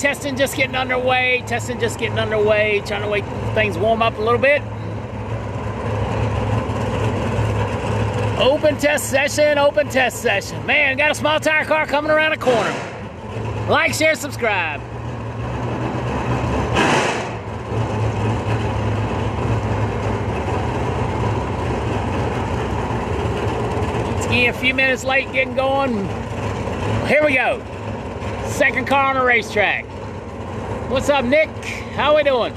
Testing just getting underway. Trying to wait things warm up a little bit. Open test session. Man, got a small tire car coming around the corner. Like, share, subscribe. It's getting a few minutes late getting going. Here we go. Second car on the racetrack. What's up, Nick? How we doing?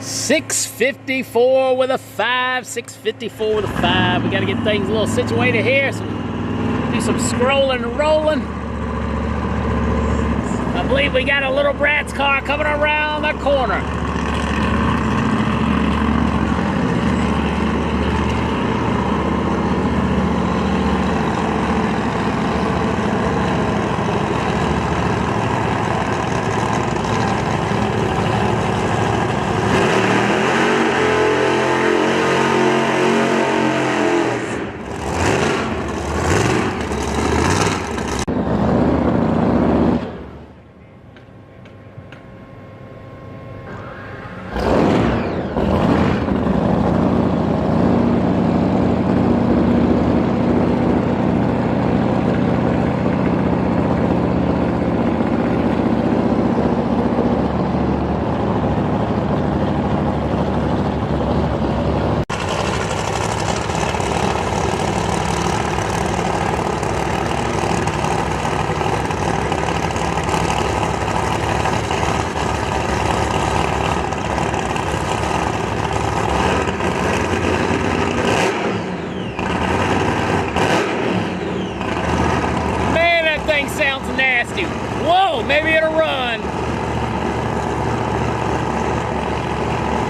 .654 with a 5. 654 with a 5. We got to get things a little situated here, so do some scrolling and rolling. I believe we got a little Bratz car coming around the corner. Whoa, maybe it'll run.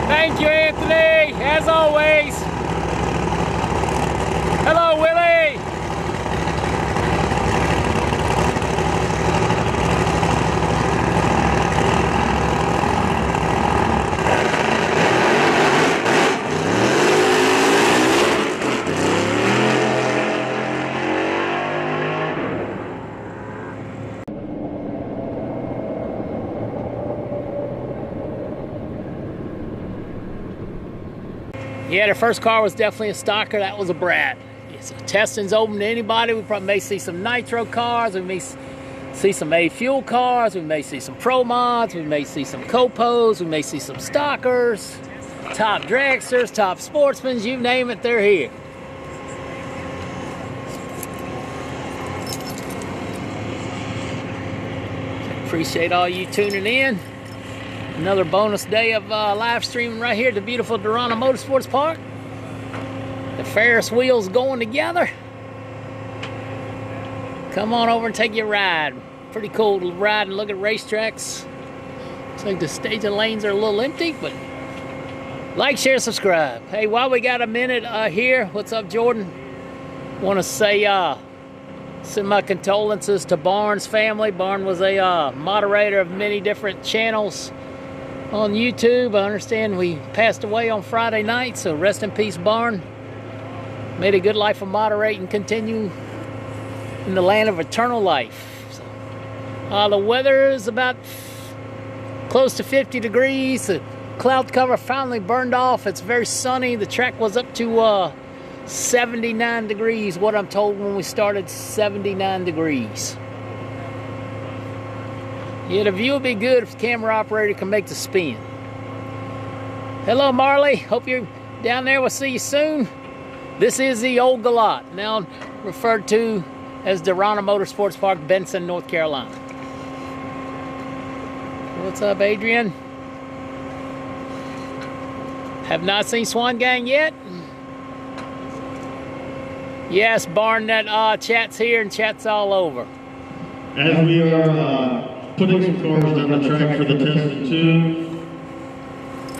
Thank you, Anthony, as always. Hello, Willie. Yeah, the first car was definitely a stocker. That was a Brat. Yeah, so testing's open to anybody. We probably may see some nitro cars. We may see some A-Fuel cars. We may see some Pro Mods. We may see some Copos. We may see some stockers, top dragsters, top sportsmen. You name it, they're here. Appreciate all you tuning in. Another bonus day of live streaming right here at the beautiful Darana Motorsports Park. The Ferris wheels going together. Come on over and take your ride. Pretty cool to ride and look at racetracks. Looks like the staging lanes are a little empty, but like, share, subscribe. Hey, while we got a minute here, what's up, Jordan? Want to say send my condolences to Barnes' family. Barnes was a moderator of many different channels on YouTube. I understand we passed away on Friday night, so rest in peace, Barn. Made a good life of moderating, continue in the land of eternal life. So, the weather is about close to 50 degrees. The cloud cover finally burned off. It's very sunny. The track was up to 79 degrees, what I'm told when we started, 79 degrees. Yeah, the view will be good if the camera operator can make the spin. Hello, Marley. Hope you're down there. We'll see you soon. This is the old Galat, now referred to as Darana Motorsports Park, Benson, North Carolina. What's up, Adrian? Have not seen Swan Gang yet? Yes, Barn, that chat's here and chat's all over. As we are putting some cars down the track for the test and tune,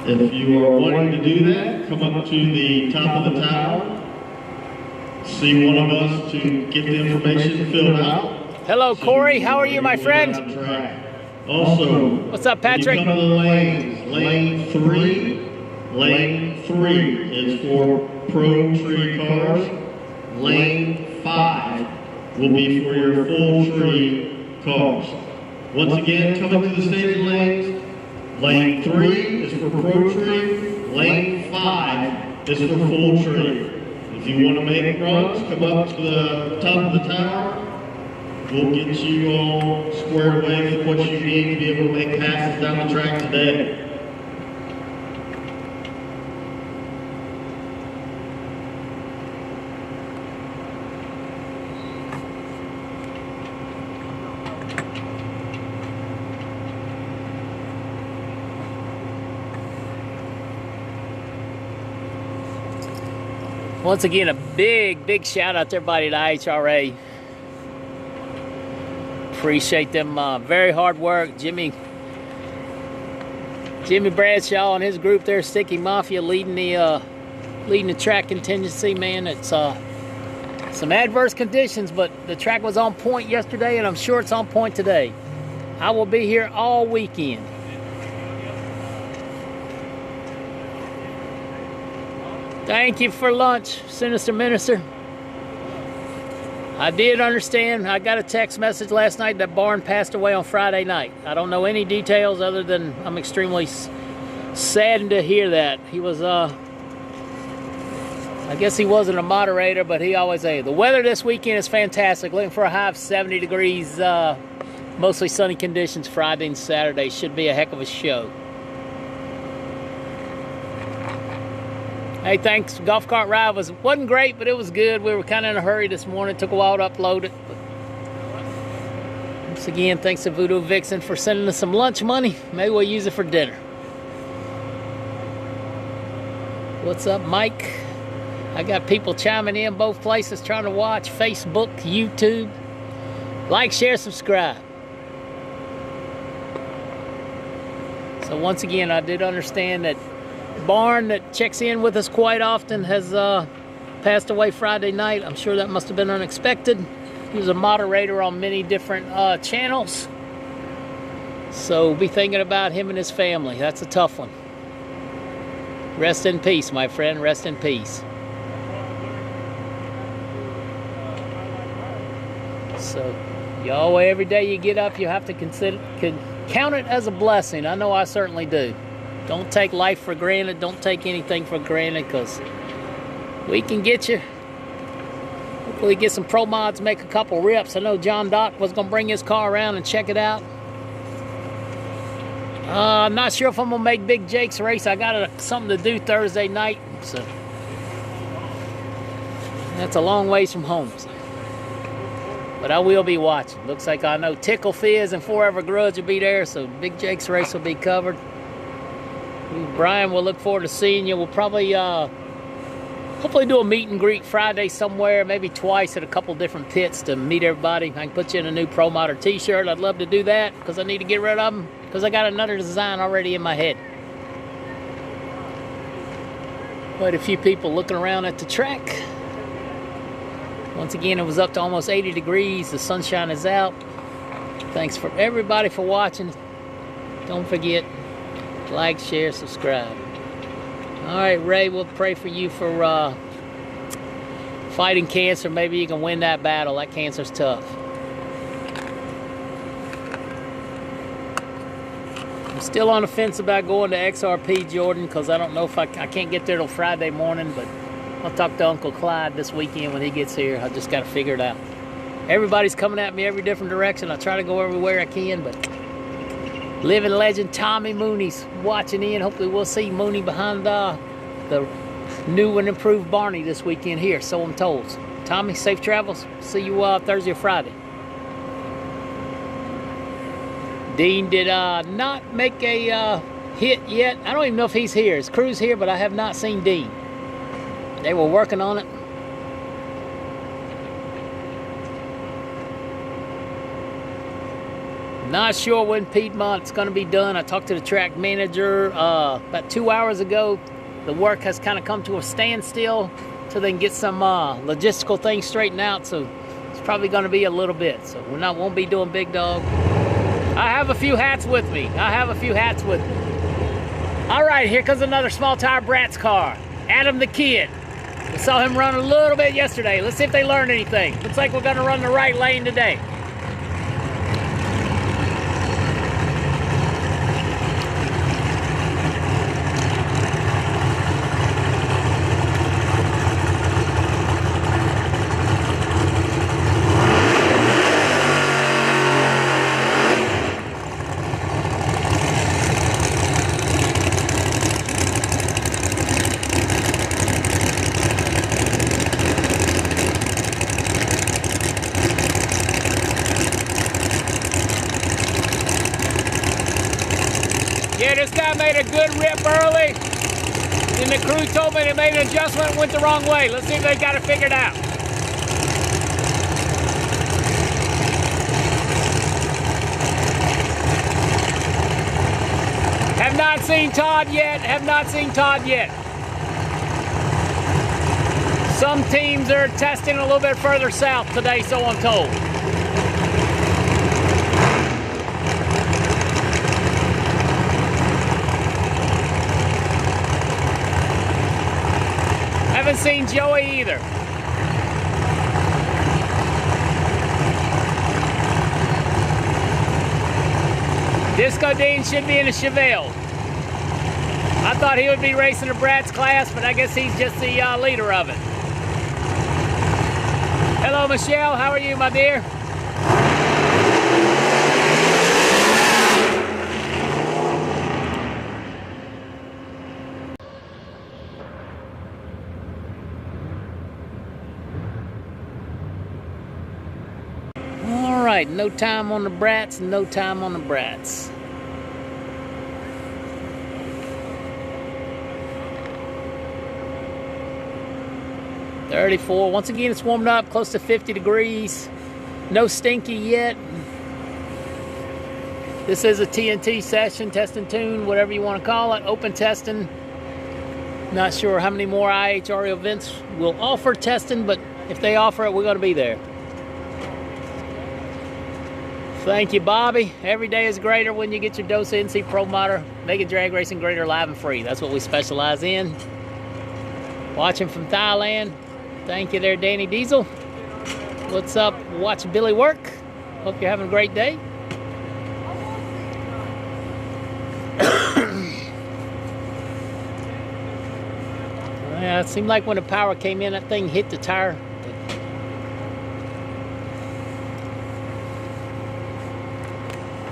if you are wanting to do that, come up to the top of the tower, see one of us to get the information filled out. Hello, Corey. How are you, my friend? Also, what's up, Patrick? When you come to the lanes, lane 3 is for Pro Tree cars. Lane 5 will be for your full tree cars. Once again, coming to the staging lanes, lane 3 is for Pro Tree, lane 5 is for full tree. If you want to make runs, come up to the top of the tower. We'll get you all squared away with what you need to be able to make passes down the track today. Once again, a big shout out to everybody at IHRA. Appreciate them very hard work. Jimmy Bradshaw and his group there, Sticky Mafia, leading the track contingency, man. It's some adverse conditions, but the track was on point yesterday, and I'm sure it's on point today. I will be here all weekend. Thank you for lunch, Sinister Minister. I did understand. I got a text message last night that Barn passed away on Friday night. I don't know any details other than I'm extremely saddened to hear that. He was, I guess he wasn't a moderator, but he always said, the weather this weekend is fantastic. Looking for a high of 70 degrees, mostly sunny conditions Friday and Saturday. Should be a heck of a show. Hey, thanks. Golf cart ride wasn't great, but it was good. We were kind of in a hurry this morning. It took a while to upload it. But once again, thanks to Voodoo Vixen for sending us some lunch money. Maybe we'll use it for dinner. What's up, Mike? I got people chiming in both places trying to watch. Facebook, YouTube. Like, share, subscribe. So once again, I did understand that Barn, that checks in with us quite often, has passed away Friday night. I'm sure that must have been unexpected. He was a moderator on many different channels. So be thinking about him and his family. That's a tough one. Rest in peace, my friend. Rest in peace. So, y'all, every day you get up, you have to count it as a blessing. I know I certainly do. Don't take life for granted. Don't take anything for granted, because we can get you. Hopefully get some pro mods, make a couple rips. I know John Dock was going to bring his car around and check it out. I'm not sure if I'm going to make Big Jake's race. I got something to do Thursday night, so that's a long ways from home. So. But I will be watching. Looks like I know Tickle Fizz and Forever Grudge will be there, so Big Jake's race will be covered. Brian, we'll look forward to seeing you. We'll probably hopefully do a meet and greet Friday somewhere, maybe twice at a couple different pits to meet everybody. I can put you in a new Pro Modder t-shirt. I'd love to do that because I need to get rid of them because I got another design already in my head. Quite a few people looking around at the track. Once again, it was up to almost 80 degrees. The sunshine is out. Thanks for everybody for watching. Don't forget, like, share, subscribe. All right, Ray, we'll pray for you for fighting cancer. Maybe you can win that battle. That cancer's tough. I'm still on the fence about going to XRP, Jordan, because I don't know if I can't get there till Friday morning, but I'll talk to Uncle Clyde this weekend when he gets here. I just got to figure it out. Everybody's coming at me every different direction. I try to go everywhere I can, but living legend Tommy Mooney's watching in. Hopefully we'll see Mooney behind the new and improved Barney this weekend here, so I'm told. Tommy, safe travels. See you Thursday or Friday. Dean did not make a hit yet. I don't even know if he's here. His crew's here, but I have not seen Dean. They were working on it. Not sure when Piedmont's going to be done. I talked to the track manager about 2 hours ago. The work has kind of come to a standstill till they can get some logistical things straightened out. So it's probably going to be a little bit. So won't be doing Big Dog. I have a few hats with me. All right, here comes another small tire Bratz car. Adam the Kid. We saw him run a little bit yesterday. Let's see if they learned anything. Looks like we're going to run the right lane today. Yeah, this guy made a good rip early. Then the crew told me they made an adjustment and went the wrong way. Let's see if they got it figured out. Have not seen Todd yet. Some teams are testing a little bit further south today, so I'm told. Haven't seen Joey either. Disco Dean should be in a Chevelle. I thought he would be racing the Bratz class, but I guess he's just the leader of it. Hello, Michelle. How are you, my dear? All right, no time on the Bratz, no time on the Bratz. .34. Once again, it's warmed up close to 50 degrees. No stinky yet. This is a TNT session, test and tune, whatever you want to call it. Open testing. Not sure how many more IHRA events will offer testing, but if they offer it, we're going to be there. Thank you, Bobby. Every day is greater when you get your dose of NC Pro Motor. Making drag racing greater, live and free. That's what we specialize in. Watching from Thailand. Thank you there, Danny Diesel. What's up? Watch Billy work. Hope you're having a great day. Yeah, it seemed like when the power came in, that thing hit the tire.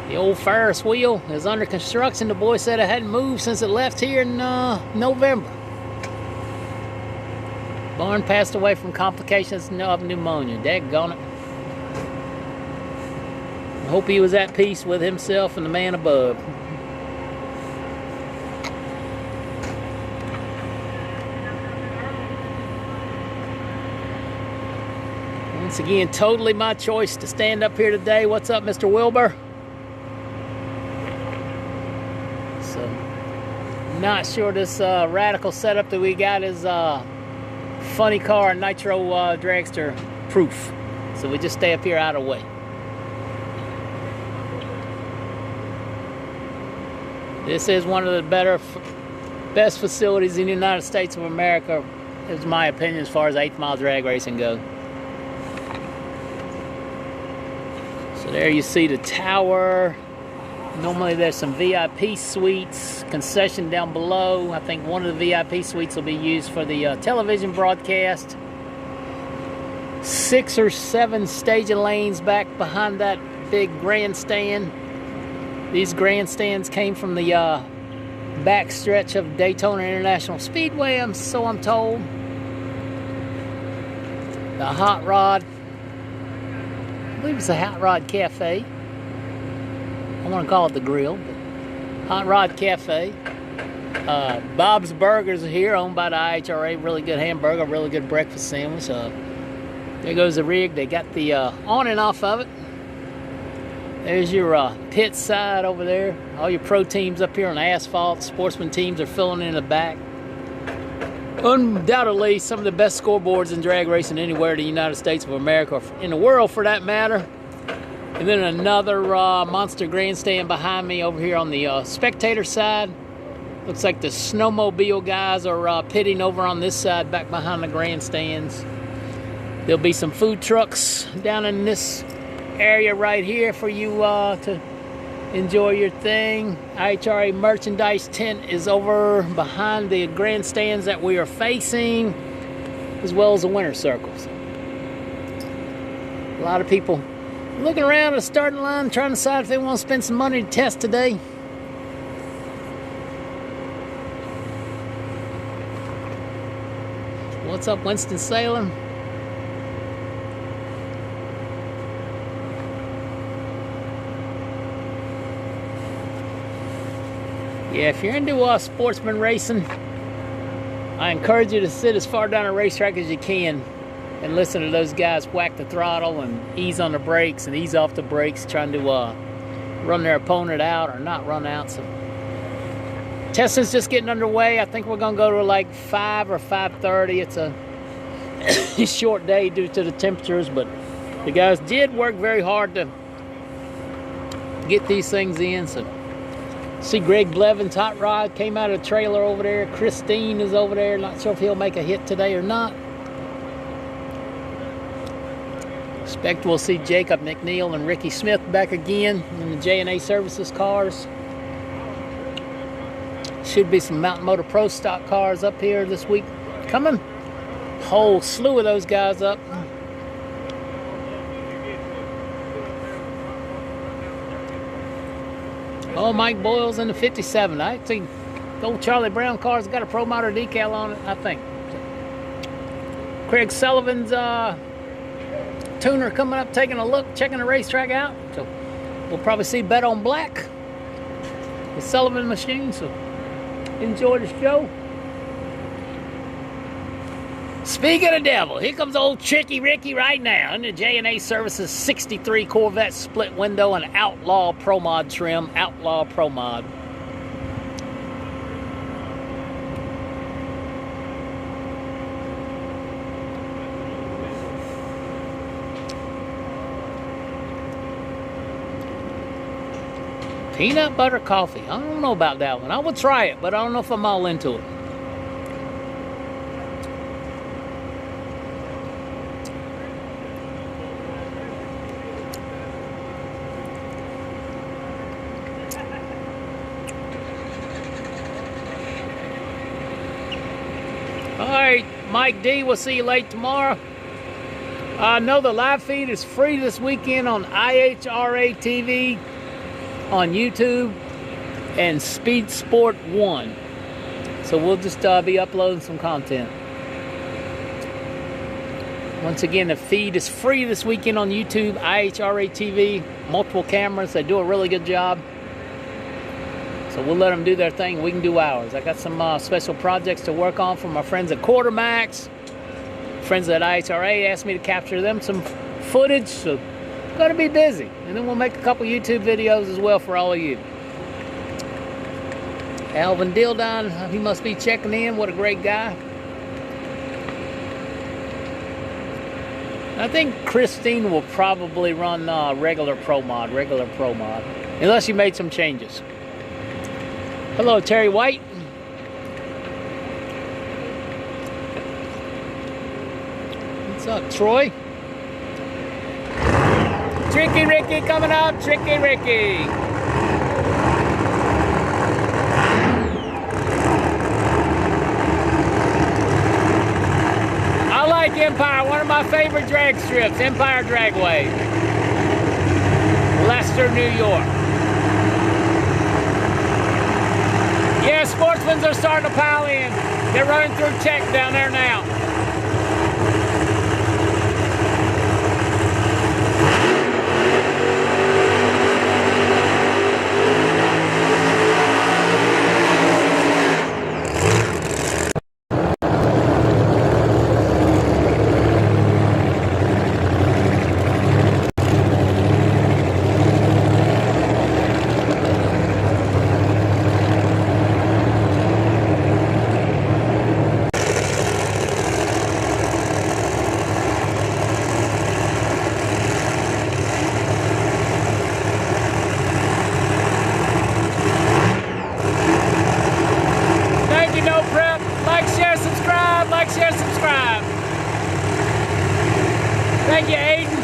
The old Ferris wheel is under construction. The boy said it hadn't moved since it left here in November. Barn passed away from complications of pneumonia. Daggone it. I hope he was at peace with himself and the man above. Once again, totally my choice to stand up here today. What's up, Mr. Wilbur? So, not sure this radical setup that we got is funny car nitro dragster proof. So we just stay up here out of the way. This is one of the best facilities in the United States of America, is my opinion, as far as 8th mile drag racing goes. So there you see the tower. Normally there's some VIP suites, concession down below. I think one of the VIP suites will be used for the television broadcast. 6 or 7 staging lanes back behind that big grandstand. These grandstands came from the back stretch of Daytona International Speedway, so I'm told. The Hot Rod, I believe it's a Hot Rod Cafe. I want to call it the grill, but Hot Rod Cafe. Bob's Burgers are here, owned by the IHRA. Really good hamburger, really good breakfast sandwich. There goes the rig. They got the on and off of it. There's your pit side over there. All your pro teams up here on asphalt. Sportsman teams are filling in the back. Undoubtedly some of the best scoreboards in drag racing anywhere in the United States of America, or in the world for that matter. And then another monster grandstand behind me over here on the spectator side. Looks like the snowmobile guys are pitting over on this side back behind the grandstands. There'll be some food trucks down in this area right here for you to enjoy your thing. IHRA merchandise tent is over behind the grandstands that we are facing, as well as the winter circles. A lot of people looking around at the starting line, trying to decide if they want to spend some money to test today. What's up, Winston-Salem? Yeah, if you're into sportsman racing, I encourage you to sit as far down the racetrack as you can and listen to those guys whack the throttle and ease on the brakes and ease off the brakes, trying to run their opponent out or not run out. So testing's just getting underway. I think we're gonna go to like 5 or 5:30. It's a short day due to the temperatures, but the guys did work very hard to get these things in. So see Greg Blevins' hot rod came out of the trailer over there. Christine is over there. Not sure if he'll make a hit today or not. Expect we'll see Jacob McNeil and Ricky Smith back again in the J&A Services cars. Should be some Mountain Motor Pro stock cars up here this week coming. Whole slew of those guys up. Oh, Mike Boyle's in the 57. I think the old Charlie Brown car's got a Pro Motor decal on it, I think. Craig Sullivan's tuner coming up, taking a look, checking the racetrack out. So we'll probably see Bet on Black, the Sullivan machine. So enjoy the show. Speaking of the devil, here comes old Tricky Ricky right now in the J&A Services 63 Corvette split window and Outlaw Pro Mod trim. Outlaw Pro Mod. Peanut butter coffee. I don't know about that one. I would try it, but I don't know if I'm all into it. All right, Mike D, we'll see you late tomorrow. I know the live feed is free this weekend on IHRA TV, on YouTube, and Speed Sport 1. So we'll just be uploading some content. Once again, the feed is free this weekend on YouTube, IHRA TV, multiple cameras. They do a really good job. So we'll let them do their thing. We can do ours. I got some special projects to work on from my friends at Quartermax. Friends at IHRA asked me to capture them some footage. So going to be busy. And then we'll make a couple YouTube videos as well for all of you. Alvin Dildon, he must be checking in. What a great guy. I think Christine will probably run regular Pro Mod. Unless you made some changes. Hello, Terry White. What's up, Troy? Tricky Ricky coming up. Tricky Ricky. I like Empire. One of my favorite drag strips. Empire Dragway. Leicester, New York. Yeah, sportsmen are starting to pile in. They're running through check down there now. prep. Like, share, subscribe. Like, share, subscribe. Thank you, Aiden.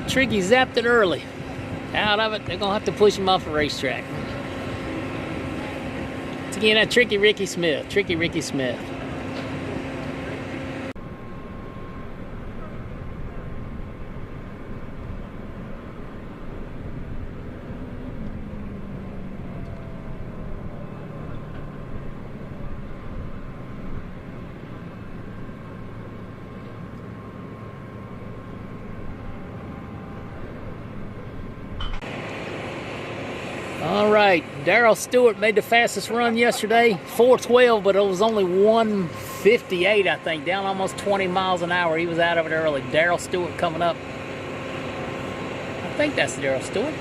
Tricky zapped it early. Out of it, they're gonna have to push him off the racetrack. It's again that Tricky Ricky Smith. Tricky Ricky Smith. All right, Darrell Stewart made the fastest run yesterday, 4:12, but it was only 1:58, I think, down almost 20 miles an hour. He was out of it early. Darrell Stewart coming up. I think that's Darrell Stewart.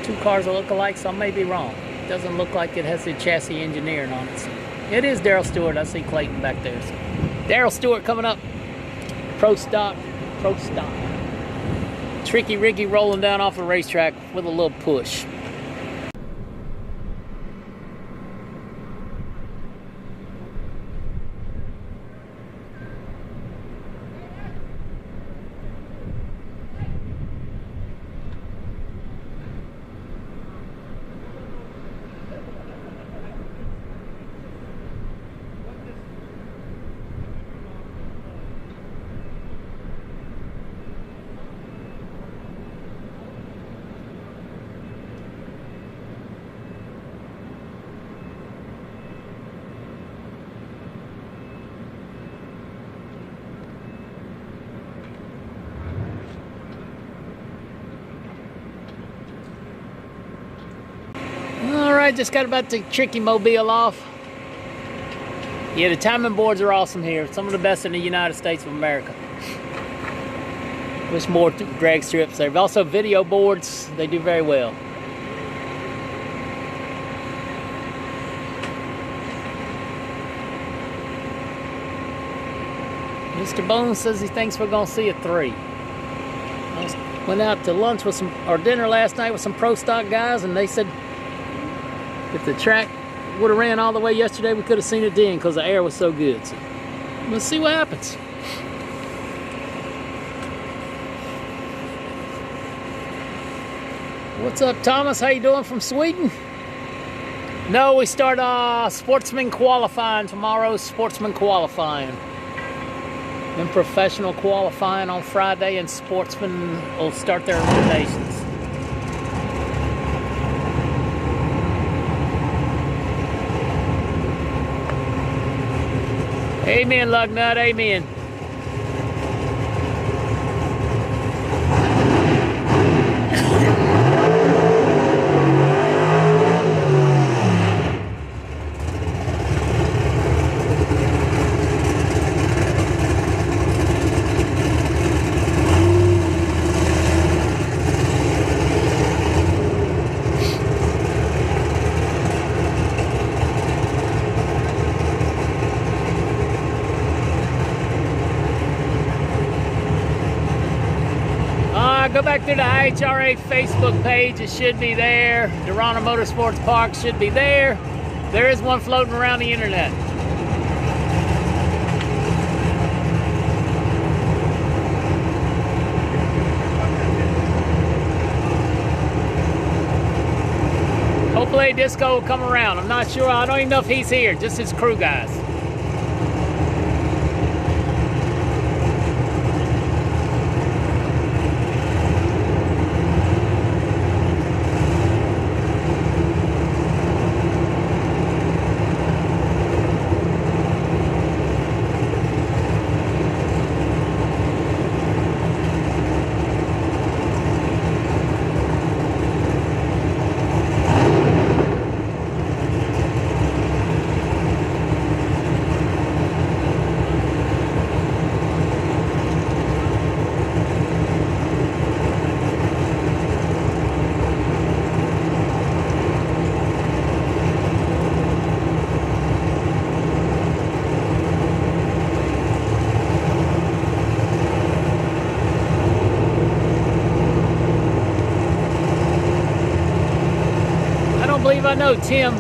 Two cars look alike, so I may be wrong. It doesn't look like it has the chassis engineering on it. So it is Darrell Stewart. I see Clayton back there. So Darrell Stewart coming up. Pro stock. Pro stock. Tricky Ricky rolling down off the racetrack with a little push. Alright, just got about the Tricky Mobile off. Yeah, the timing boards are awesome here. Some of the best in the United States of America. Wish more drag strips there. Also video boards, they do very well. Mr. Bones says he thinks we're going to see a 3. Went out to lunch with or dinner last night with some pro stock guys, and they said if the track would have ran all the way yesterday, we could have seen it then because the air was so good. So let's see what happens. What's up, Thomas? How you doing from Sweden? No, we start sportsman qualifying tomorrow. Sportsman qualifying. Then professional qualifying on Friday, and sportsmen will start their eliminations. Amen, Lugnut, amen. Go back to the IHRA Facebook page. It should be there. Darana Motorsports Park should be there. There is one floating around the internet. Sunday Disco will come around. I'm not sure. I don't even know if he's here. Just his crew guys. I believe I know Tim.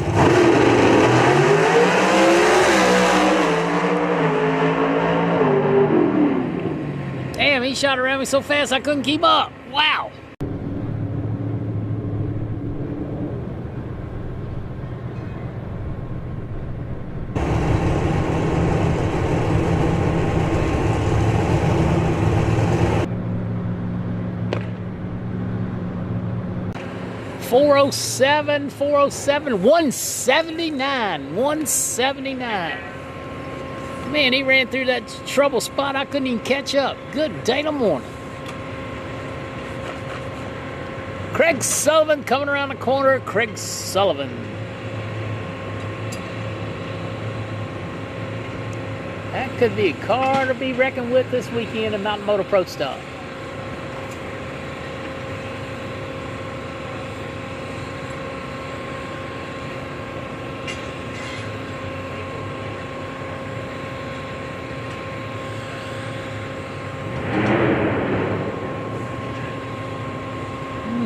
Damn, he shot around me so fast I couldn't keep up. Wow. .407, 407, 179, 179. Man, he ran through that trouble spot. I couldn't even catch up. Good day to morning. Craig Sullivan coming around the corner. Craig Sullivan. That could be a car to be reckoned with this weekend at Mountain Motor Pro Stop.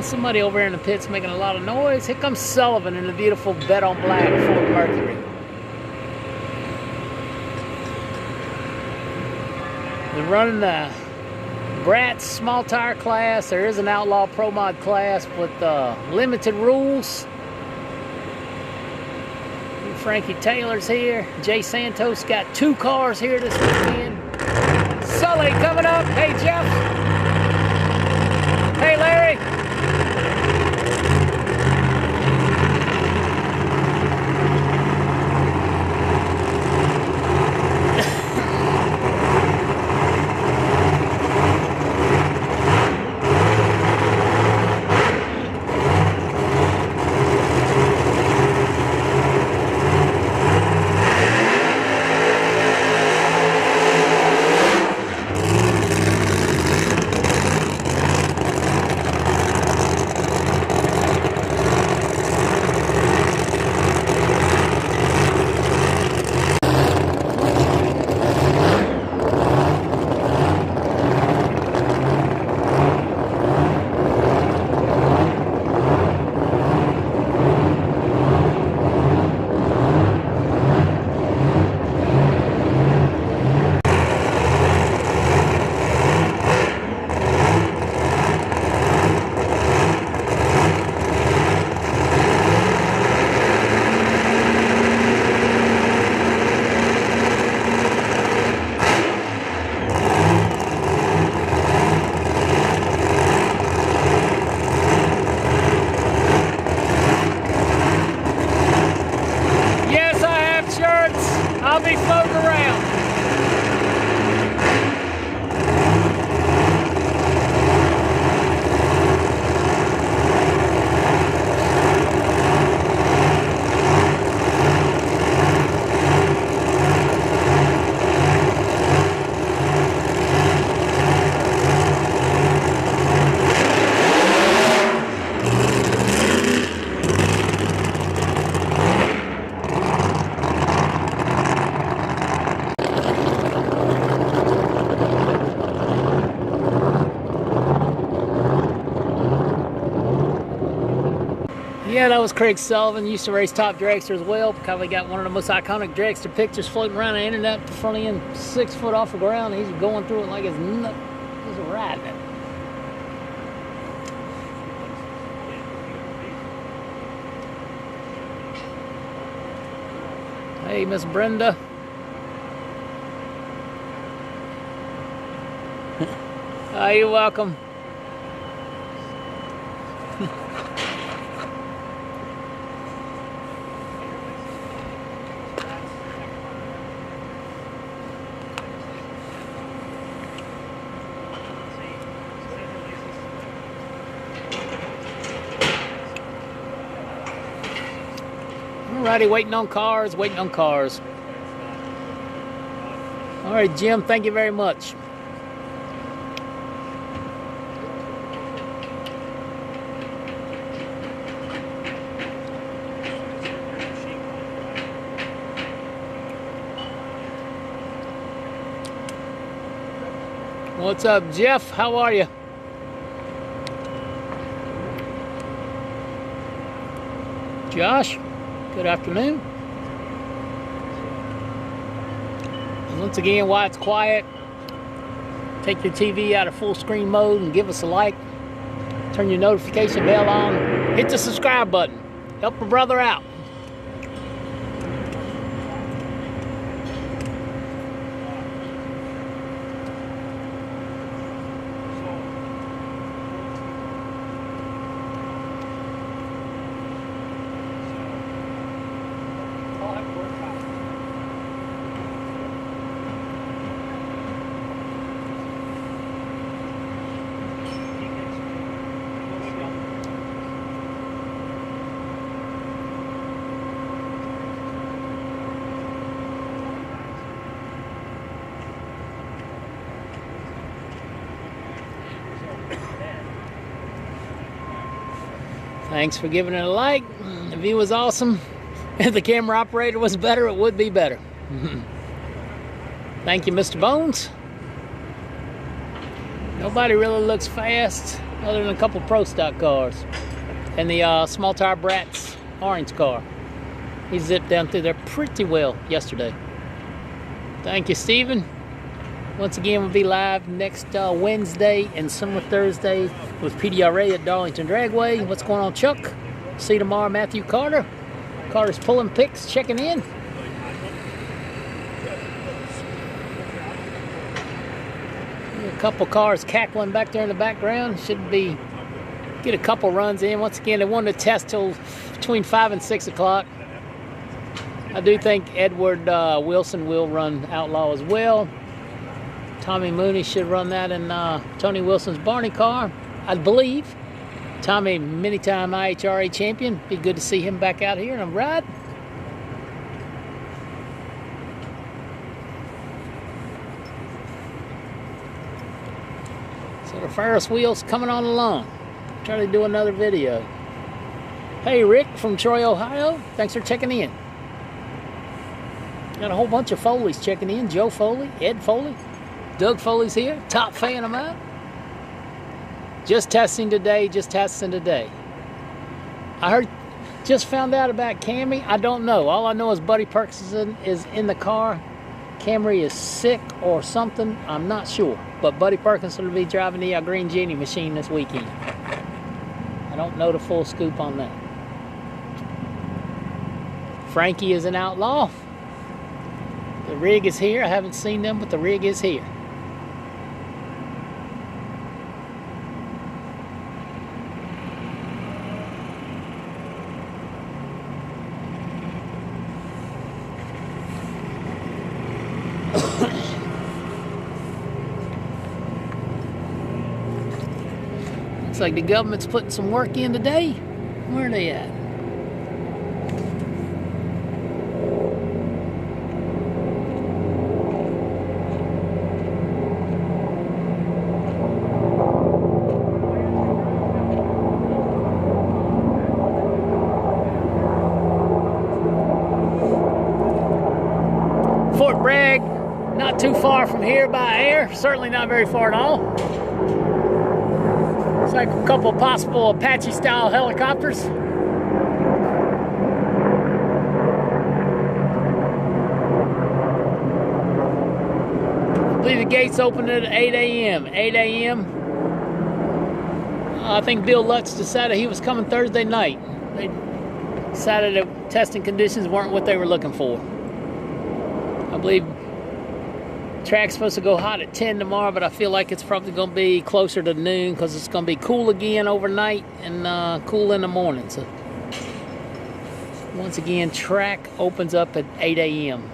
Somebody over here in the pits making a lot of noise. Here comes Sullivan in the beautiful Bet on Black Ford Mercury. They're running the Bratz small tire class. There is an Outlaw Pro Mod class with limited rules. Frankie Taylor's here. Jay Santos got 2 cars here this weekend. Sully coming up. Hey, Jeff. Hey, Larry. I'll be floating around. Yeah, that was Craig Sullivan. Used to race Top Dragster as well. Probably got one of the most iconic dragster pictures floating around the internet. Front end 6 foot off the ground. He's going through it like it's he's riding it. Hey, Miss Brenda. Oh, you're welcome. Alrighty, waiting on cars, waiting on cars. Alright, Jim, thank you very much. What's up, Jeff? How are you? Josh, good afternoon. And once again, while it's quiet, take your TV out of full screen mode and give us a like. Turn your notification bell on. Hit the subscribe button. Help a brother out. Thanks for giving it a like. The view was awesome. If the camera operator was better, it would be better. Thank you, Mr. Bones. Nobody really looks fast other than a couple pro stock cars. And the small tire Bratz orange car. He zipped down through there pretty well yesterday. Thank you, Steven. Once again, we'll be live next Wednesday and summer Thursday with PDRA at Darlington Dragway. What's going on, Chuck? See you tomorrow, Matthew Carter. Carter's pulling pics, checking in. A couple cars cackling back there in the background. Should be get a couple runs in. Once again, they wanted to test till between 5 and 6 o'clock. I do think Edward Wilson will run Outlaw as well. Tommy Mooney should run that in Tony Wilson's Barney car, I believe. Tommy, many-time IHRA champion. Be good to see him back out here in a ride. So the Ferris wheel's coming on along. Try to do another video. Hey, Rick from Troy, Ohio. Thanks for checking in. Got a whole bunch of Foleys checking in. Joe Foley, Ed Foley. Doug Foley's here, top fan of mine. Just testing today, just testing today. I heard, just found out about Camry. I don't know. All I know is Buddy Perkins is in the car. Camry is sick or something. I'm not sure. But Buddy Perkins will be driving the Green Genie machine this weekend. I don't know the full scoop on that. Frankie is an outlaw. The rig is here. I haven't seen them, but the rig is here. Looks like the government's putting some work in today. Where are they at? Fort Bragg, not too far from here by air, certainly not very far at all. It's like a couple of possible Apache style helicopters. I believe the gates open at 8 a.m. 8 a.m. I think Bill Lutz decided he was coming Thursday night. They decided that testing conditions weren't what they were looking for. I believe track's supposed to go hot at 10 tomorrow, but I feel like it's probably going to be closer to noon because it's going to be cool again overnight and cool in the morning. So once again, track opens up at 8 a.m.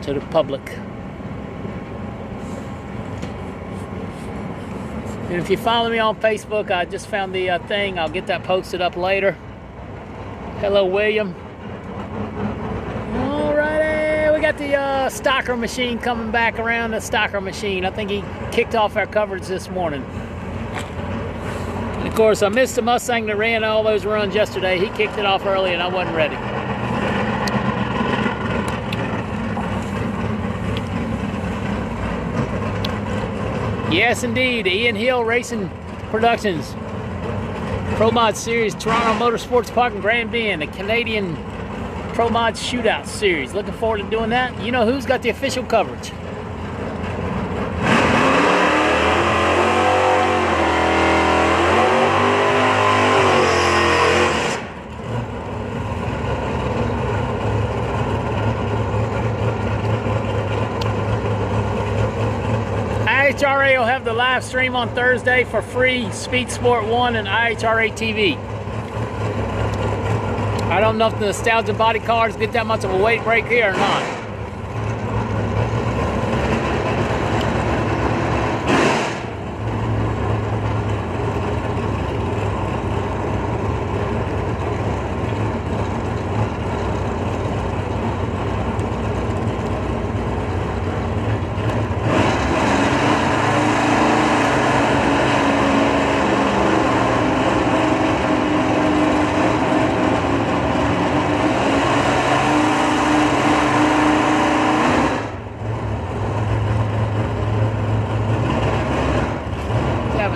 to the public. And if you follow me on Facebook, I just found the thing. I'll get that posted up later. Hello, William. Alrighty, we got the stocker machine coming back around. The stocker machine. I think he kicked off our coverage this morning. And of course, I missed the Mustang that ran all those runs yesterday. He kicked it off early, and I wasn't ready. Yes, indeed. Ian Hill Racing Productions, Pro Mod Series, Darana Motorsports Park in Grand Bend, the Canadian Pro Mod Shootout Series. Looking forward to doing that. You know who's got the official coverage? IHRA will have the live stream on Thursday for free, Speed Sport 1 and IHRA TV. I don't know if the Nostalgia body cars get that much of a weight break here or not.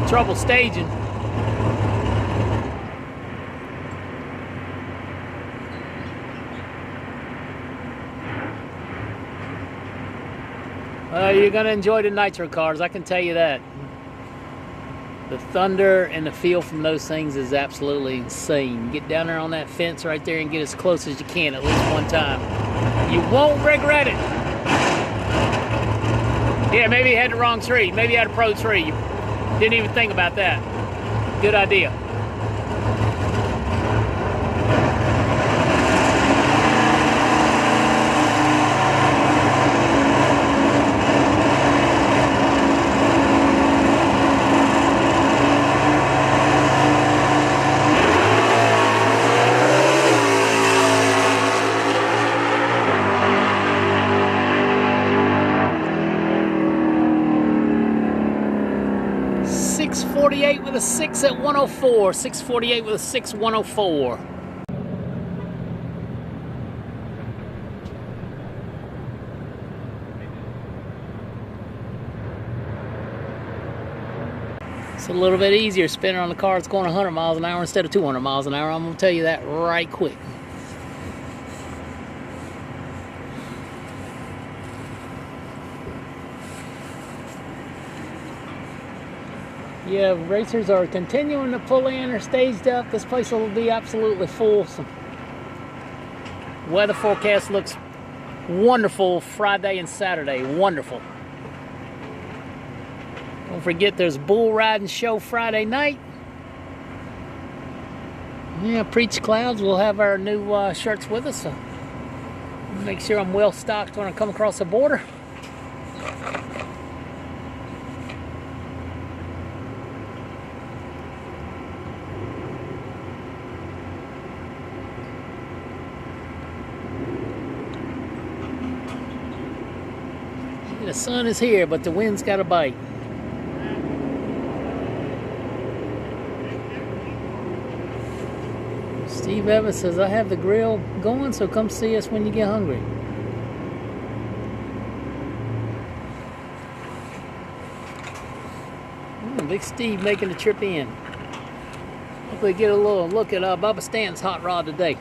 Trouble staging. You're going to enjoy the nitro cars, I can tell you that. The thunder and the feel from those things is absolutely insane. Get down there on that fence right there and get as close as you can at least one time. You won't regret it. Yeah, maybe you had the wrong tree. Maybe you had a pro tree. Didn't even think about that. Good idea. .648 with a 6 at 104. 648 with a 6 104. It's a little bit easier spinning on the car that's going 100 miles an hour instead of 200 miles an hour. I'm going to tell you that right quick. Yeah, racers are continuing to pull in. They're staged up. This place will be absolutely full. So weather forecast looks wonderful Friday and Saturday. Wonderful. Don't forget there's bull riding show Friday night. Yeah, Preach Clouds. We'll have our new shirts with us. So make sure I'm well stocked when I come across the border. The sun is here, but the wind's got a bite. Steve Evans says, I have the grill going, so come see us when you get hungry. Big Steve making the trip in. Hopefully get a little look at Bubba Stanton's hot rod today.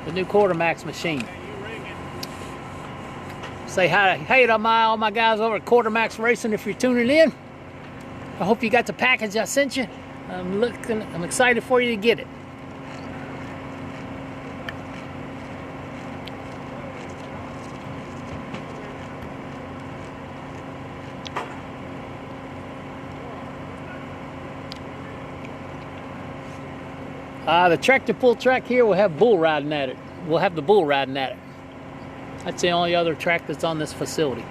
The new Quartermax machine. Say hi to all my guys over at Quartermax Racing if you're tuning in. I hope you got the package I sent you. I'm excited for you to get it. The tractor pull track here will have bull riding at it. We'll have the bull riding at it. That's the only other track that's on this facility.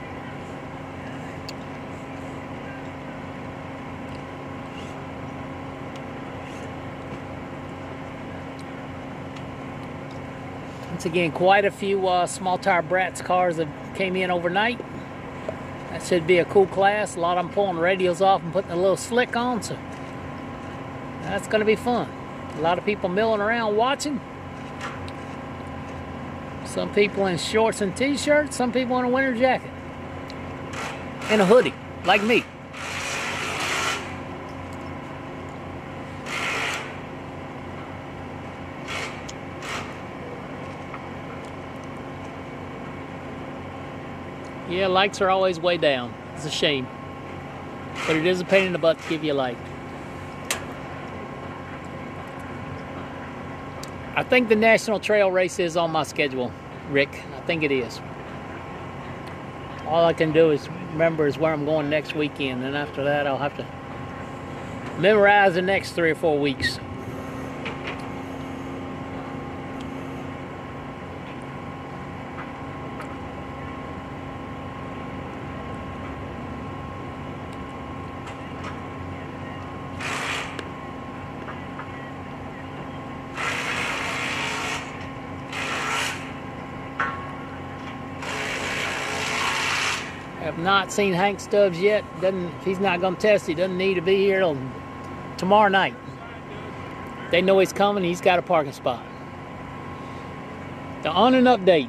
Once again, quite a few small tire Bratz cars that came in overnight. That should be a cool class. A lot of them pulling radials off and putting a little slick on, so that's going to be fun. A lot of people milling around watching. Some people in shorts and t-shirts, some people in a winter jacket. And a hoodie, like me. Yeah, likes are always way down. It's a shame. But it is a pain in the butt to give you a like. I think the National Trail Race is on my schedule, Rick. I think it is. All I can do is remember is where I'm going next weekend. And after that, I'll have to memorize the next 3 or 4 weeks. Have not seen Hank Stubbs yet. If he's not going to test, he doesn't need to be here till tomorrow night. They know he's coming. He's got a parking spot. The on and update.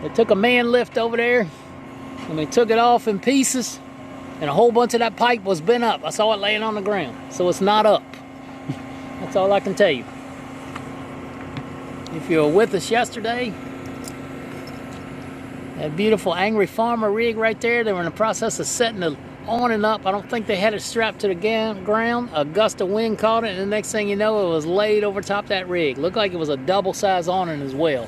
They took a man lift over there and they took it off in pieces, and a whole bunch of that pipe was bent up. I saw it laying on the ground, so it's not up. That's all I can tell you. If you were with us yesterday, that beautiful Angry Farmer rig right there, they were in the process of setting it on and up. I don't think they had it strapped to the ground. A gust of wind caught it, and the next thing you know, it was laid over top that rig. Looked like it was a double-size awning as well.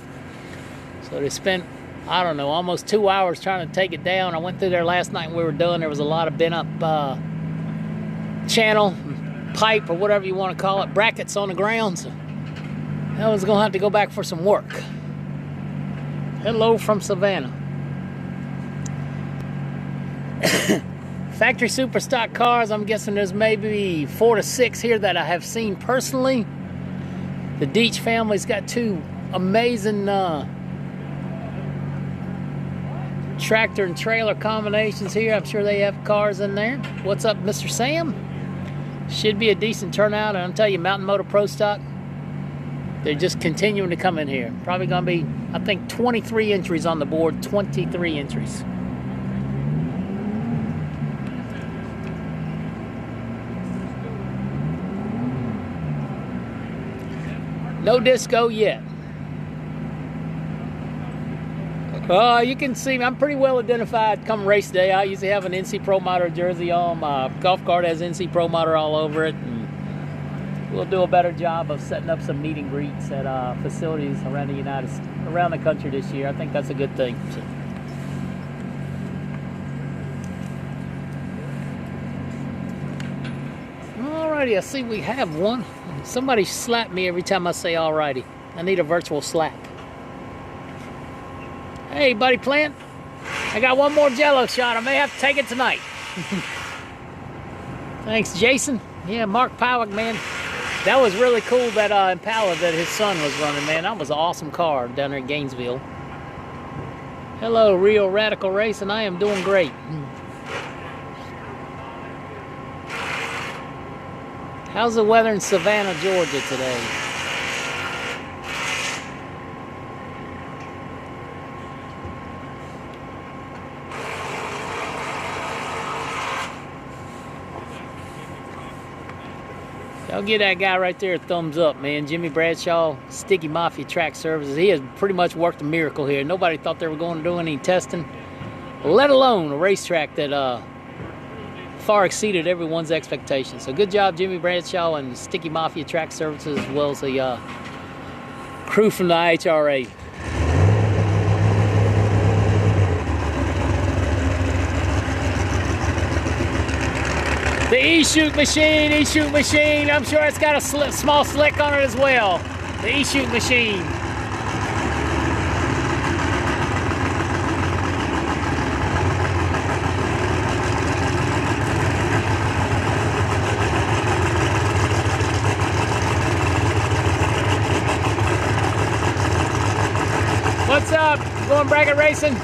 So they spent, I don't know, almost 2 hours trying to take it down. I went through there last night when we were done. There was a lot of bent-up channel, pipe, or whatever you want to call it, brackets on the ground. So I was going to have to go back for some work. Hello from Savannah. Factory super stock cars, I'm guessing there's maybe 4 to 6 here that I have seen personally. The Deech family's got 2 amazing tractor and trailer combinations here. I'm sure they have cars in there. What's up, Mr. Sam? Should be a decent turnout, and I'll tell you, Mountain Motor Pro Stock, they're just continuing to come in here. Probably going to be, I think, 23 entries on the board. 23 entries. No disco yet. You can see me. I'm pretty well identified come race day. I usually have an NC Pro Motor jersey on. My golf cart has NC Pro Motor all over it. We'll do a better job of setting up some meet and greets at facilities around around the country this year. I think that's a good thing. So. Alrighty, I see we have one. Somebody slap me every time I say alrighty. I need a virtual slap. Hey, buddy Plant. I got one more Jello shot. I may have to take it tonight. Thanks, Jason. Yeah, Mark Powick, man. That was really cool, that Impala that his son was running, man. That was an awesome car down there in Gainesville. Hello, Real Radical Racing. I am doing great. How's the weather in Savannah, Georgia today? Y'all give that guy right there a thumbs up, man. Jimmy Bradshaw, Sticky Mafia Track Services. He has pretty much worked a miracle here. Nobody thought they were going to do any testing, let alone a racetrack that far exceeded everyone's expectations. So good job, Jimmy Bradshaw and Sticky Mafia Track Services, as well as the crew from the IHRA. The E-Shoot machine, I'm sure it's got a small slick on it as well. The E-Shoot machine. What's up? Going bracket racing?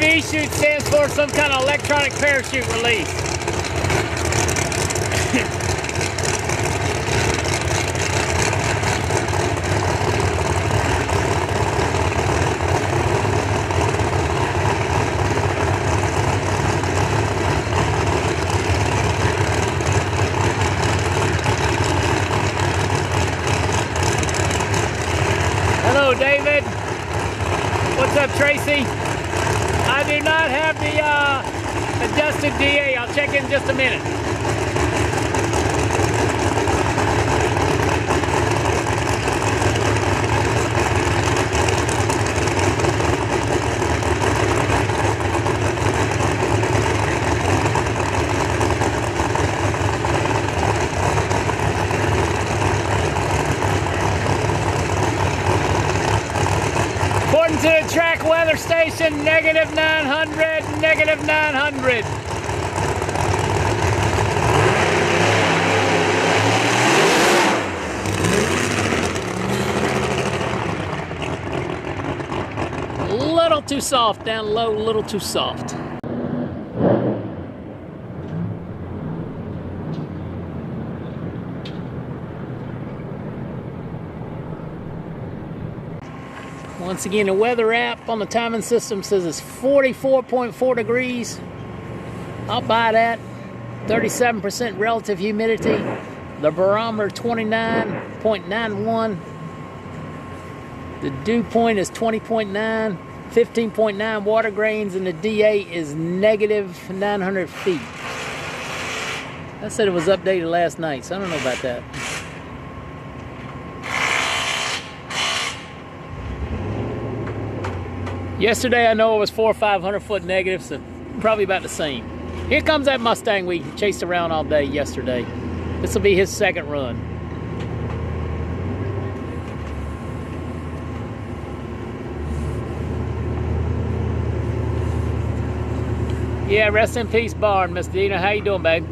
E-Shoot stands for some kind of electronic parachute release. Hello, David. What's up, Tracy? I do not have the adjusted DA. I'll check in just a minute. According to the track weather station, -900, -900. A little too soft, down low, a little too soft. Once again, the weather app on the timing system says it's 44.4 degrees. I'll buy that. 37% relative humidity. The barometer 29.91. The dew point is 20.9. 15.9 water grains, and the DA is -900 feet. I said it was updated last night, so I don't know about that. Yesterday, I know it was 400 or 500 foot negative, so probably about the same. Here comes that Mustang we chased around all day yesterday. This will be his second run. Yeah, rest in peace, Barn, Miss Dina. How you doing, babe?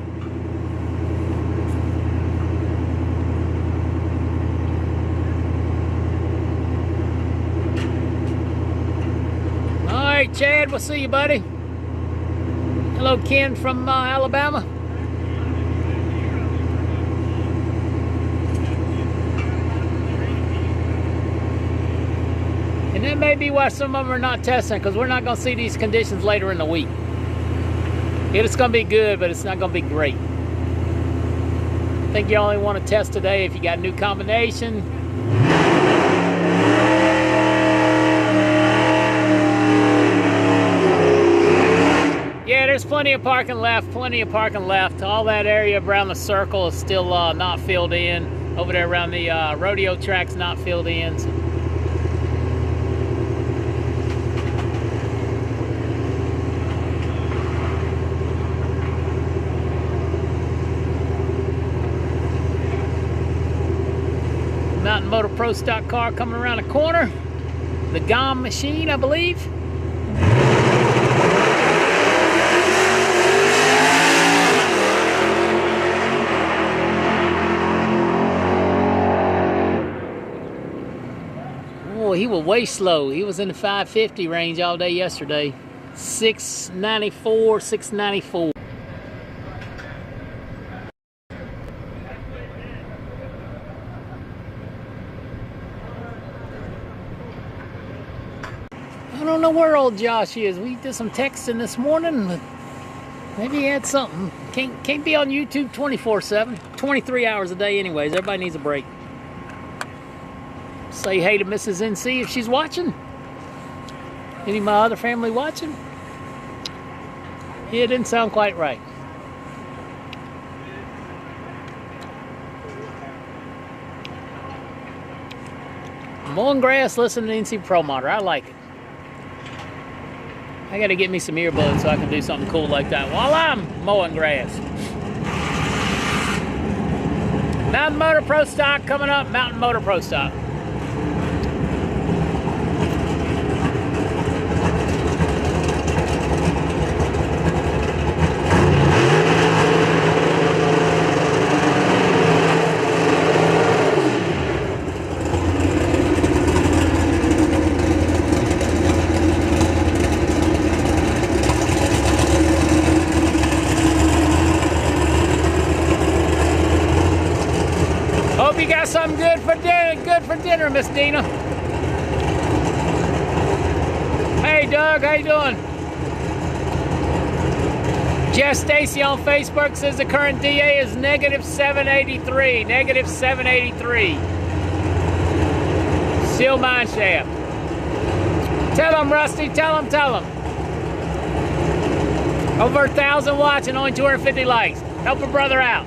All right, Chad, we'll see you, buddy. Hello, Ken from Alabama. And that may be why some of them are not testing, because we're not going to see these conditions later in the week. It's going to be good, but it's not going to be great. I think you only want to test today if you got a new combination. Yeah, there's plenty of parking left, All that area around the circle is still not filled in. Over there around the rodeo track's not filled in. So. Mountain Motor Pro stock car coming around the corner. The GOM machine, I believe. Oh, he was way slow. He was in the 550 range all day yesterday. 694, 694. I don't know where old Josh is. We did some texting this morning, but maybe he had something. Can't be on YouTube 24/7. 23 hours a day anyways. Everybody needs a break. Say hey to Mrs. NC if she's watching. Any of my other family watching? Yeah, it didn't sound quite right. Mowing grass, listening to NC Pro Motor. I like it. I gotta get me some earbuds so I can do something cool like that while I'm mowing grass. Mountain Motor Pro Stock coming up. Mountain Motor Pro Stock. Hope you got something good for dinner, Miss Dina. Hey Doug, how you doing? Jeff Stacy on Facebook says the current DA is negative 783. Negative 783. Seal mine shaft. Tell him, Rusty, tell him. Over 1,000 watching, only 250 likes. Help a brother out.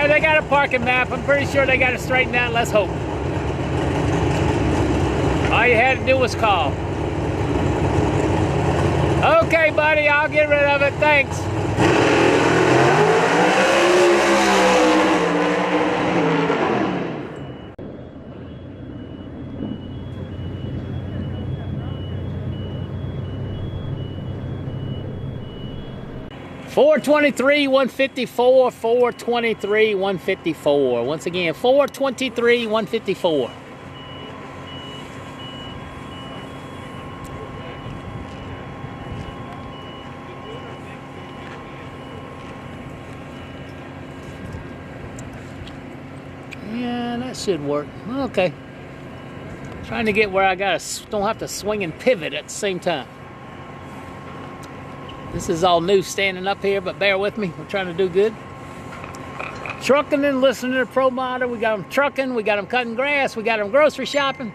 They got a parking map. I'm pretty sure they got it straightened out. Let's hope. All you had to do was call. Okay, buddy, I'll get rid of it. Thanks. $423, $154, $423, $154. Once again, $423, $154. Yeah, that should work. Okay. Trying to get where I don't have to swing and pivot at the same time. This is all new standing up here, but bear with me. We're trying to do good. Trucking and listening to Pro Motor. We got them trucking. We got them cutting grass. We got them grocery shopping.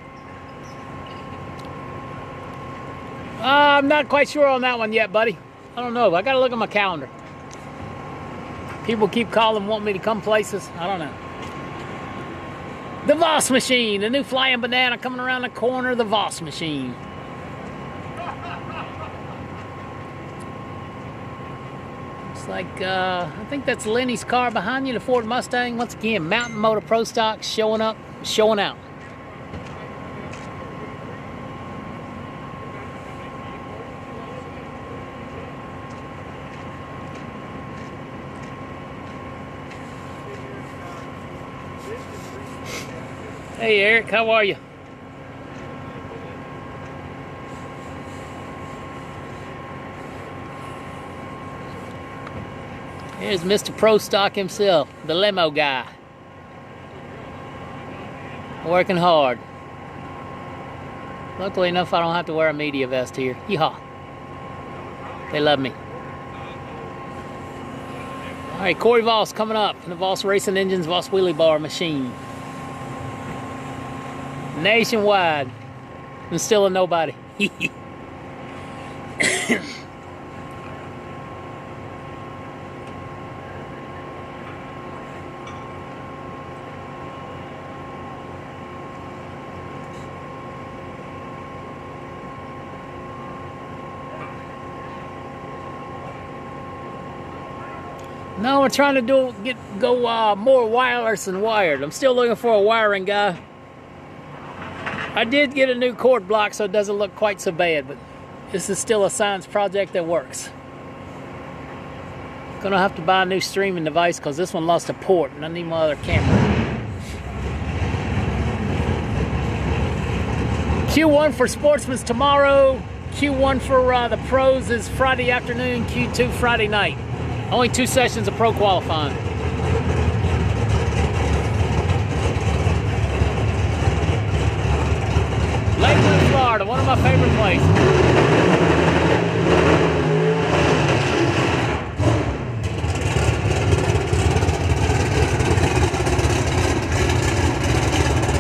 I'm not quite sure on that one yet, buddy. I don't know. I got to look at my calendar. People keep calling, wanting me to come places. I don't know. The Voss Machine. The new flying banana coming around the corner. The Voss Machine. Like, I think that's Lenny's car behind you, the Ford Mustang. Once again, Mountain Motor Pro Stock showing up, showing out. Hey Eric, how are you? Here's Mr. Pro Stock himself, the limo guy. Working hard. Luckily enough, I don't have to wear a media vest here. Yeehaw. They love me. All right, Corey Voss coming up. The Voss Racing Engines, Voss Wheelie Bar Machine. Nationwide. And still a nobody. No, we're trying to go more wireless than wired. I'm still looking for a wiring guy. I did get a new cord block, so it doesn't look quite so bad, but this is still a science project that works. Gonna have to buy a new streaming device because this one lost a port and I need my other camera. Q1 for Sportsman's tomorrow. Q1 for the pros is Friday afternoon. Q2 Friday night. Only 2 sessions of pro qualifying. Lakeland, Florida, one of my favorite places.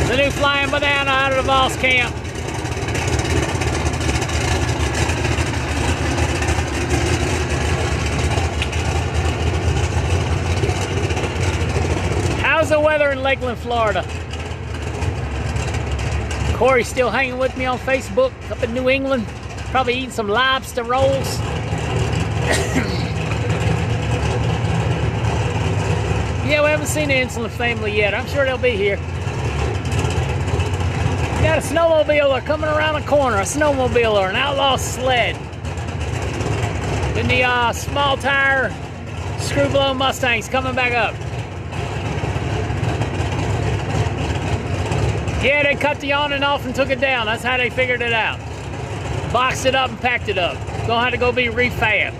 The new Flying Banana out of the Voss camp. How's the weather in Lakeland, Florida? Corey's still hanging with me on Facebook up in New England. Probably eating some lobster rolls. Yeah, we haven't seen the Insolent family yet. I'm sure they'll be here. We got a snowmobiler coming around the corner. A snowmobiler, an outlaw sled. Then the small tire screw-blown Mustang's coming back up. Yeah, they cut the awning off and took it down. That's how they figured it out. Boxed it up and packed it up. Gonna have to go be refabbed.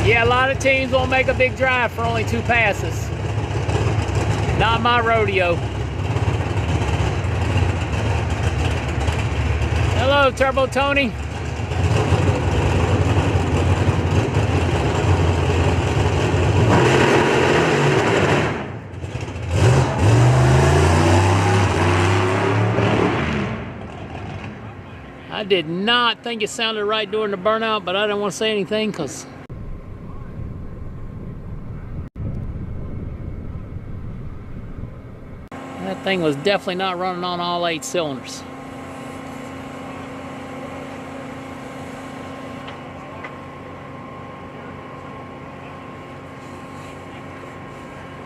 Yeah, a lot of teams won't make a big drive for only 2 passes. Not my rodeo. Hello, Turbo Tony. I did not think it sounded right during the burnout, but I didn't want to say anything because that thing was definitely not running on all 8 cylinders.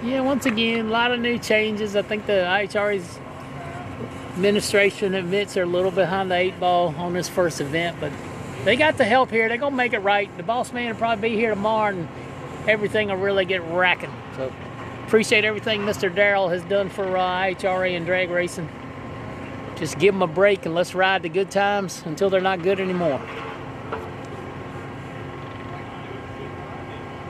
Yeah, once again, a lot of new changes. I think the IHRA's administration admits they're a little behind the 8 ball on this first event, but they got the help here. They're going to make it right. The boss man will probably be here tomorrow, and everything will really get racking. So, appreciate everything Mr. Darrell has done for IHRA and drag racing. Just give them a break and let's ride the good times until they're not good anymore.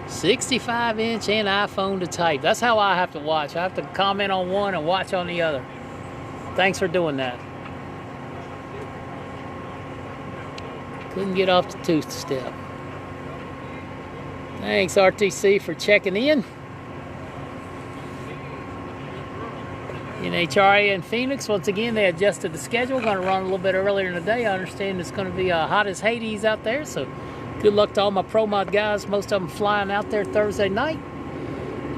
65-inch and iPhone to type. That's how I have to watch. I have to comment on one and watch on the other. Thanks for doing that. Couldn't get off the tooth step. Thanks, RTC, for checking in. IHRA in Phoenix, once again, they adjusted the schedule. Going to run a little bit earlier in the day. I understand it's going to be hot as Hades out there, so good luck to all my Pro Mod guys. Most of them flying out there Thursday night.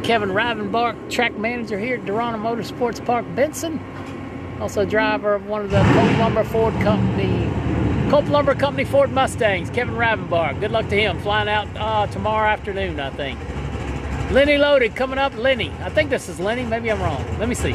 Kevin Rivenbark, track manager here at Darana Motorsports Park, Benson. Also driver of one of the Colt Lumber Company Ford Mustangs, Kevin Rivenbark. Good luck to him. Flying out tomorrow afternoon, I think. Lenny Loaded coming up. Lenny. I think this is Lenny. Maybe I'm wrong. Let me see.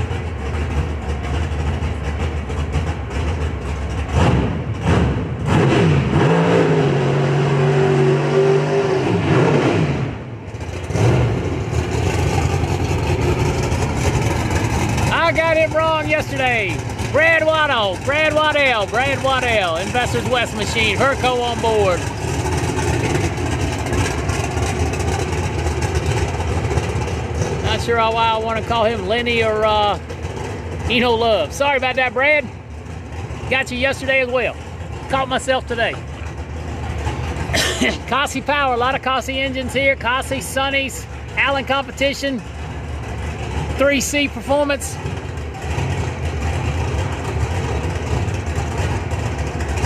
I got him wrong yesterday. Brad Waddell, Investors West Machine, Herco on board. Not sure why I want to call him Lenny or Eno Love. Sorry about that, Brad. Got you yesterday as well. Caught myself today. Cossie Power, a lot of Cossie engines here. Cossie, Sunnies, Allen Competition, 3C Performance.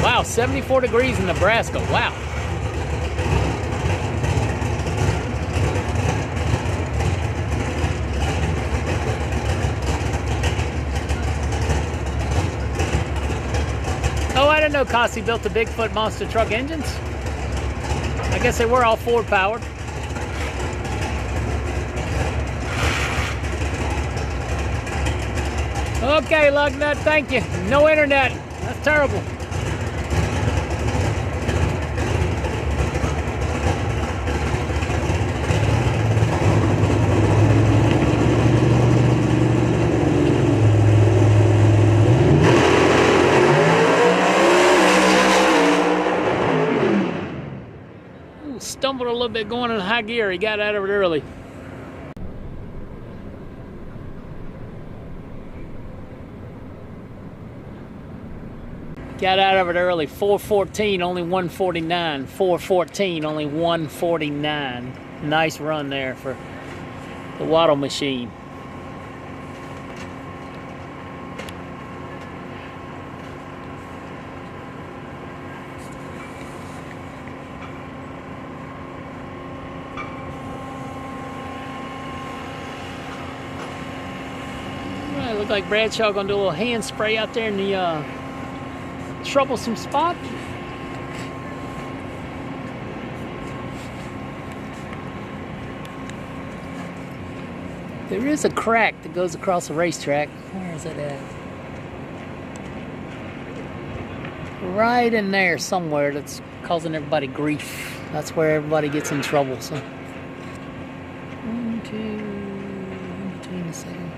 Wow, 74 degrees in Nebraska. Wow. Oh, I didn't know Cossie built the Bigfoot monster truck engines. I guess they were all Ford powered. Okay, Lugnut, thank you. No internet. That's terrible. stumbled a little bit going in high gear. He got out of it early. Got out of it early. 414, only 149. 414, only 149. Nice run there for the Waddle machine. Well, it looked like Bradshaw gonna do a little hand spray out there in the troublesome spot. There is a crack that goes across the racetrack. Where is it at? Right in there somewhere, that's causing everybody grief. That's where everybody gets in trouble. So 1, 2, in between a second.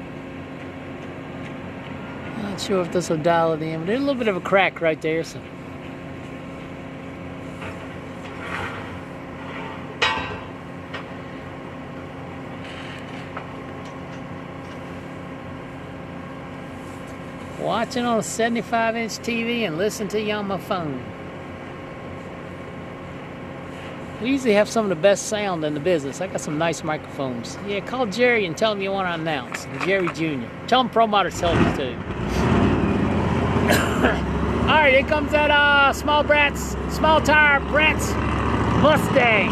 Not sure if this will dial it in, but there's a little bit of a crack right there. So watching on a 75-inch TV and listen to you on my phone. We usually have some of the best sound in the business. I got some nice microphones. Yeah, call Jerry and tell him you want to announce. Jerry Jr. Tell him Pro Motor told you to. Alright, here comes that small tire Bratz Mustang.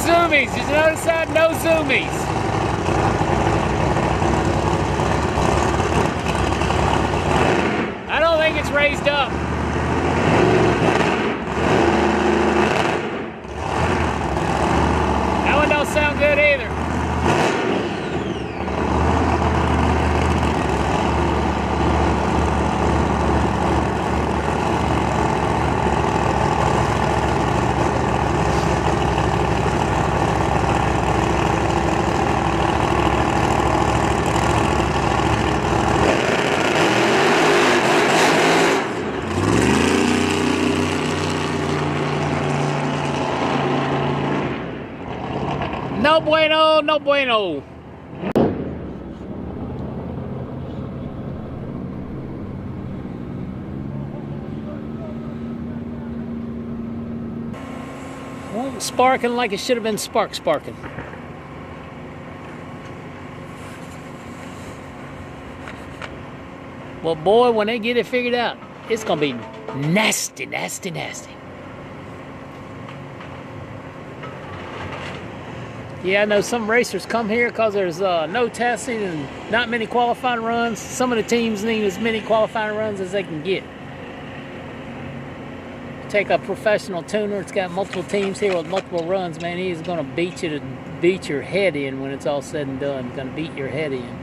Zoomies. Did you notice that? No zoomies. I don't think it's raised up. That one don't sound good either. No bueno, no bueno. Well, sparking like it should have been sparking. Well, boy, when they get it figured out, it's gonna be nasty, nasty, nasty. Yeah, I know some racers come here because there's no testing and not many qualifying runs. Some of the teams need as many qualifying runs as they can get. Take a professional tuner that's got multiple teams here with multiple runs, man, he's going to beat you to beat your head in when it's all said and done. He's going to beat your head in.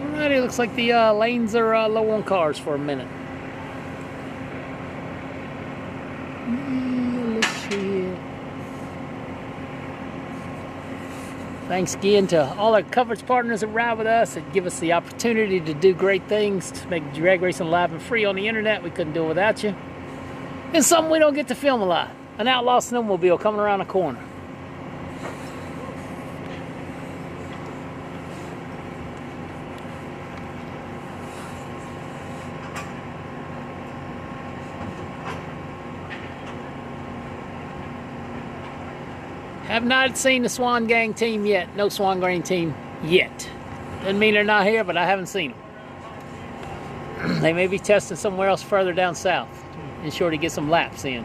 Alrighty, looks like the lanes are low on cars for a minute. Let's see here. Thanks again to all our coverage partners that ride with us and give us the opportunity to do great things, to make drag racing live and free on the internet. We couldn't do it without you. And something we don't get to film a lot. An outlaw snowmobile coming around the corner. Have not seen the Swan Gang team yet. No Swan Gang team yet. Doesn't mean they're not here, but I haven't seen them. They may be testing somewhere else further down south. Ensure to get some laps in.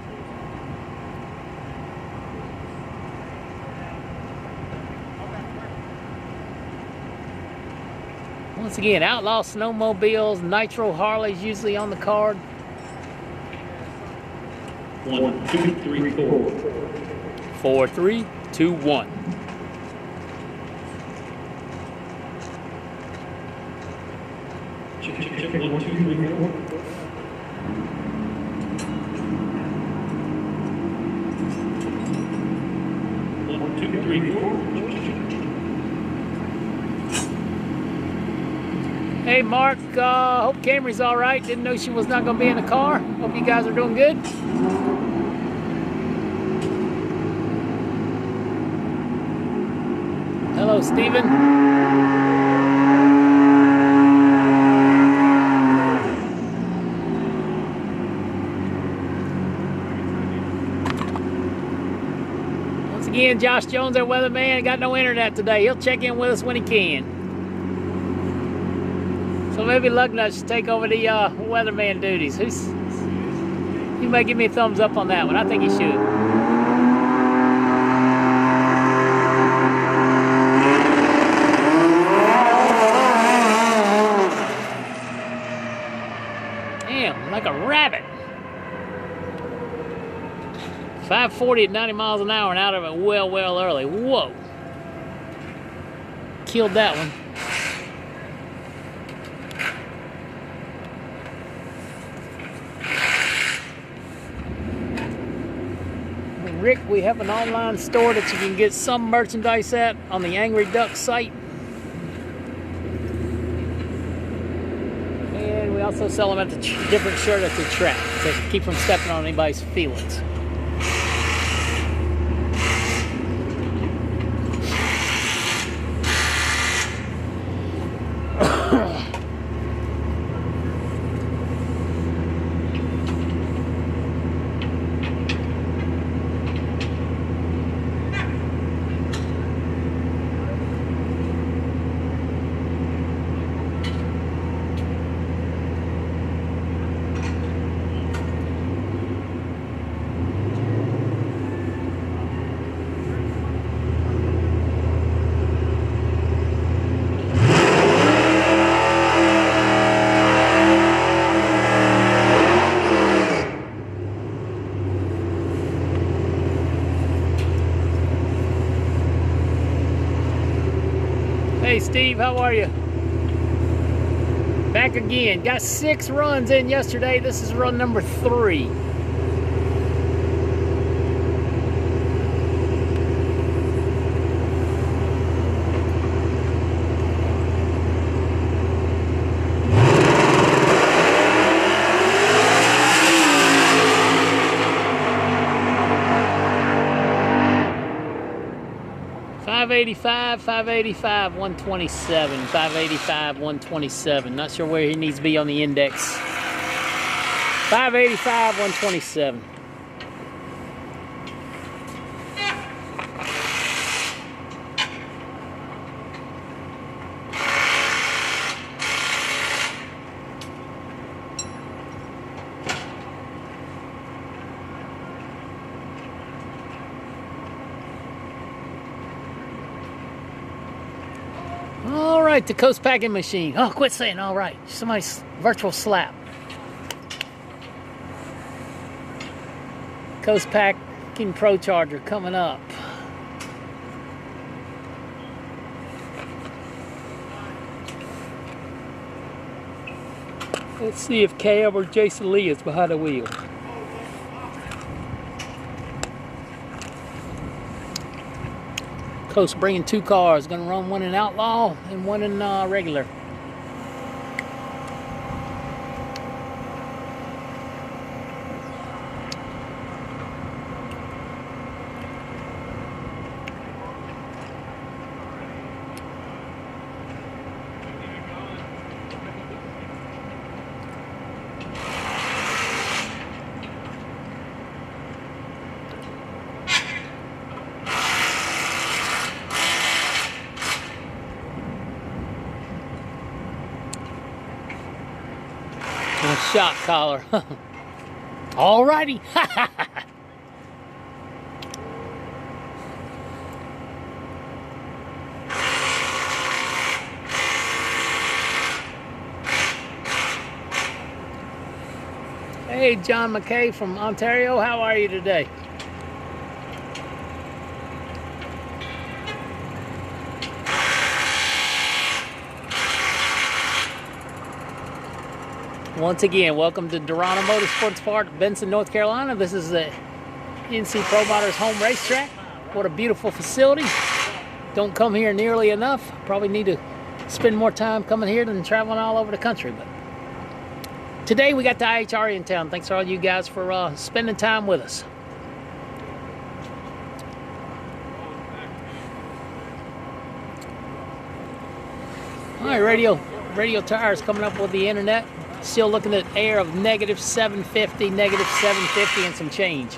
Once again, Outlaw snowmobiles, Nitro Harleys usually on the card. 1, 2, 3, 4. 4, 3, 2, 1. Check, 1, 2, 3, 4. 1, 2, 3, 4. Hey Mark, hope Camry's all right. Didn't know she was not going to be in the car. Hope you guys are doing good. Hello, Steven. Once again, Josh Jones, our weatherman, got no internet today. He'll check in with us when he can. So maybe Lugnut should take over the weatherman duties. He might give me a thumbs up on that one. I think he should. Damn, like a rabbit. 540 at 90 miles an hour and out of it well early. Whoa. Killed that one. Rick, we have an online store that you can get some merchandise at on the Angry Duck site. And we also sell them at the different shirt at the track to keep from stepping on anybody's feelings. Hey Steve, how are you? Back again. Got 6 runs in yesterday. This is run number 3. .585, 127, 585, 127. Not sure where he needs to be on the index. 585, 127. All right, the Coast Packing Machine. Oh, quit saying all right. Somebody's virtual slap. Coast Packing Procharger coming up. Let's see if Cam or Jason Lee is behind the wheel. Coast bringing 2 cars. Gonna run one in Outlaw and one in regular. shock collar. Alrighty. Hey, John McKay from Ontario, how are you today? Once again, welcome to Darana Motorsports Park, Benson, North Carolina. This is the NC Pro Motors home racetrack. What a beautiful facility. Don't come here nearly enough. Probably need to spend more time coming here than traveling all over the country. But today we got the IHRA in town. Thanks to all you guys for spending time with us. All right, radio tires coming up with the internet. Still looking at air of negative 750 and some change.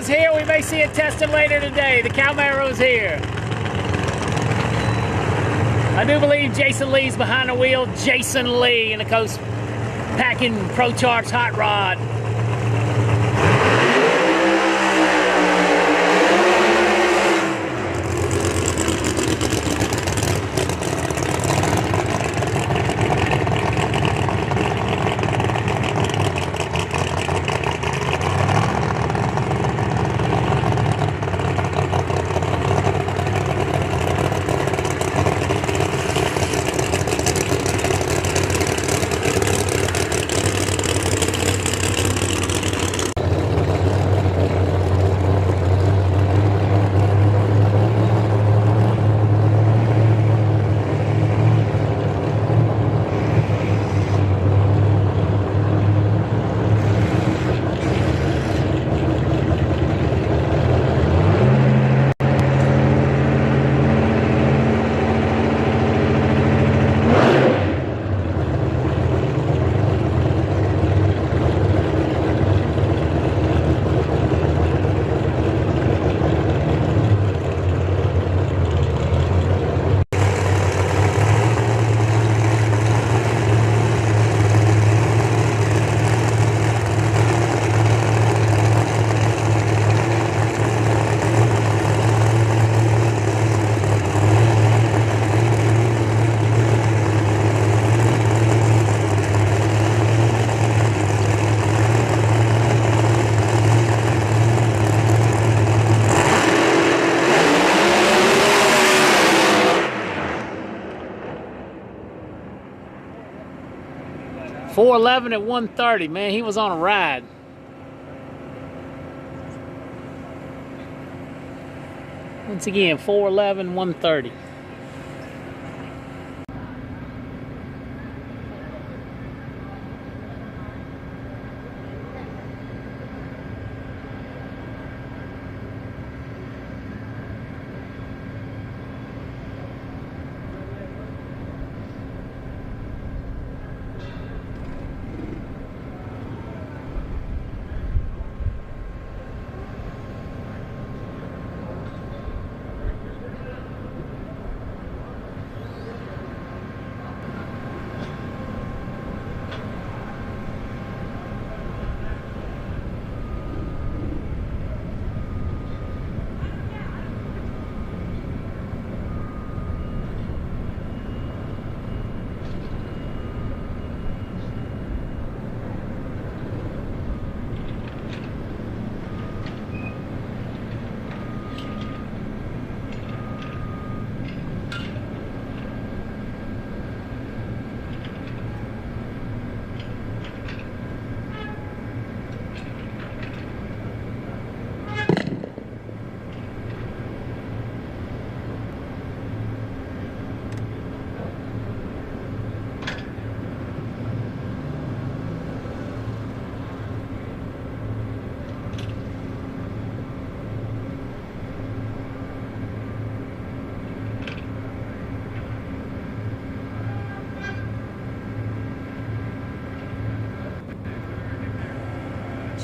Here, we may see it tested later today. The Calmero's here. I do believe Jason Lee's behind the wheel. Jason Lee, and of course, packing Procharger hot rod. .411 at 130, man, he was on a ride. Once again, 411, 130.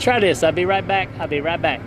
try this. I'll be right back. I'll be right back.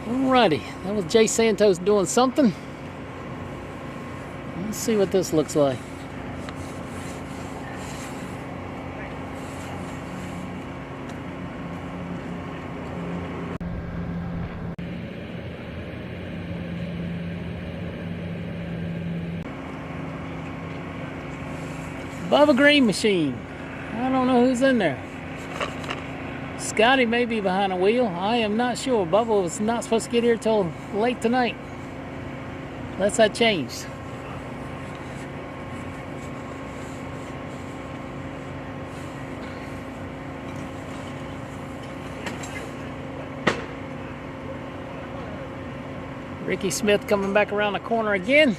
Alrighty, that was Jay Santos doing something. Let's see what this looks like. Bubba Green machine. I don't know who's in there. Scotty may be behind the wheel. I am not sure. Bubba was not supposed to get here till late tonight. Unless that changed. Ricky Smith coming back around the corner again.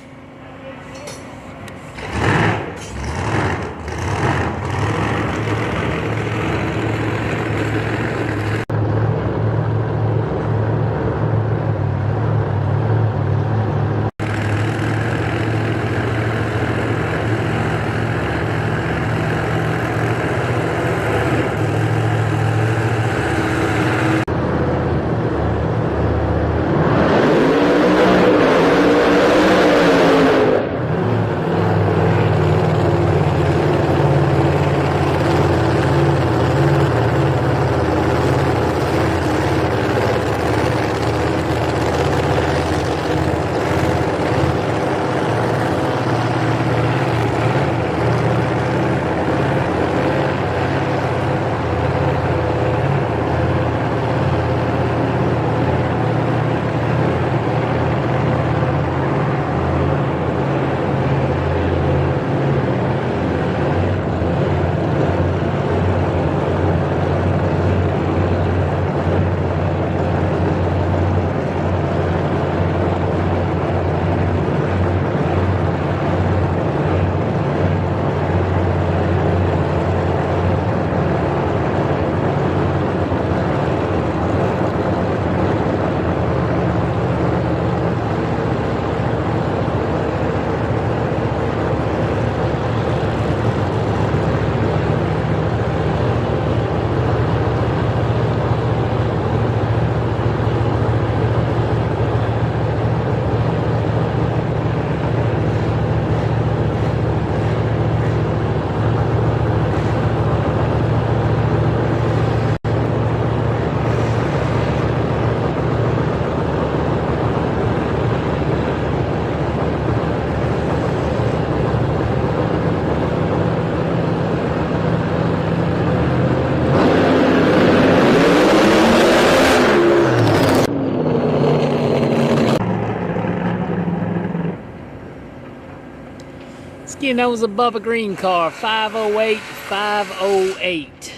Again, that was a Bubba Green car, 508, 508.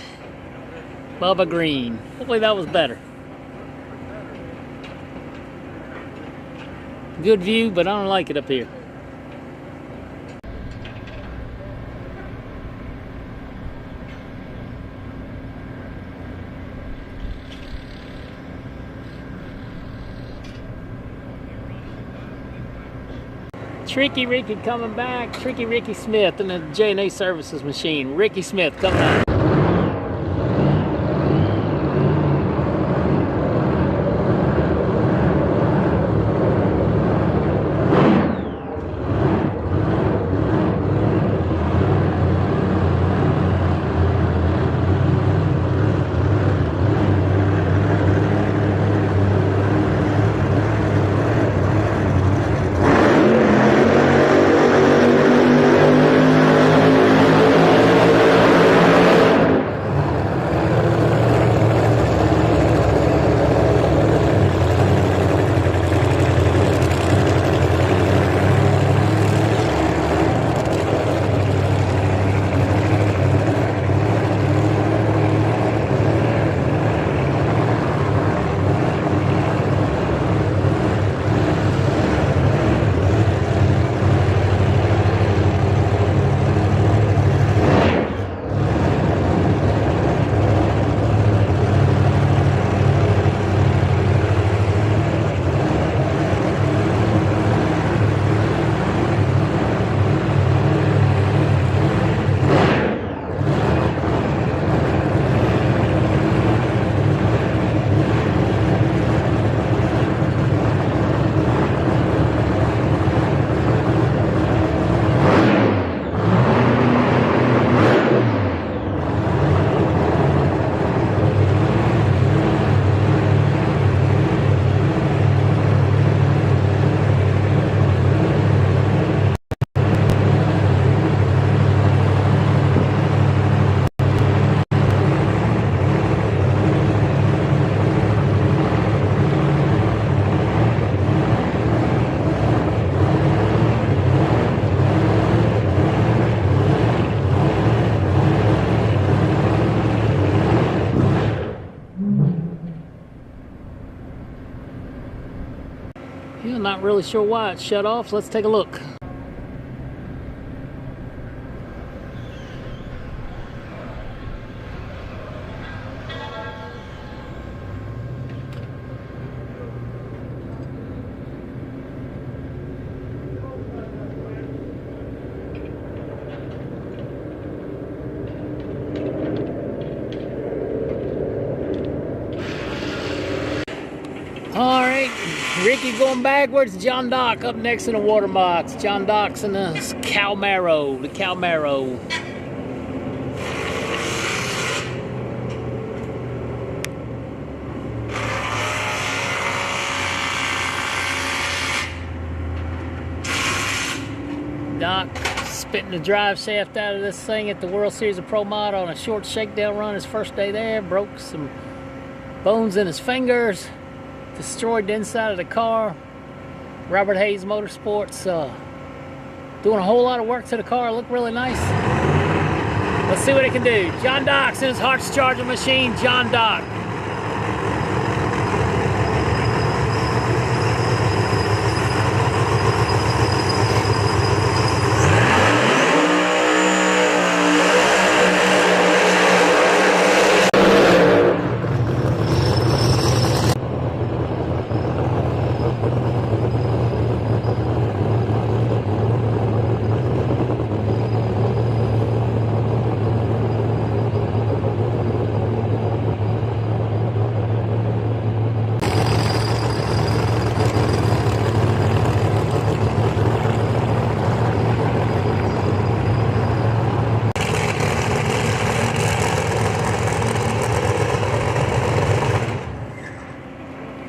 Bubba Green. Hopefully that was better. Good view, but I don't like it up here. Tricky Ricky coming back. Tricky Ricky Smith in the J&A Services machine. Ricky Smith coming out. Not really sure why it's shut off, so let's take a look. All right, Ricky going backwards. John Doc up next in the water box. John Doc's in the Calmaro, Doc spitting the drive shaft out of this thing at the World Series of Pro Mod on a short shakedown run his first day there. Broke some bones in his fingers. Destroyed the inside of the car. Robert Hayes Motorsports doing a whole lot of work to the car. Look really nice. Let's see what it can do. John Doc's in his Hartz Charger machine. John Doc.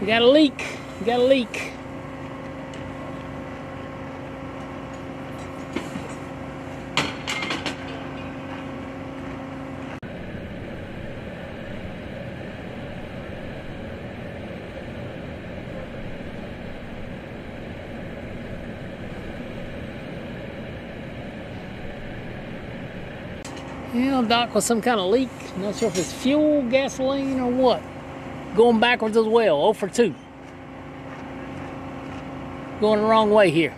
We got a leak. We got a leak. Yeah, Doc with some kind of leak. Not sure if it's fuel, gasoline, or what. Going backwards as well, 0 for 2. Going the wrong way here.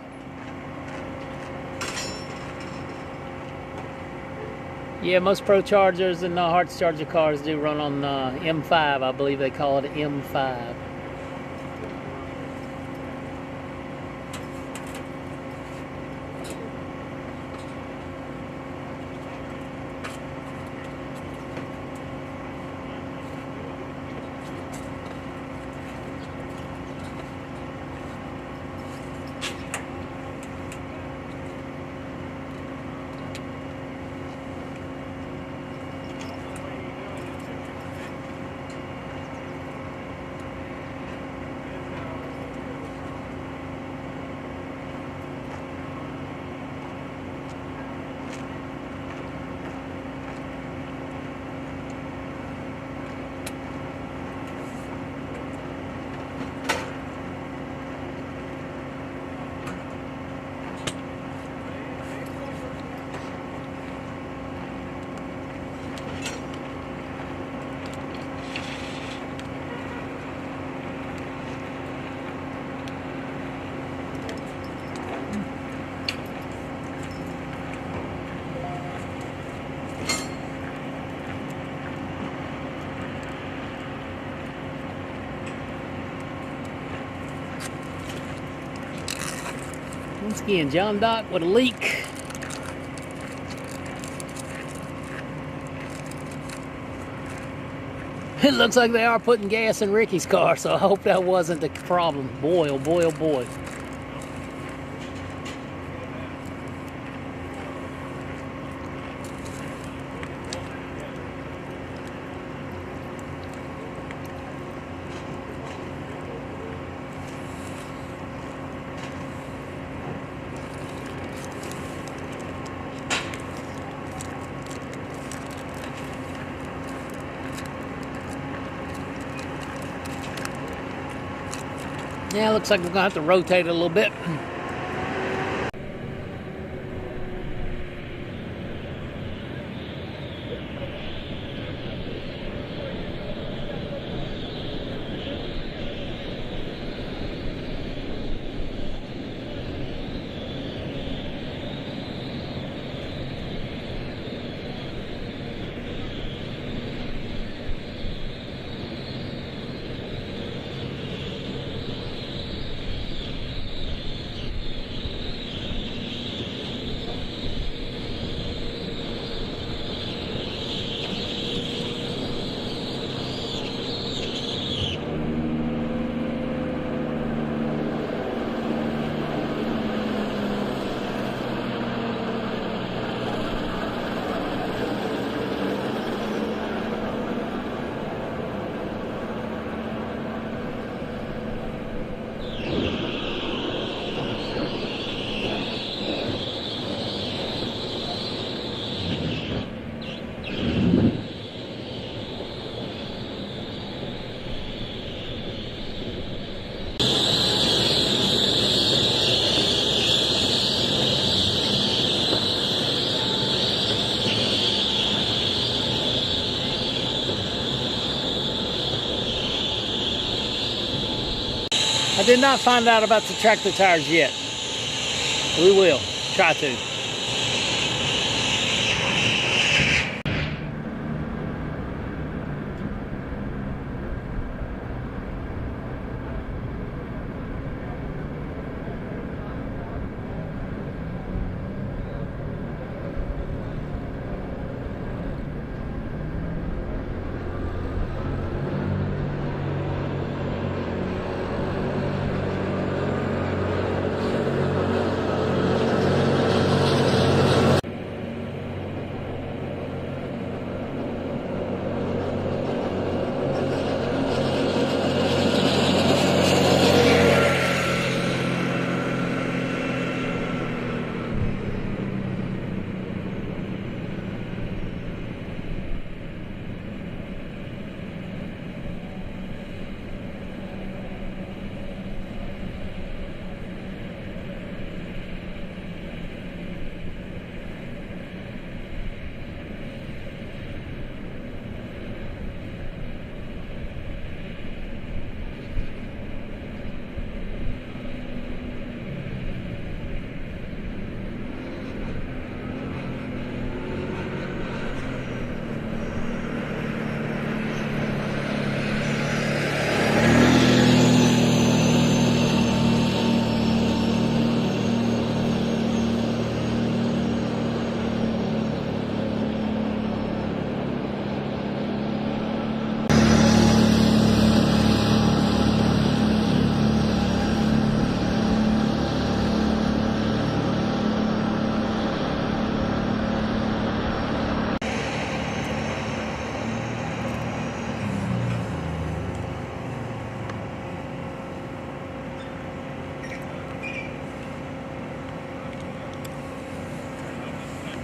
Yeah, most Prochargers and Hartz Charger cars do run on M5. I believe they call it M5. Once again, John Doc with a leak. It looks like they are putting gas in Ricky's car, so I hope that wasn't the problem. Boy, oh boy, oh boy. Yeah, looks like we're gonna have to rotate it a little bit. I did not find out about the tractor tires yet. We will try to.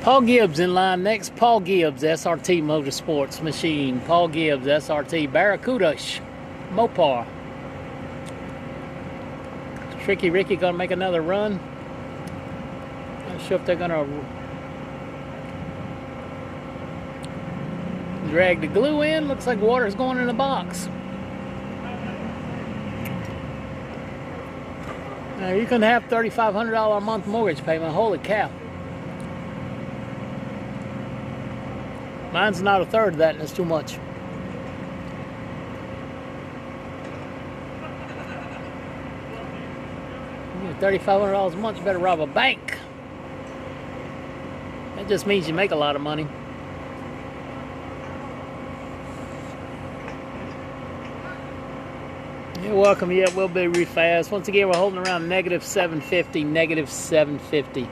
Paul Gibbs in line next. Paul Gibbs, SRT Motorsports Machine. Paul Gibbs, SRT Barracuda Mopar. Tricky Ricky gonna make another run. Not sure if they're gonna drag the glue in. Looks like water's going in the box. Now you can have $3,500 a month mortgage payment. Holy cow. Mine's not a third of that, and it's too much. $3,500 a month, you better rob a bank. That just means you make a lot of money. You're welcome. Yeah, we'll be real fast. Once again, we're holding around negative 750, negative 750.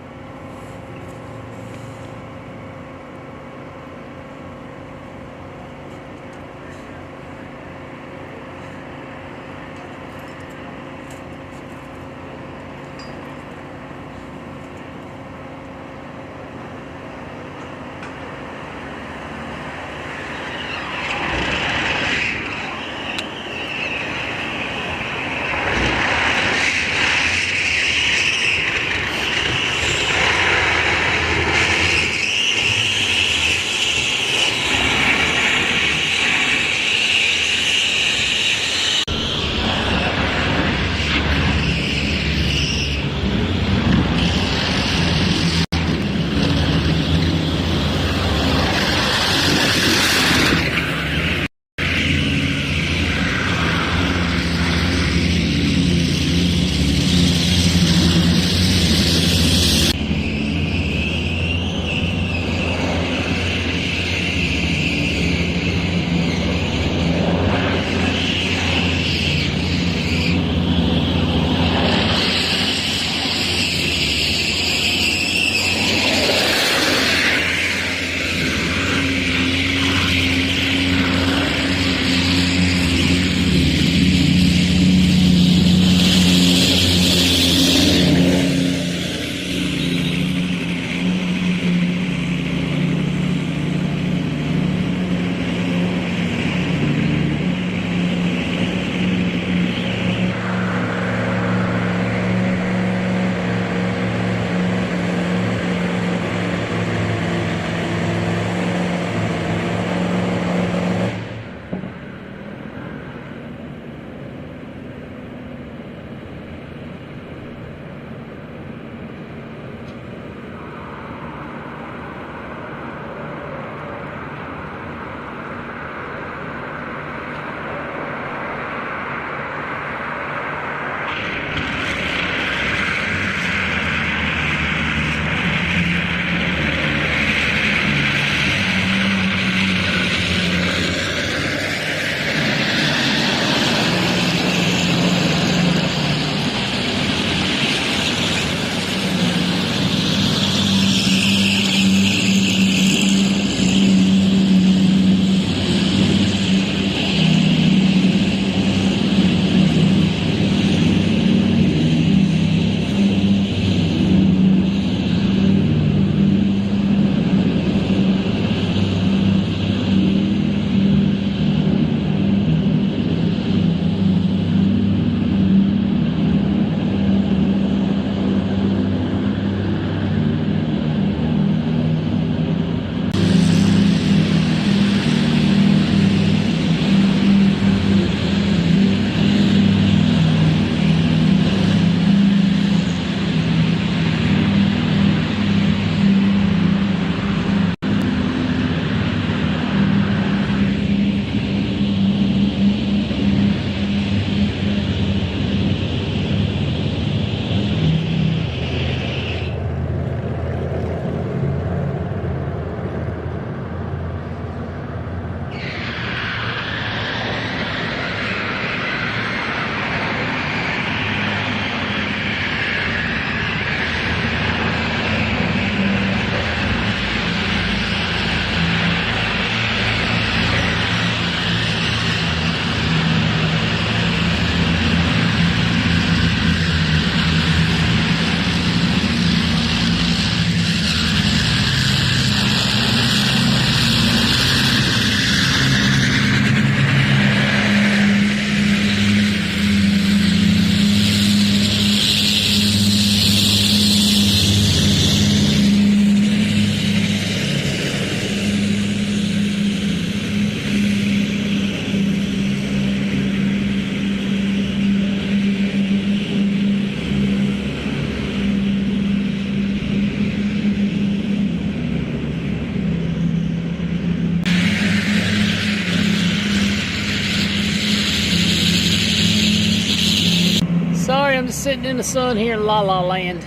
Just sitting in the sun here in La La Land.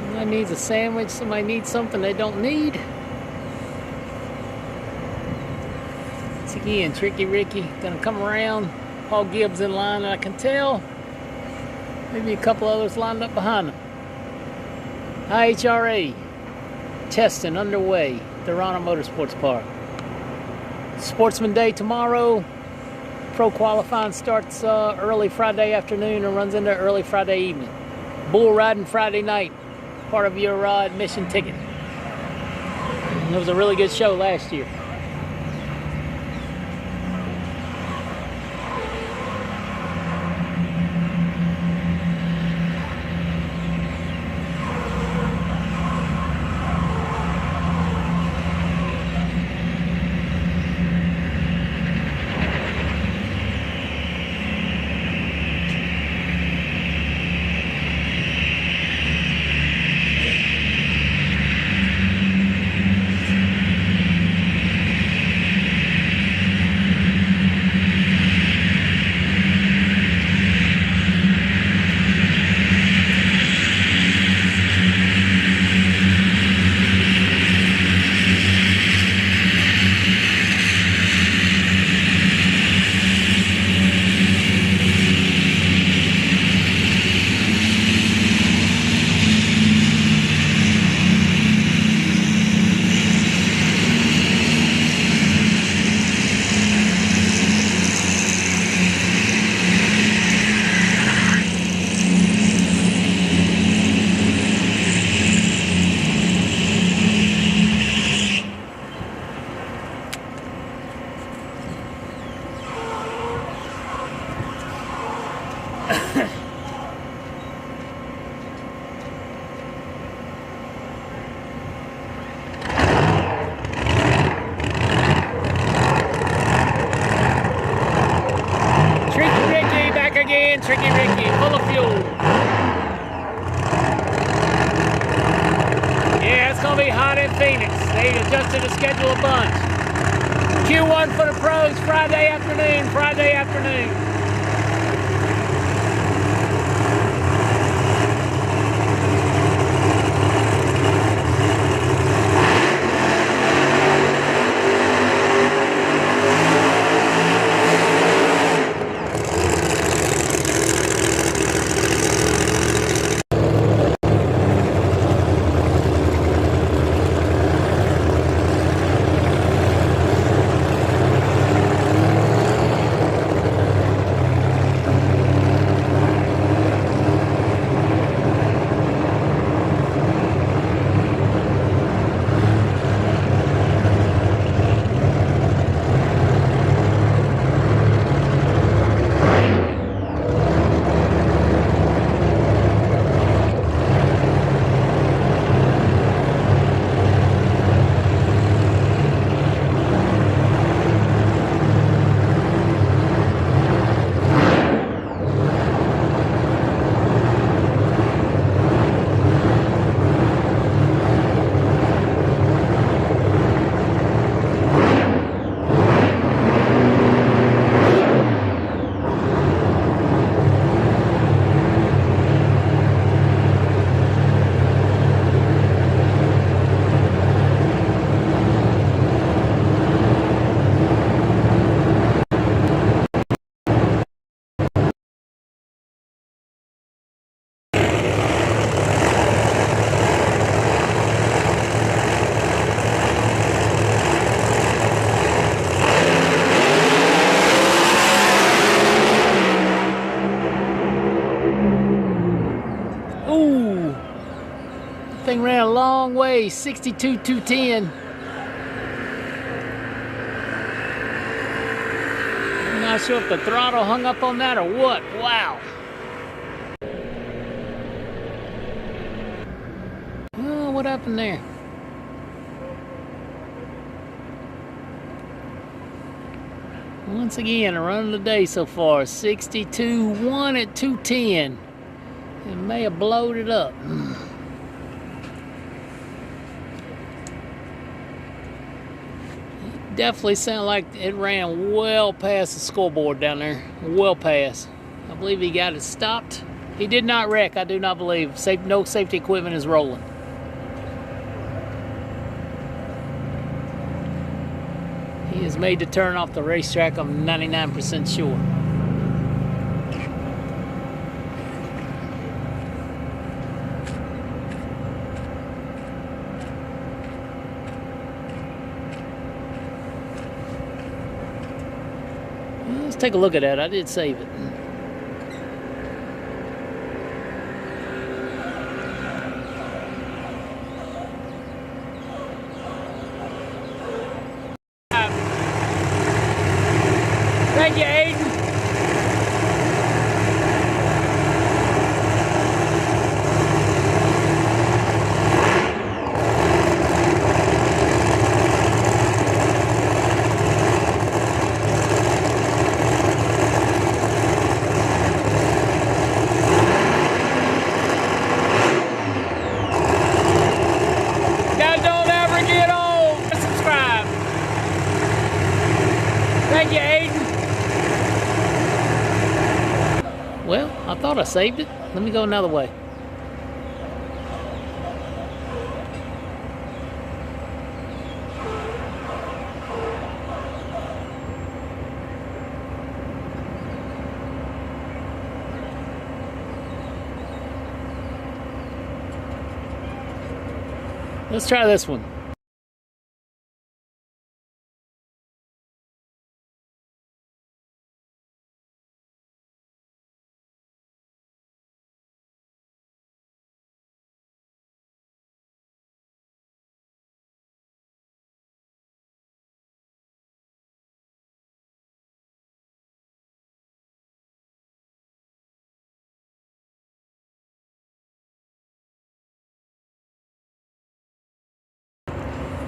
Somebody needs a sandwich, somebody needs something they don't need. Once again, Tricky Ricky gonna come around. Paul Gibbs in line, I can tell. Maybe a couple others lined up behind him. IHRA testing underway. Darana Motorsports Park. Sportsman Day tomorrow. Pro qualifying starts early Friday afternoon and runs into early Friday evening. Bull riding Friday night. Part of your admission ticket. It was a really good show last year. Tricky Ricky, full of fuel. Yeah, it's going to be hot in Phoenix. They adjusted the schedule a bunch. Q1 for the pros, Friday afternoon, Friday afternoon. Thing ran a long way, 62,210. I'm not sure if the throttle hung up on that or what. Wow. Oh, what happened there? Once again, a run of the day so far, 62.1 at 210. It may have blowed it up. Definitely sounded like it ran well past the scoreboard down there. Well past. I believe he got it stopped. He did not wreck, I do not believe. No safety equipment is rolling. He is made to turn off the racetrack, I'm 99% sure. Let's take a look at that. I did save it. Thank you, Aiden. Now don't ever get old. Subscribe. Thank you, Aiden. Well, I thought I saved it. Let me go another way. Let's try this one.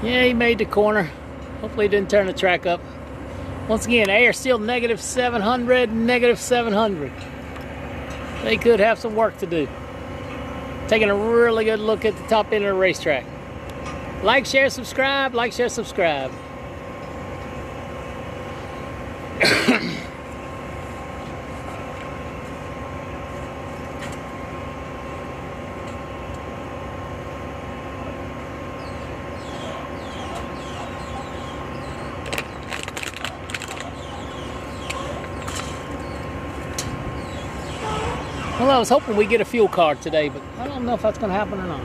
Yeah, he made the corner. Hopefully he didn't turn the track up. Once again, air still negative 700, negative 700. They could have some work to do. Taking a really good look at the top end of the racetrack. Like, share, subscribe. Like, share, subscribe. Well, I was hoping we get a fuel card today, but I don't know if that's going to happen or not.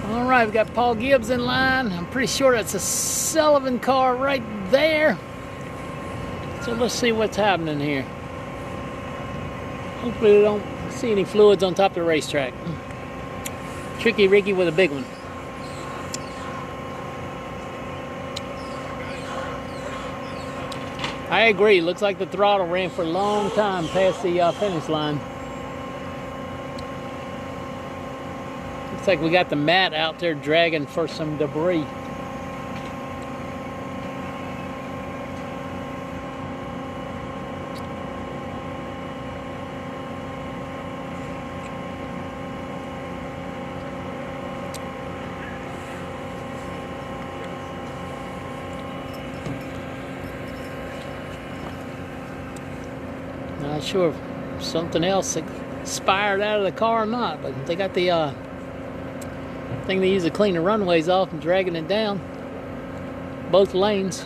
All right, we've got Paul Gibbs in line. I'm pretty sure that's a Sullivan car right there. So let's see what's happening here. Hopefully we don't see any fluids on top of the racetrack. Tricky Ricky with a big one. I agree, looks like the throttle ran for a long time past the finish line. Looks like we got the mat out there dragging for some debris. Not sure if something else expired out of the car or not, but they got the thing they use to clean the runways off and dragging it down both lanes.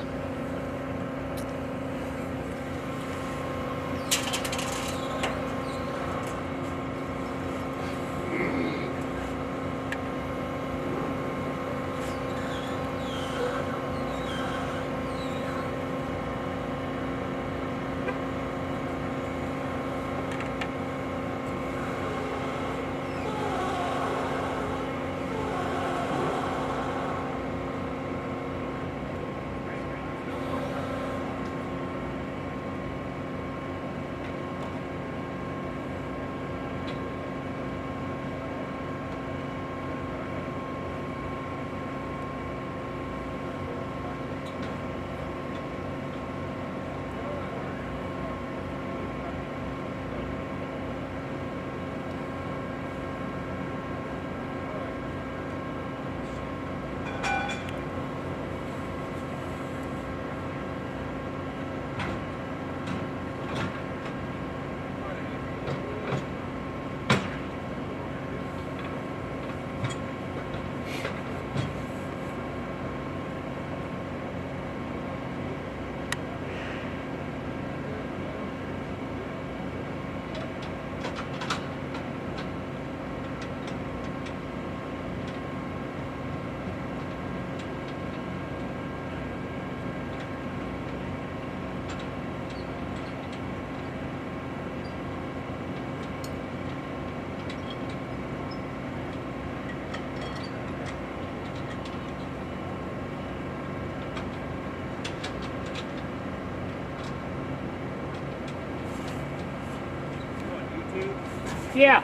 Yeah.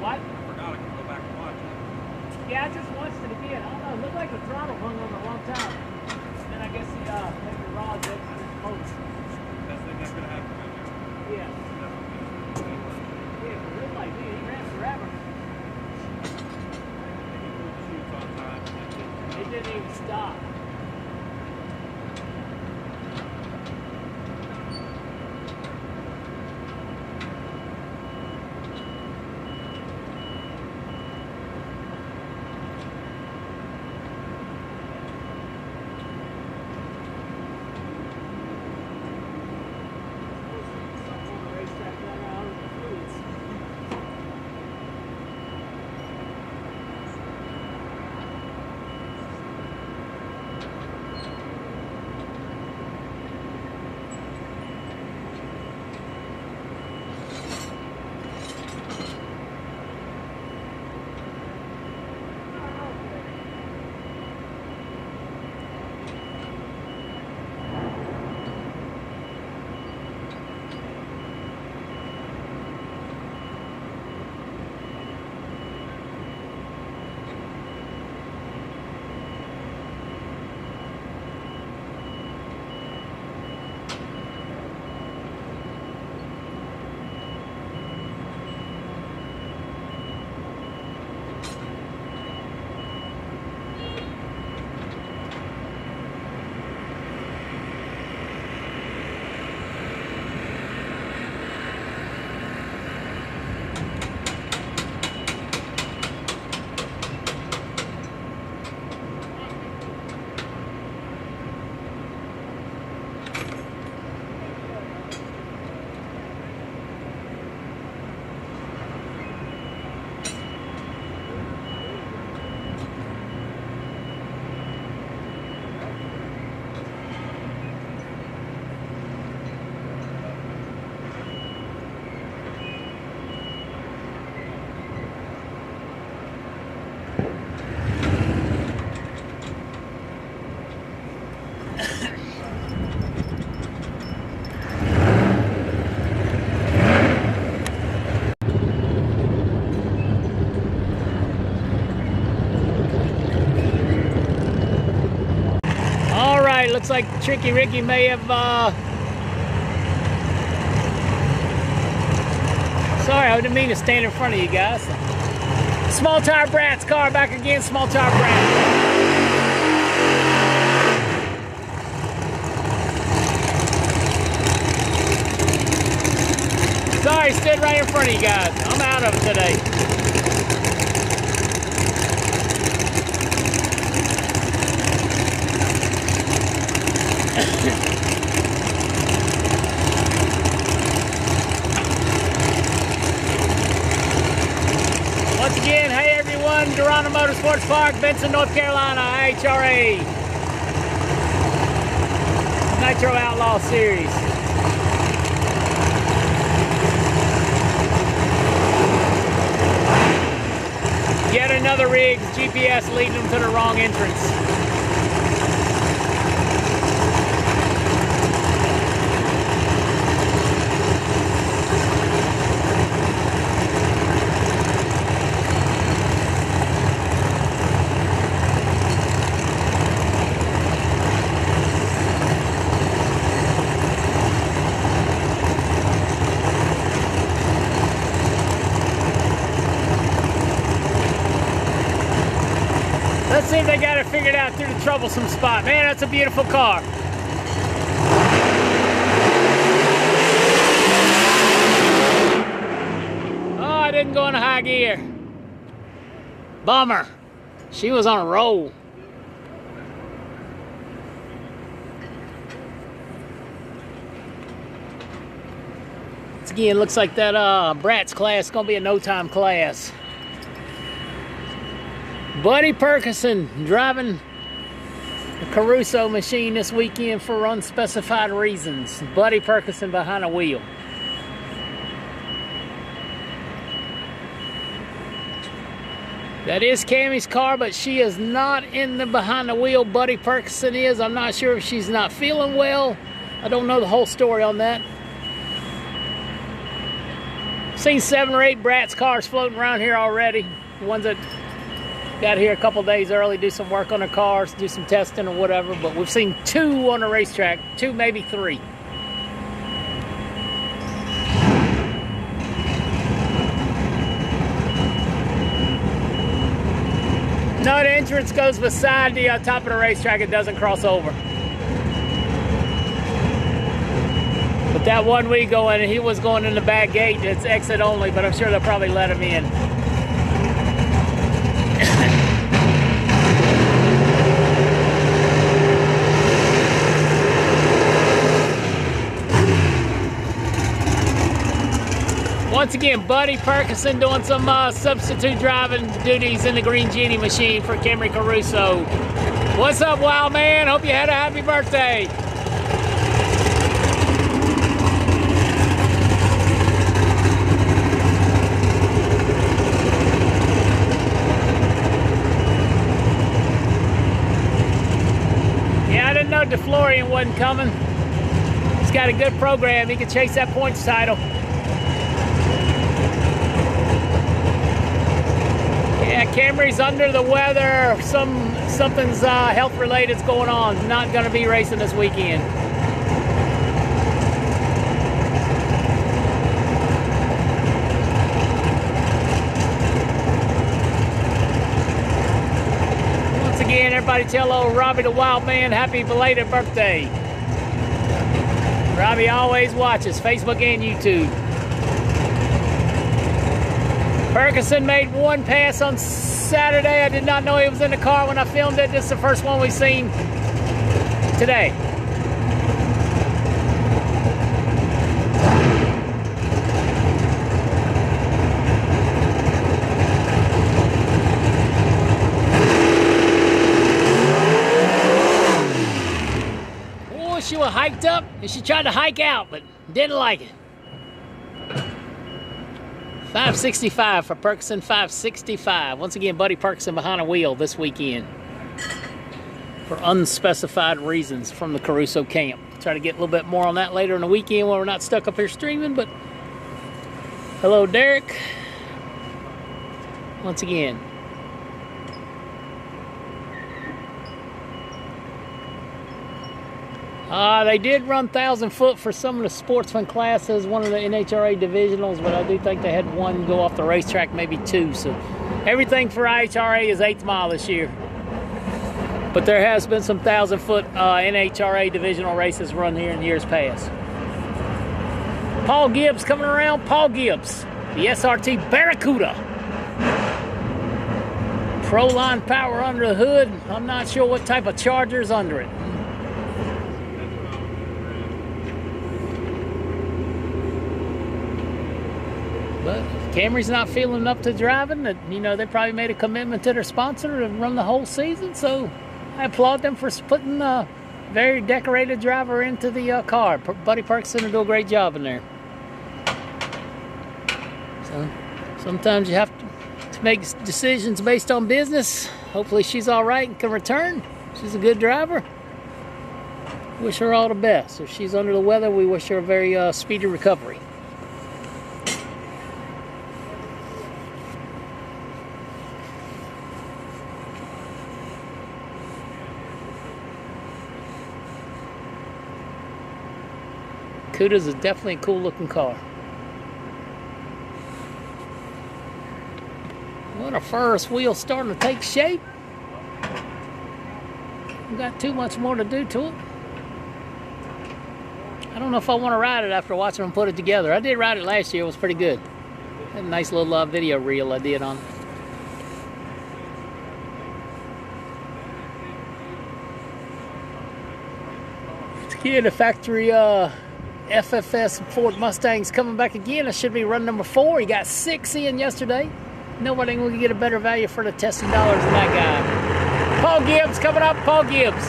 What? I forgot I could go back and watch it. Yeah, I just watched it again. I don't know. It looked like the throttle hung on a long time. And then I guess the maybe rods exited the motor. Best thing that's gonna happen right now. Yeah. Yeah, for real like me, he ran forever. Shoots on time. It didn't even stop. looks like Tricky Ricky may have, sorry, I didn't mean to stand in front of you guys. Small Tire Brat's car back again, Small Tire Brat. Sorry, stood right in front of you guys. I'm out of it today. Once again, hey everyone, Darana Motorsports Park, Benson, North Carolina, IHRA Nitro Outlaw Series. Yet another rig's GPS leading them to the wrong entrance. Let's see if they got it figured out through the troublesome spot. Man, that's a beautiful car. Oh, I didn't go into high gear. Bummer. She was on a roll. Once again, looks like that Brat's class is gonna be a no-time class. Buddy Perkinson driving the Caruso machine this weekend for unspecified reasons. Buddy Perkinson behind the wheel. That is Cammie's car, but she is not in the behind the wheel. Buddy Perkinson is. I'm not sure if she's not feeling well. I don't know the whole story on that. Seen 7 or 8 Brat's cars floating around here already. The ones that got here a couple days early, do some work on their cars, do some testing or whatever, but we've seen 2 on the racetrack, 2, maybe 3. No, the entrance goes beside the top of the racetrack, it doesn't cross over. But that one we go in, he was going in the back gate, it's exit only, but I'm sure they'll probably let him in. Once again, Buddy Perkinson doing some substitute driving duties in the Green Genie machine for Camry Caruso. What's up, wild man? Hope you had a happy birthday. Yeah, I didn't know DeFlorian wasn't coming. He's got a good program. He can chase that points title. Yeah, Camry's under the weather. Something's health related's going on. Not going to be racing this weekend. Once again, everybody tell old Robbie the Wild Man happy belated birthday. Robbie always watches Facebook and YouTube. Perkinson made 1 pass on Saturday. I did not know he was in the car when I filmed it. This is the first one we've seen today. Oh, she was hiked up and she tried to hike out, but didn't like it. 565 for Perkinson, 565. Once again, Buddy Perkinson behind a wheel this weekend for unspecified reasons from the Caruso camp. Try to get a little bit more on that later in the weekend when we're not stuck up here streaming, but hello, Derek. Once again. They did run 1,000 foot for some of the sportsman classes, one of the NHRA divisionals, but I do think they had one go off the racetrack, maybe two. So everything for IHRA is 8th mile this year. But there has been some 1,000 foot NHRA divisional races run here in years past. Paul Gibbs coming around. Paul Gibbs, the SRT Barracuda. Pro line power under the hood. I'm not sure what type of Charger's under it. But Camry's not feeling up to driving. You know, they probably made a commitment to their sponsor to run the whole season, so I applaud them for putting a very decorated driver into the car. Buddy Parkinson will do a great job in there. So sometimes you have to make decisions based on business. Hopefully she's all right and can return. She's a good driver. Wish her all the best. If she's under the weather, we wish her a very speedy recovery. Cuda's is definitely a cool looking car. What a Ferris wheel starting to take shape. We've got too much more to do to it. I don't know if I want to ride it after watching them put it together. I did ride it last year. It was pretty good. Had a nice little video reel I did on it. Again, the factory FFS Ford Mustang's coming back again. It should be run number 4. He got 6 in yesterday. Nobody will get a better value for the testing dollars than that guy. Paul Gibbs coming up. Paul Gibbs.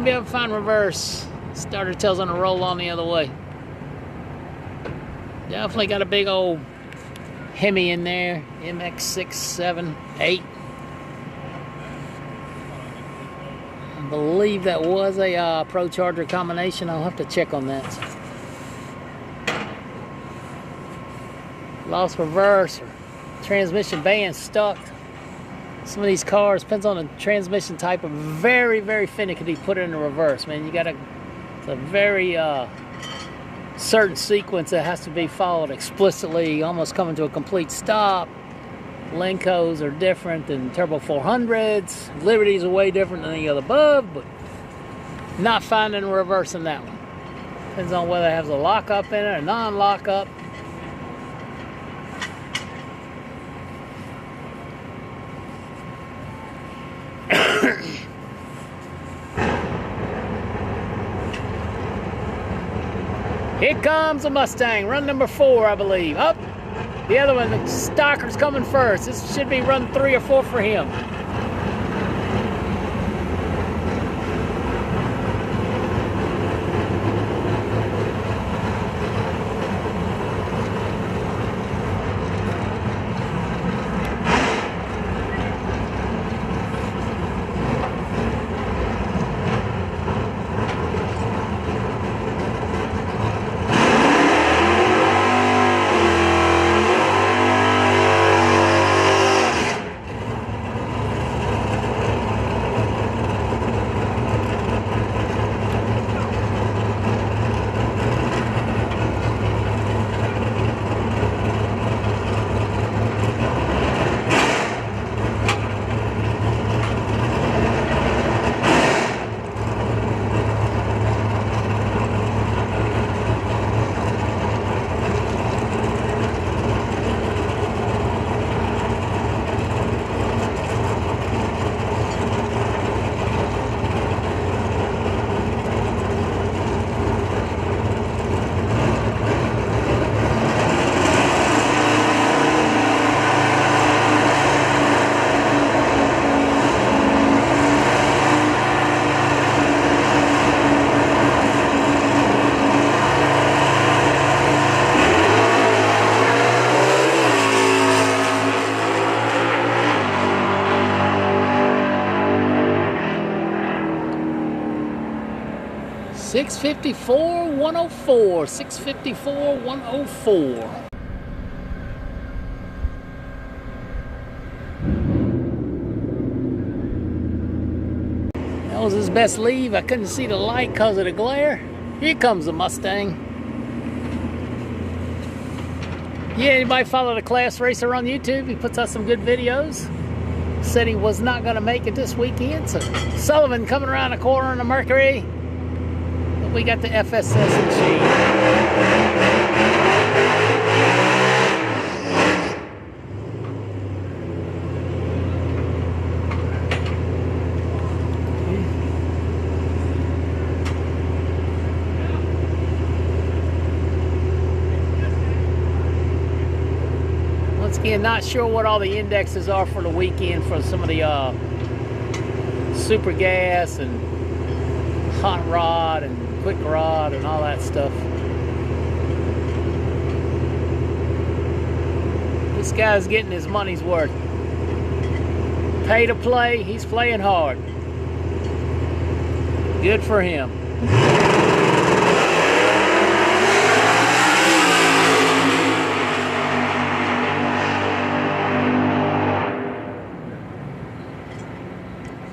Be able to find reverse. Starter tells on a roll on the other way. Definitely got a big old Hemi in there. MX6, 7, 8. I believe that was a Procharger combination. I'll have to check on that. Lost reverse or transmission band stuck. Some of these cars, depends on the transmission type, are very, very finicky to put it in the reverse. Man, you got it's a very certain sequence that has to be followed explicitly, almost coming to a complete stop. Lencos are different than Turbo 400s. Liberties are way different than the other above, but not finding a reverse in that one. Depends on whether it has a lockup in it or non-lockup. Here comes a Mustang, run number 4, I believe. Up, the other one, the Stocker's coming first. This should be run 3 or 4 for him. 654 104. 654 104. That was his best leave. I couldn't see the light because of the glare. Here comes the Mustang. Yeah, anybody follow the Class Racer on YouTube? He puts out some good videos. Said he was not going to make it this weekend. So Sullivan coming around the corner in the Mercury. But we got the FSS machine. Again, not sure what all the indexes are for the weekend for some of the super gas and hot rod and quick rod and all that stuff. This guy's getting his money's worth. Pay to play, he's playing hard. Good for him.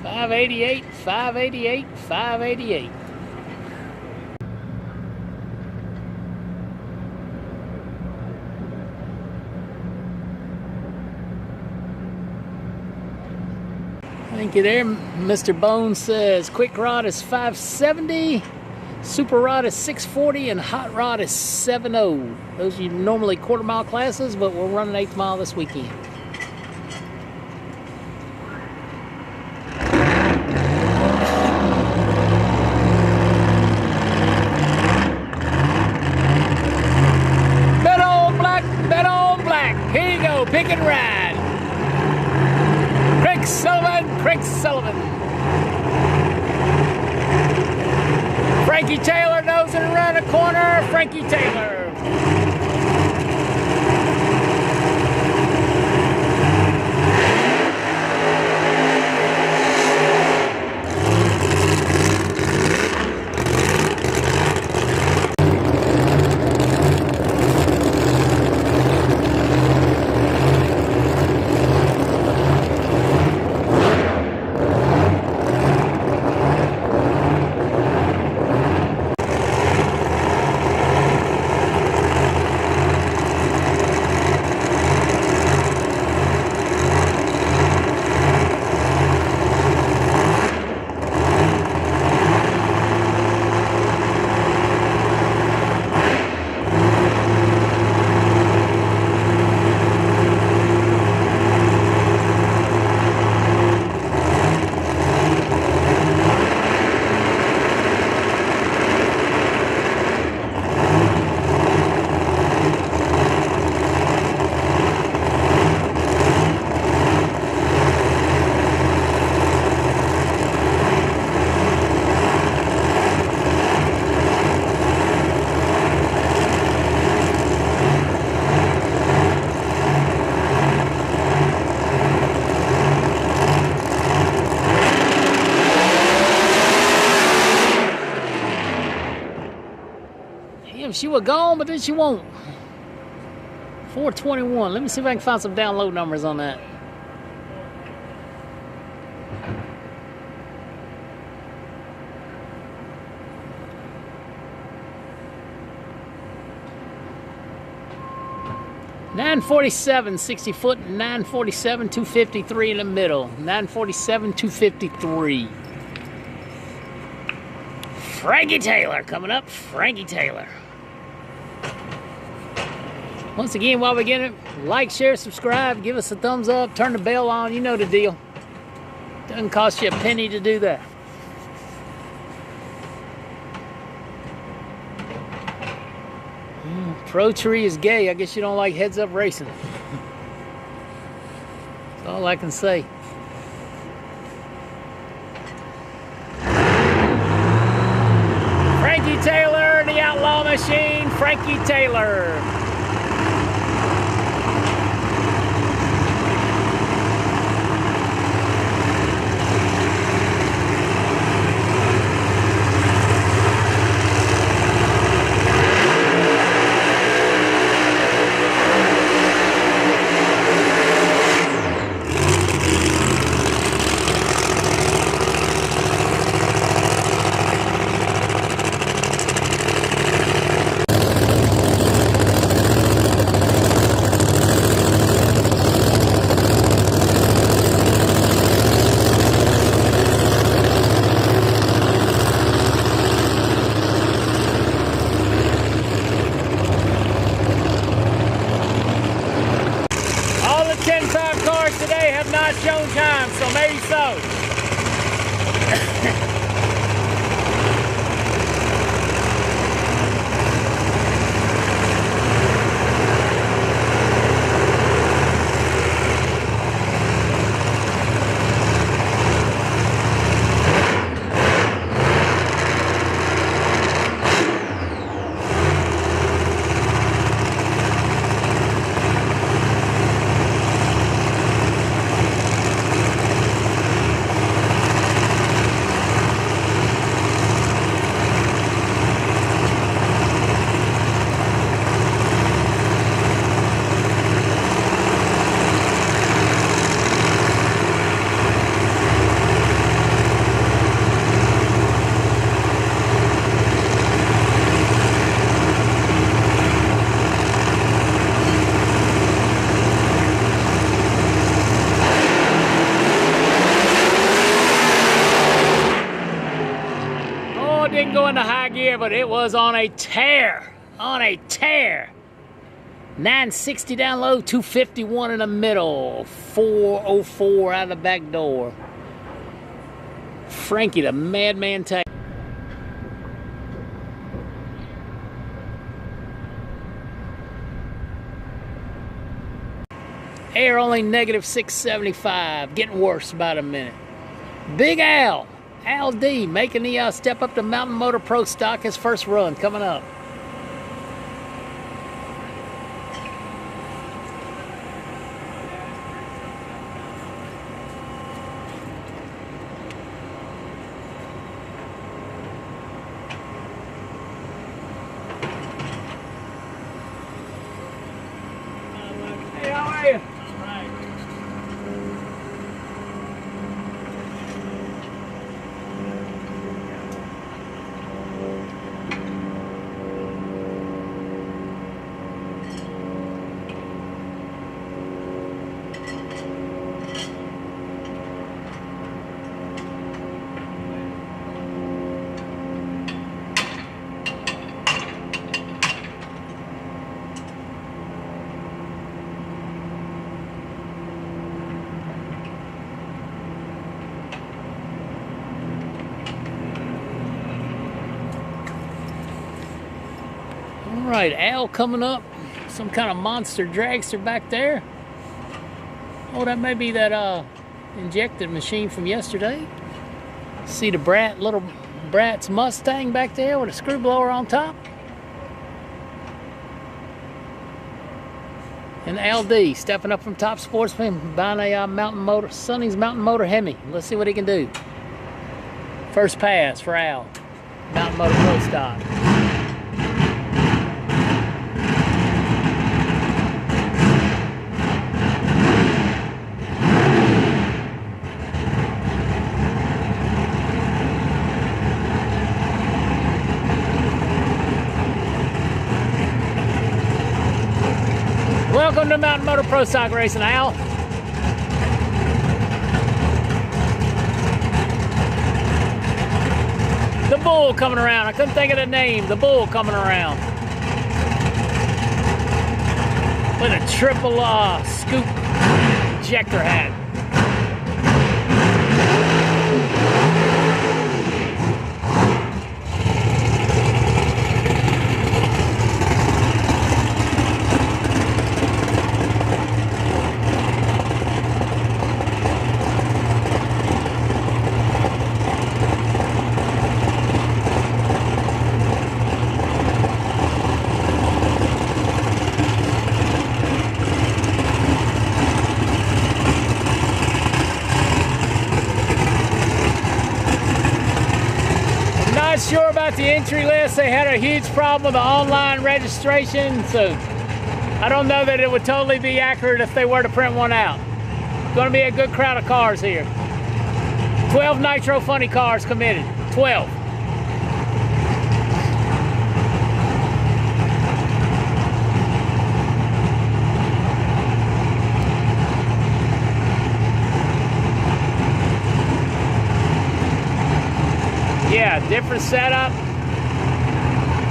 588, 588, 588. Thank you there. Mr. Bones says quick rod is 570, super rod is 640, and hot rod is 70. Those are normally quarter mile classes, but we're running 8th mile this weekend. Pick and ride. Craig Sullivan, Craig Sullivan. Frankie Taylor nosing around the corner. Frankie Taylor. She was gone, but then she won't. 421. Let me see if I can find some download numbers on that. $947, 60 foot, 947, 253 in the middle. 947, 253. Frankie Taylor coming up. Frankie Taylor. Once again, while we get it, like, share, subscribe, give us a thumbs up, turn the bell on, you know the deal. Doesn't cost you a penny to do that. Pro Tree is gay. I guess you don't like heads-up racing. That's all I can say. Frankie Taylor, the Outlaw Machine, Frankie Taylor. not shown time, so maybe so. Didn't go into high gear, but it was on a tear. On a tear. 960 down low, 251 in the middle, 404 out of the back door. Frankie the Madman Tech. Air only negative 675, getting worse about a minute. Big Al D making the step up to Mountain Motor Pro Stock, his first run coming up. Hey, how are you? All right, Al coming up. Some kind of monster dragster back there. Oh, that may be that injected machine from yesterday. See the little Brat's Mustang back there with a screw blower on top. And LD stepping up from Top Sportsman, buying a Sonny's Mountain Motor Hemi. Let's see what he can do. First pass for Al. Mountain Motor Pro Stock. Welcome to Mountain Motor Pro Stock Racing, Al. The Bull coming around. I couldn't think of the name. The Bull coming around. With a triple scoop injector hat. Not sure about the entry list. They had a huge problem with the online registration, so I don't know that it would totally be accurate if they were to print one out. Going to be a good crowd of cars here. 12 Nitro Funny cars committed. 12. Yeah, different setup.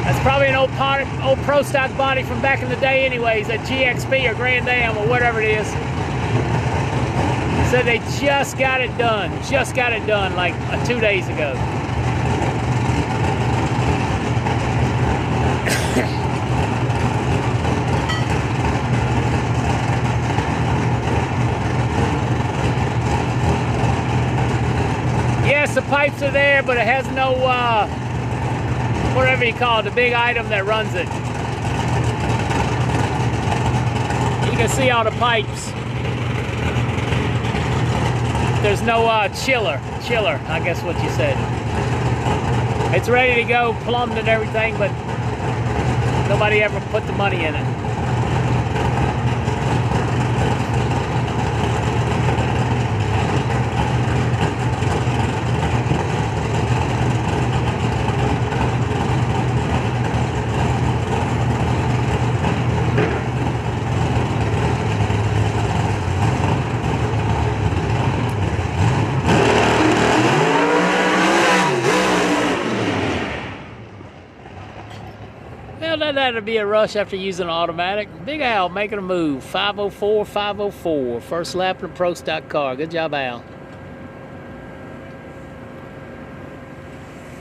That's probably an old Pro Stock body from back in the day anyways, a GXP or Grand Am or whatever it is. Said they just got it done. Just got it done like 2 days ago. Yes, the pipes are there, but it has no, whatever you call it, the big item that runs it. You can see all the pipes. There's no chiller, I guess what you said. It's ready to go, plumbed and everything, but nobody ever put the money in it. Well, that'd be a rush after using an automatic. Big Al making a move. 504, 504. First lap in a pro stock car. Good job, Al.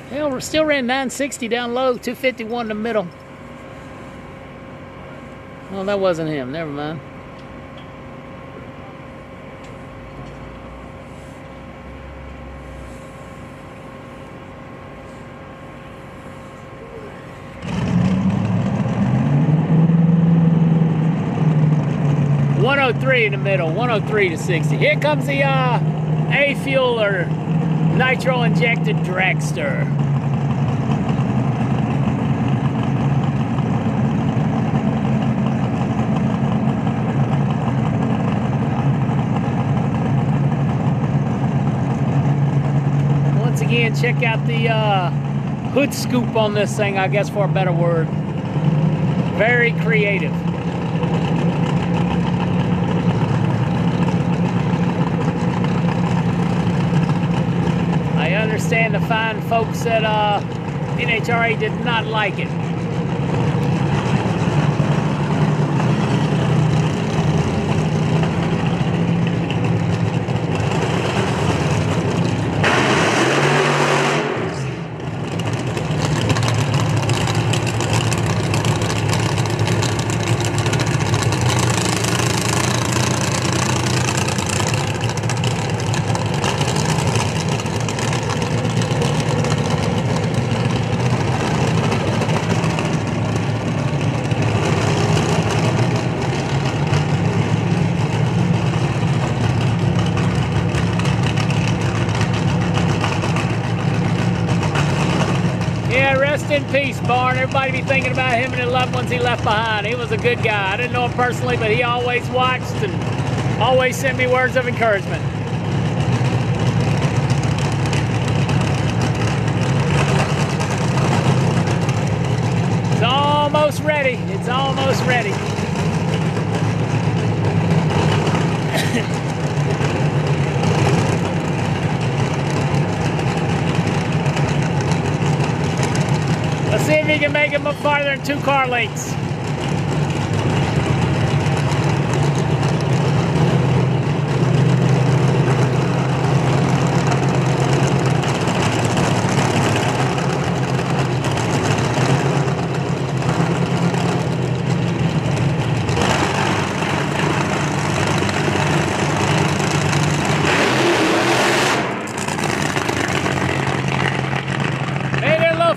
Hell, we still ran 960 down low, 251 in the middle. Well, that wasn't him. Never mind. .103 in the middle, 103 to 60. Here comes the A-Fuel or nitro-injected dragster. Once again, check out the hood scoop on this thing, I guess for a better word. Very creative. I understand the fine folks at IHRA did not like it. Yeah, rest in peace, Barn. Everybody be thinking about him and the loved ones he left behind. He was a good guy. I didn't know him personally, but he always watched and always sent me words of encouragement. It's almost ready. It's almost ready. Let's see if he can make it much farther than 2 car lengths.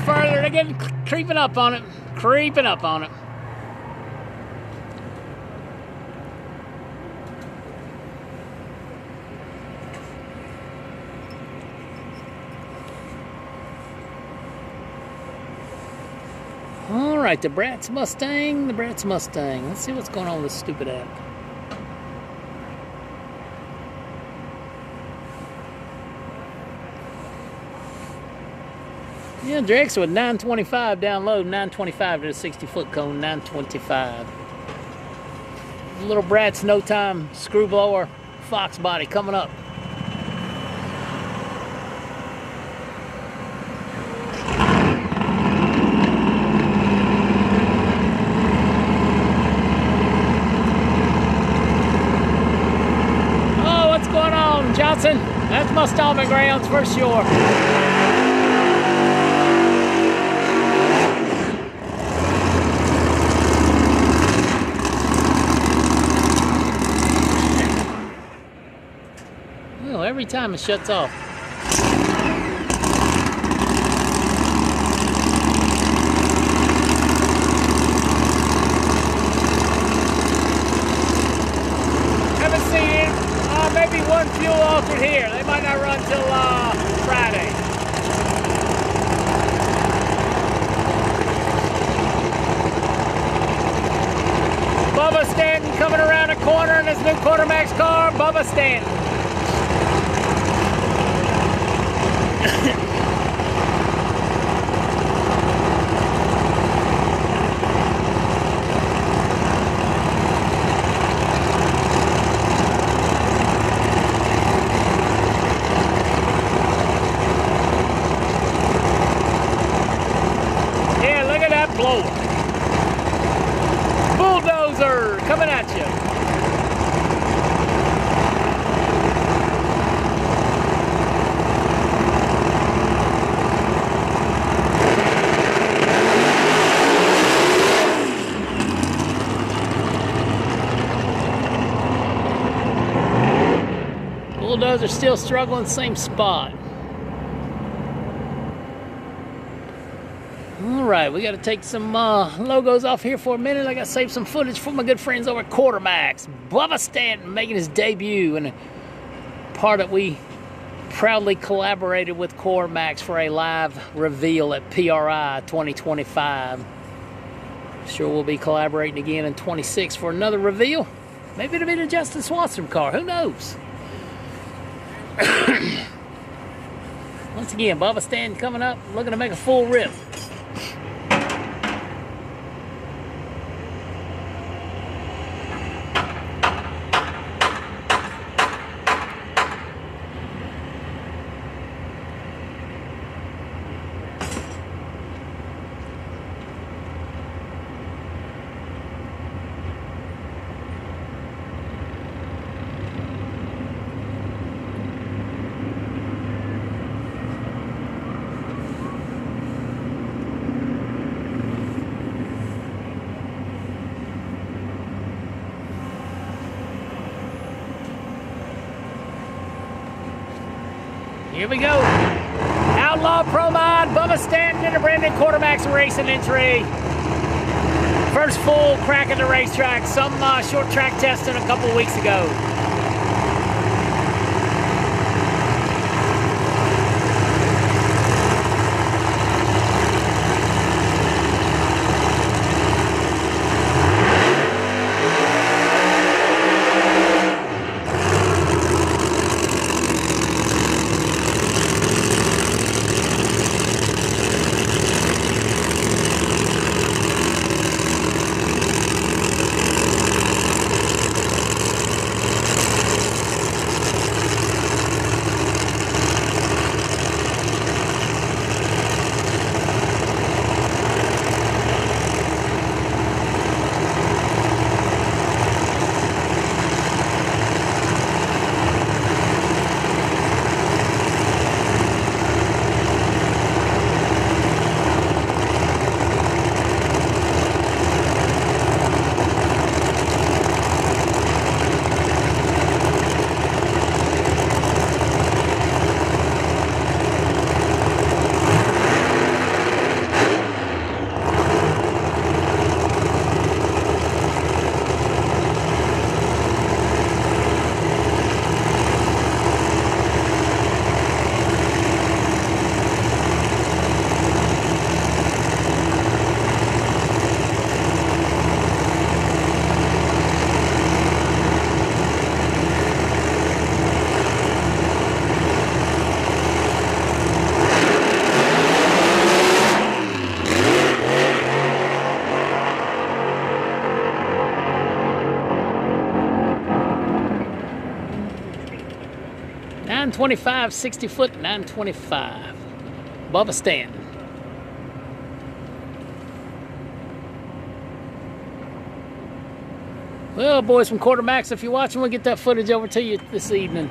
Further, they're getting creeping up on it, creeping up on it. All right, the Bratz Mustang, the Bratz Mustang. Let's see what's going on with this stupid app. Yeah, Drexel with 925 down low, 925 to the 60-foot cone, 925. Little Bratz no time screw blower, Fox body coming up. Oh, what's going on? Johnson. That's my stomping grounds for sure. Well, every time it shuts off. Maybe one fuel altered here. They might not run till Friday. Bubba Stanton coming around a corner in his new Quartermax car. Bubba Stanton. Blower. Bulldozer coming at you. Bulldozer still struggling, same spot. Alright, we got to take some logos off here for a minute. I got to save some footage for my good friends over at Quartermax. Bubba Stanton making his debut, and a part that we proudly collaborated with Quartermax for a live reveal at PRI 2025. Sure we'll be collaborating again in 26 for another reveal. Maybe it'll be the Justin Swanstrom car, who knows? Once again, Bubba Stanton coming up, looking to make a full rip. Here we go. Outlaw Pro Mod, Bubba Stanton in a brand new Quartermax racing entry. First full crack at the racetrack. Some short track testing a couple weeks ago. .25, 60 foot, 925. Bubba Stanton. Well, boys from Quartermax, if you're watching, we'll get that footage over to you this evening.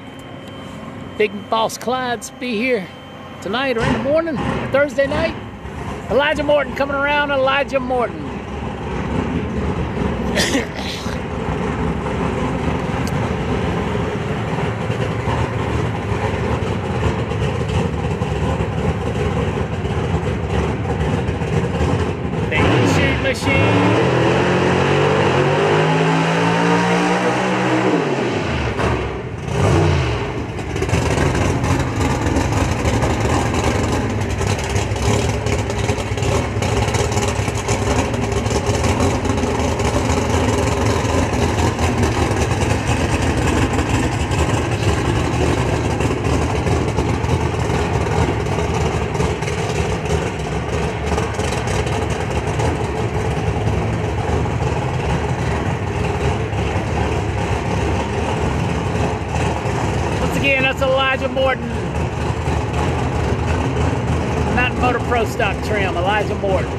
Big Boss Clyde's be here tonight or in the morning, Thursday night. Elijah Morton coming around, Elijah Morton. Big shoot machine. Again, that's Elijah Morton. Not Motor Pro stock trim, Elijah Morton.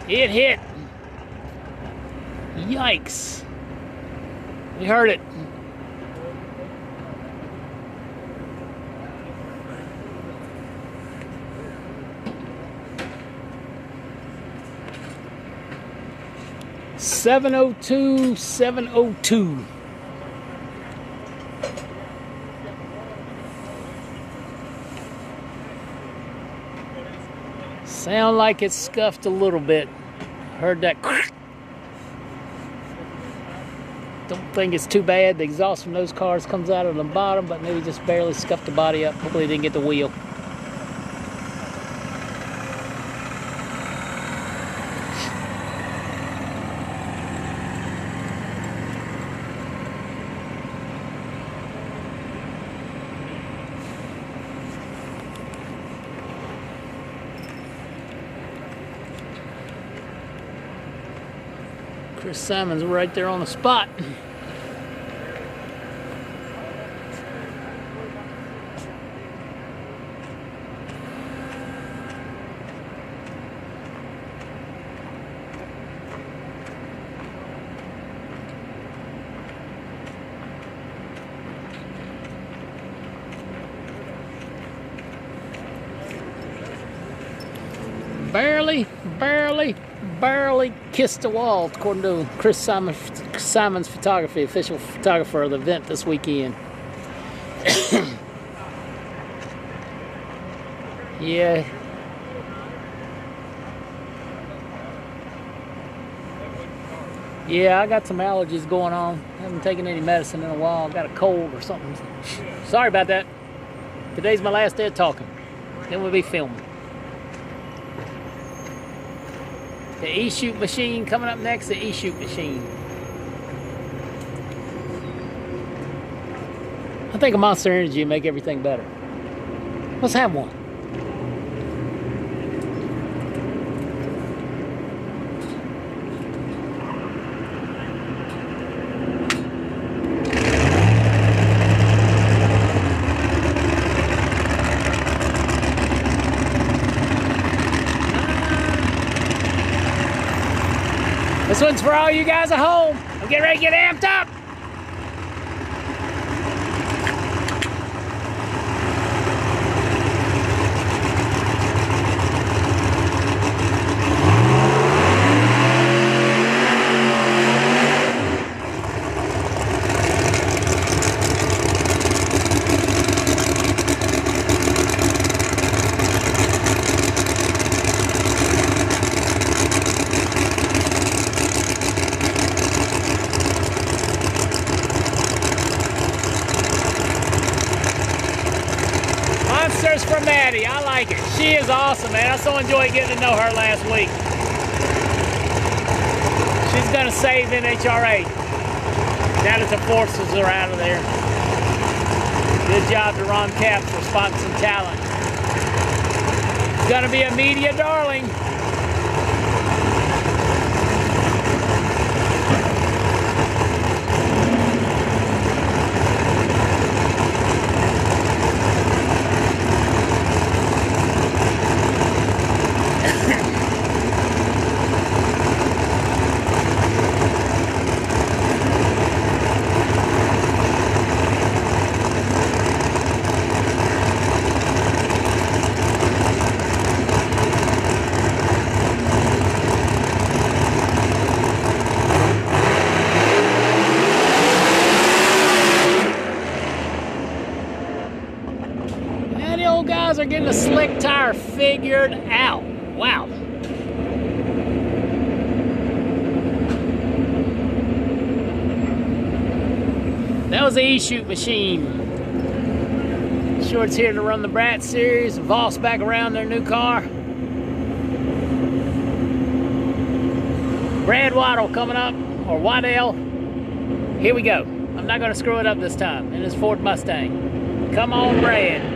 It hit. Yikes. We heard it. .702, 702. Sound like it scuffed a little bit. Heard that. Don't think it's too bad. The exhaust from those cars comes out of the bottom, but maybe just barely scuffed the body up. Hopefully it didn't get the wheel. Chris Simon's right there on the spot. Barely kissed the wall, according to Chris Simon's photography, official photographer of the event this weekend. Yeah. Yeah, I got some allergies going on. Haven't taken any medicine in a while. Got a cold or something. Sorry about that. Today's my last day of talking. Then we'll be filming. The E-Shoot machine coming up next, the E-Shoot machine. I think a Monster Energy will make everything better. Let's have one. This one's for all you guys at home. I'm getting ready to get amped up. like her. She is awesome, man. I so enjoyed getting to know her last week. She's gonna save NHRA now that the forces are out of there. Good job to Ron Capps for spotting some talent. It's gonna be a media darling. Guys are getting the slick tire figured out. Wow. That was the E-Shoot machine. Short's here to run the Brat Series. Voss back around their new car. Brad Waddle coming up, or Waddell. Here we go. I'm not going to screw it up this time in his Ford Mustang. Come on, Brad.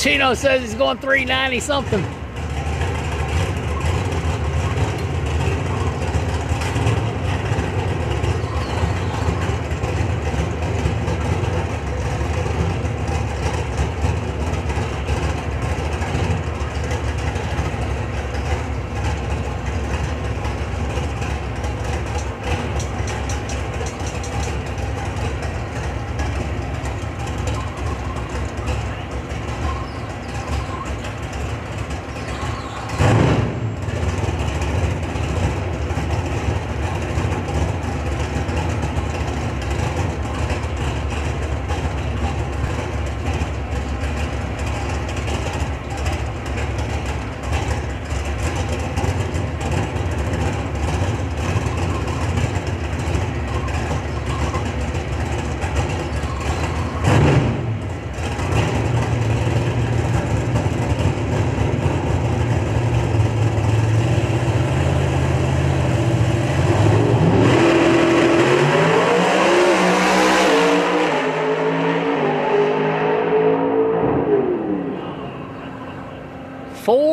Chino says he's going 390 something.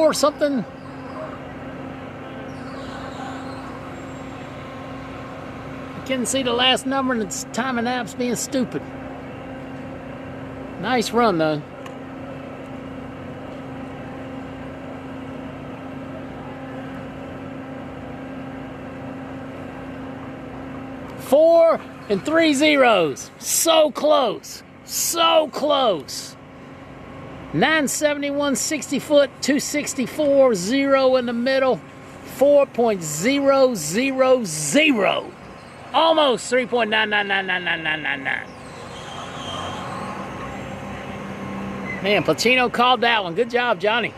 Or something. I couldn't see the last number and it's timing apps being stupid. Nice run though. Four and 3 zeros. So close. So close. 971 60 foot, 264, 0 in the middle, 4.000. Almost 3.9999999. Man, Pacino called that one. Good job, Johnny.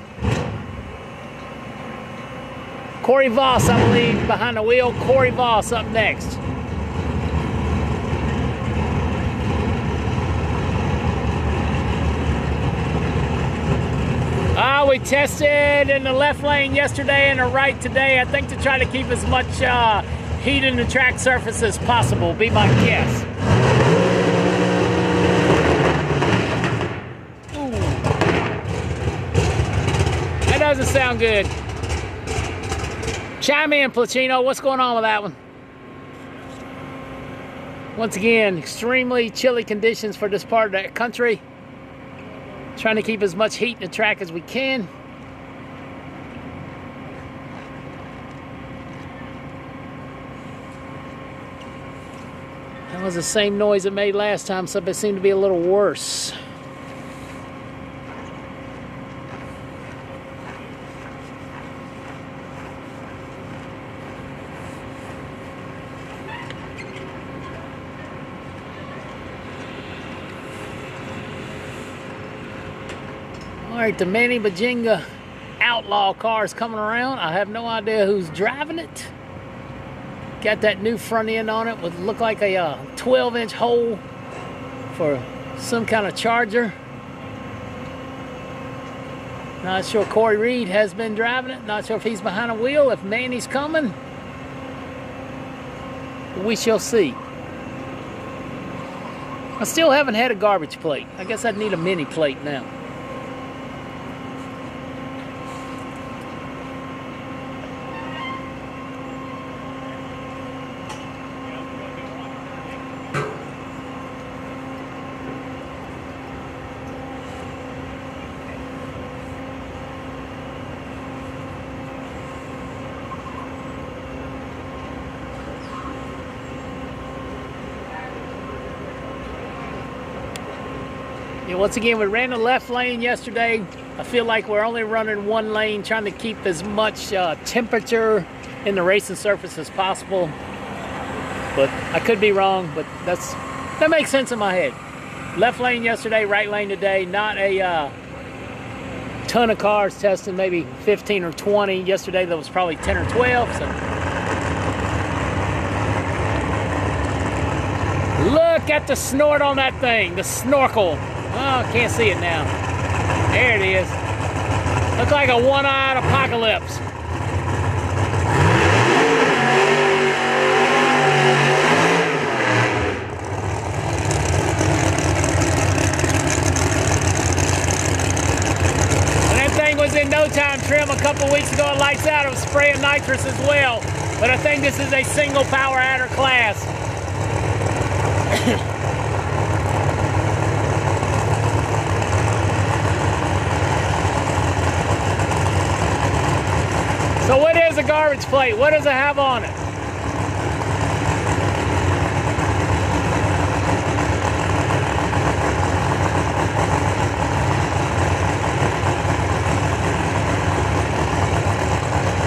Corey Voss, I believe, behind the wheel. Corey Voss up next. We tested in the left lane yesterday and the right today, I think, to try to keep as much heat in the track surface as possible, be my guess. Ooh. That doesn't sound good. Chime in, Placino. What's going on with that one? Once again, extremely chilly conditions for this part of the country. Trying to keep as much heat in the track as we can. That was the same noise it made last time, so it seemed to be a little worse. Alright, the Manny Bajinga Outlaw car is coming around. I have no idea who's driving it. Got that new front end on it with look like a 12-inch hole for some kind of charger. Not sure. Corey Reed has been driving it. Not sure if he's behind a wheel, if Manny's coming. We shall see. I still haven't had a garbage plate. I guess I'd need a mini plate now. Yeah, once again, we ran the left lane yesterday. I feel like we're only running one lane, trying to keep as much temperature in the racing surface as possible. But I could be wrong, but that makes sense in my head. Left lane yesterday, right lane today. Not a ton of cars testing, maybe 15 or 20. Yesterday there was probably 10 or 12. So. Look at the snort on that thing, the snorkel. Oh, can't see it now. There it is. Looks like a one-eyed apocalypse. And that thing was in no time trim a couple weeks ago. It lights out. It was spraying nitrous as well. But I think this is a single power adder class. So what is a garbage plate? What does it have on it?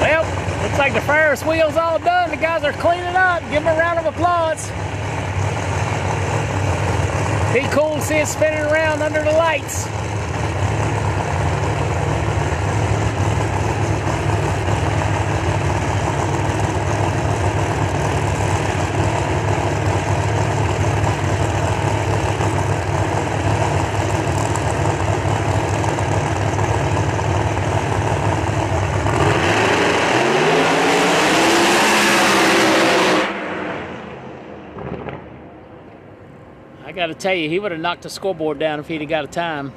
Well, looks like the Ferris wheel's all done. The guys are cleaning up. Give them a round of applause. Be cool to see it spinning around under the lights. I gotta tell you, he would have knocked the scoreboard down if he'd have got a time.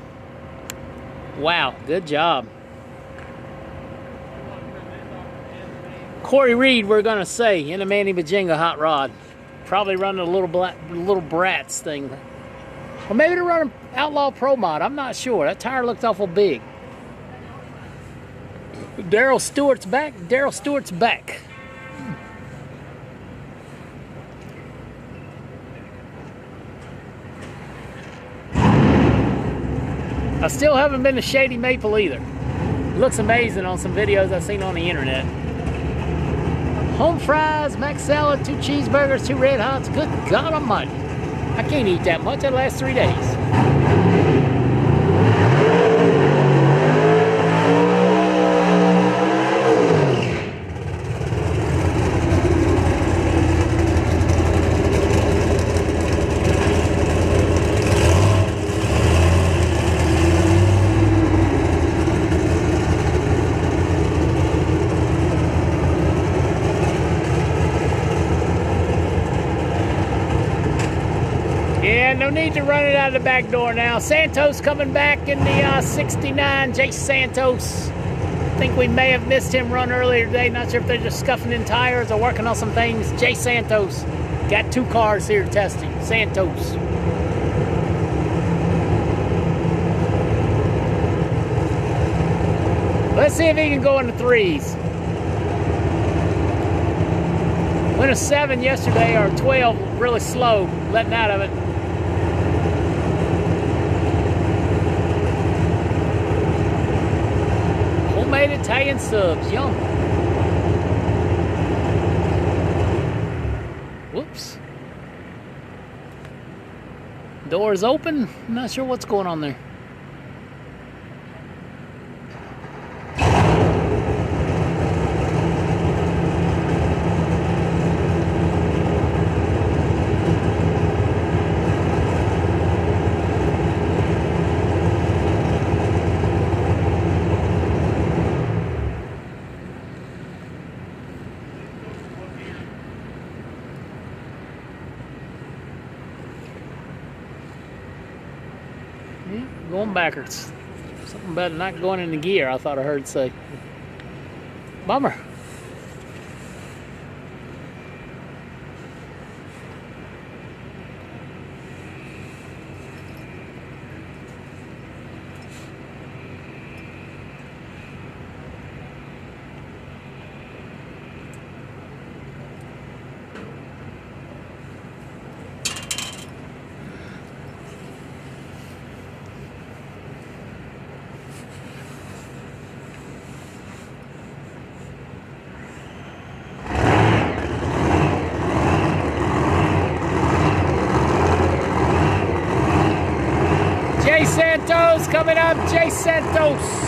Wow, good job. Corey Reed, we're gonna say, in a Manny Bajinga hot rod. Probably running a little Bratz thing. Or maybe they're running Outlaw Pro Mod, I'm not sure. That tire looked awful big. Darryl Stewart's back. Darryl Stewart's back. I still haven't been to Shady Maple either. It looks amazing on some videos I've seen on the internet. Home fries, mac salad, 2 cheeseburgers, 2 red hots. Good God almighty. I can't eat that much. That lasts 3 days. Yeah, no need to run it out of the back door now. Santos coming back in the 69, Jace Santos. I think we may have missed him run earlier today. Not sure if they're just scuffing in tires or working on some things. Jace Santos. Got 2 cars here testing. Santos. Let's see if he can go in the 3s. Went a 7 yesterday, or 12, really slow, letting out of it. Homemade Italian subs, yum. Whoops. Door is open. I'm not sure what's going on there. Going backwards. Something about not going into gear, I thought I heard say. Bummer. Jay Santos coming up, Jay Santos.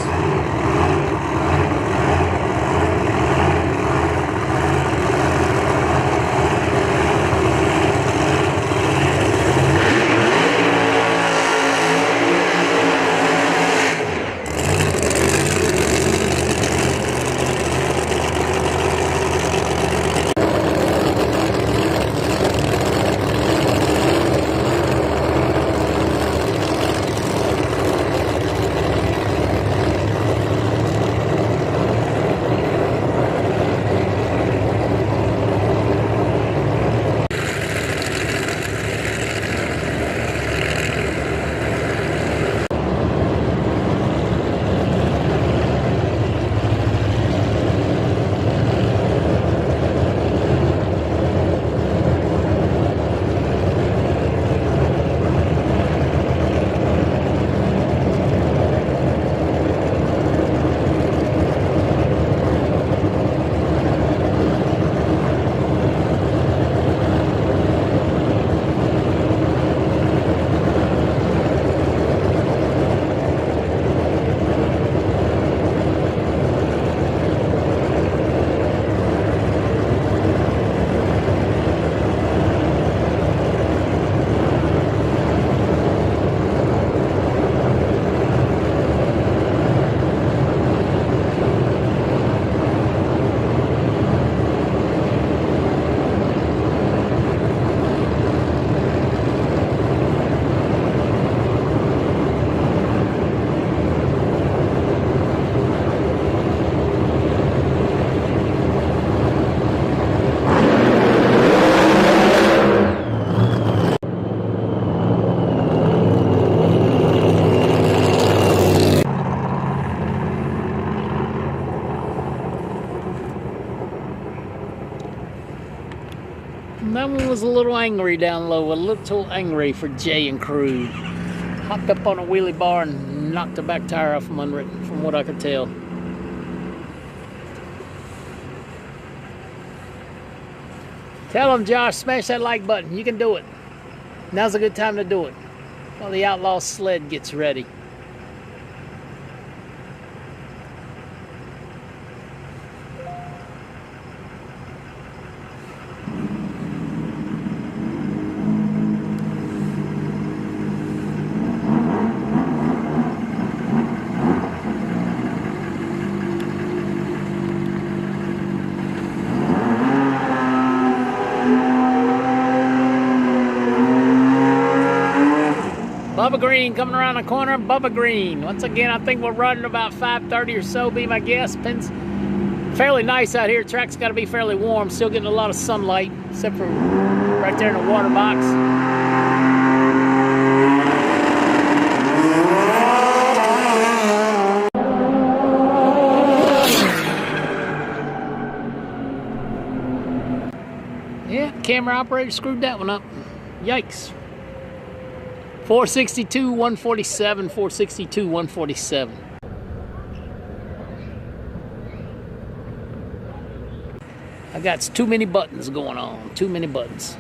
That one was a little angry down low, a little angry for Jay and crew. Hopped up on a wheelie bar and knocked the back tire off from under it, from what I could tell. Tell him, Josh, smash that like button. You can do it. Now's a good time to do it while the Outlaw sled gets ready. Bubba Green coming around the corner. Bubba Green. Once again, I think we're running about 5:30 or so, be my guess. Pins fairly nice out here. Track's got to be fairly warm. Still getting a lot of sunlight, except for right right there in the water box. Yeah, camera operator screwed that one up. Yikes. 462, 147, 462, 147. I got too many buttons going on. Too many buttons.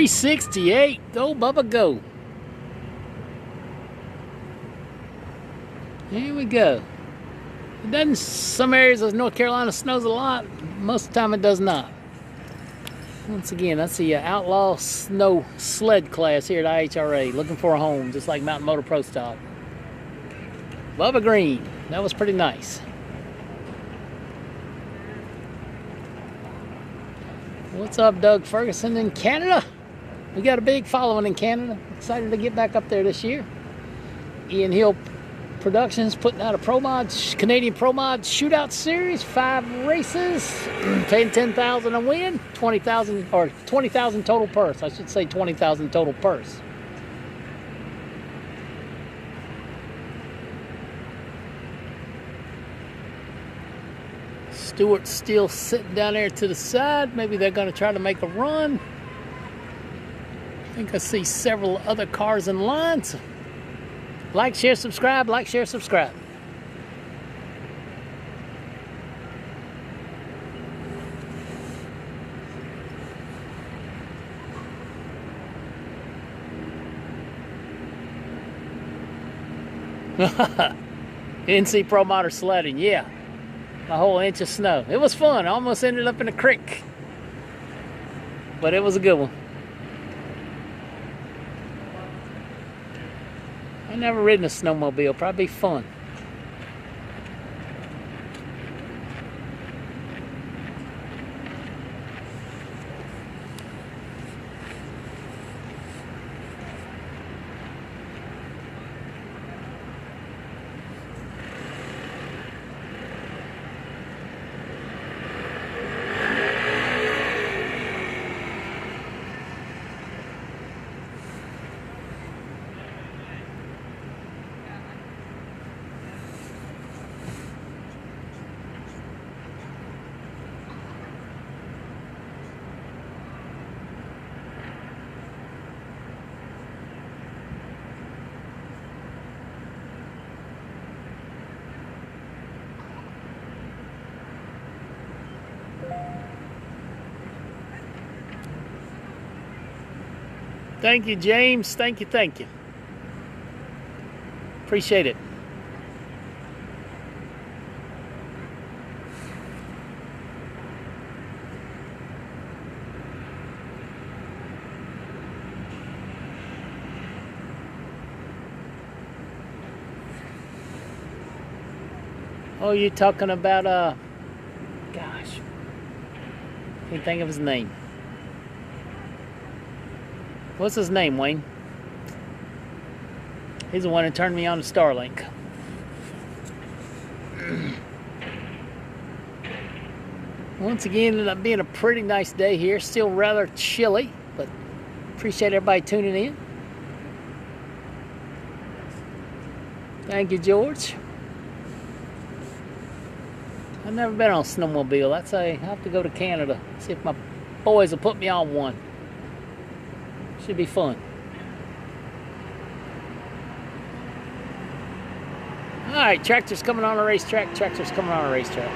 $368. Go, Bubba, go. Here we go. It doesn't. Some areas of North Carolina snows a lot. Most of the time it does not. Once again, that's the Outlaw Snow Sled class here at IHRA. Looking for a home, just like Mountain Motor Pro Stock. Bubba Green. That was pretty nice. What's up, Doug Ferguson in Canada? We got a big following in Canada. Excited to get back up there this year. Ian Hill Productions putting out a Canadian Pro Mod Shootout Series. 5 races, paying $10,000 a win, $20,000 total purse. I should say $20,000 total purse. Stewart's still sitting down there to the side. Maybe they're going to try to make a run. I think I see several other cars in line. So like, share, subscribe. Like, share, subscribe. NC Pro Motor sledding, yeah. A whole inch of snow. It was fun. I almost ended up in a creek. But it was a good one. I've never ridden a snowmobile. Probably fun. Thank you, James. Thank you, thank you. Appreciate it. Oh, you're talking about, gosh, can't think of his name. What's his name, Wayne? He's the one who turned me on to Starlink. Once again, it ended up being a pretty nice day here. Still rather chilly, but appreciate everybody tuning in. Thank you, George. I've never been on a snowmobile. I'd say I have to go to Canada. See if my boys will put me on one. Should be fun. Alright, tractor's coming on a racetrack. Tractor's coming on a racetrack.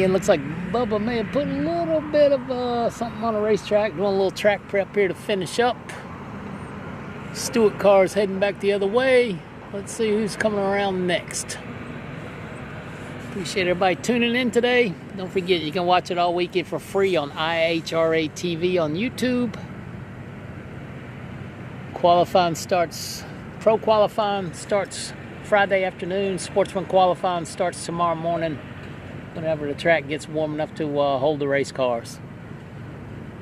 Again, looks like Bubba may have put a little bit of something on a racetrack, doing a little track prep here to finish up. Stewart car's heading back the other way. Let's see who's coming around next. Appreciate everybody tuning in today. Don't forget, you can watch it all weekend for free on IHRA TV on YouTube. Qualifying starts, pro qualifying starts Friday afternoon. Sportsman qualifying starts tomorrow morning, whenever the track gets warm enough to hold the race cars.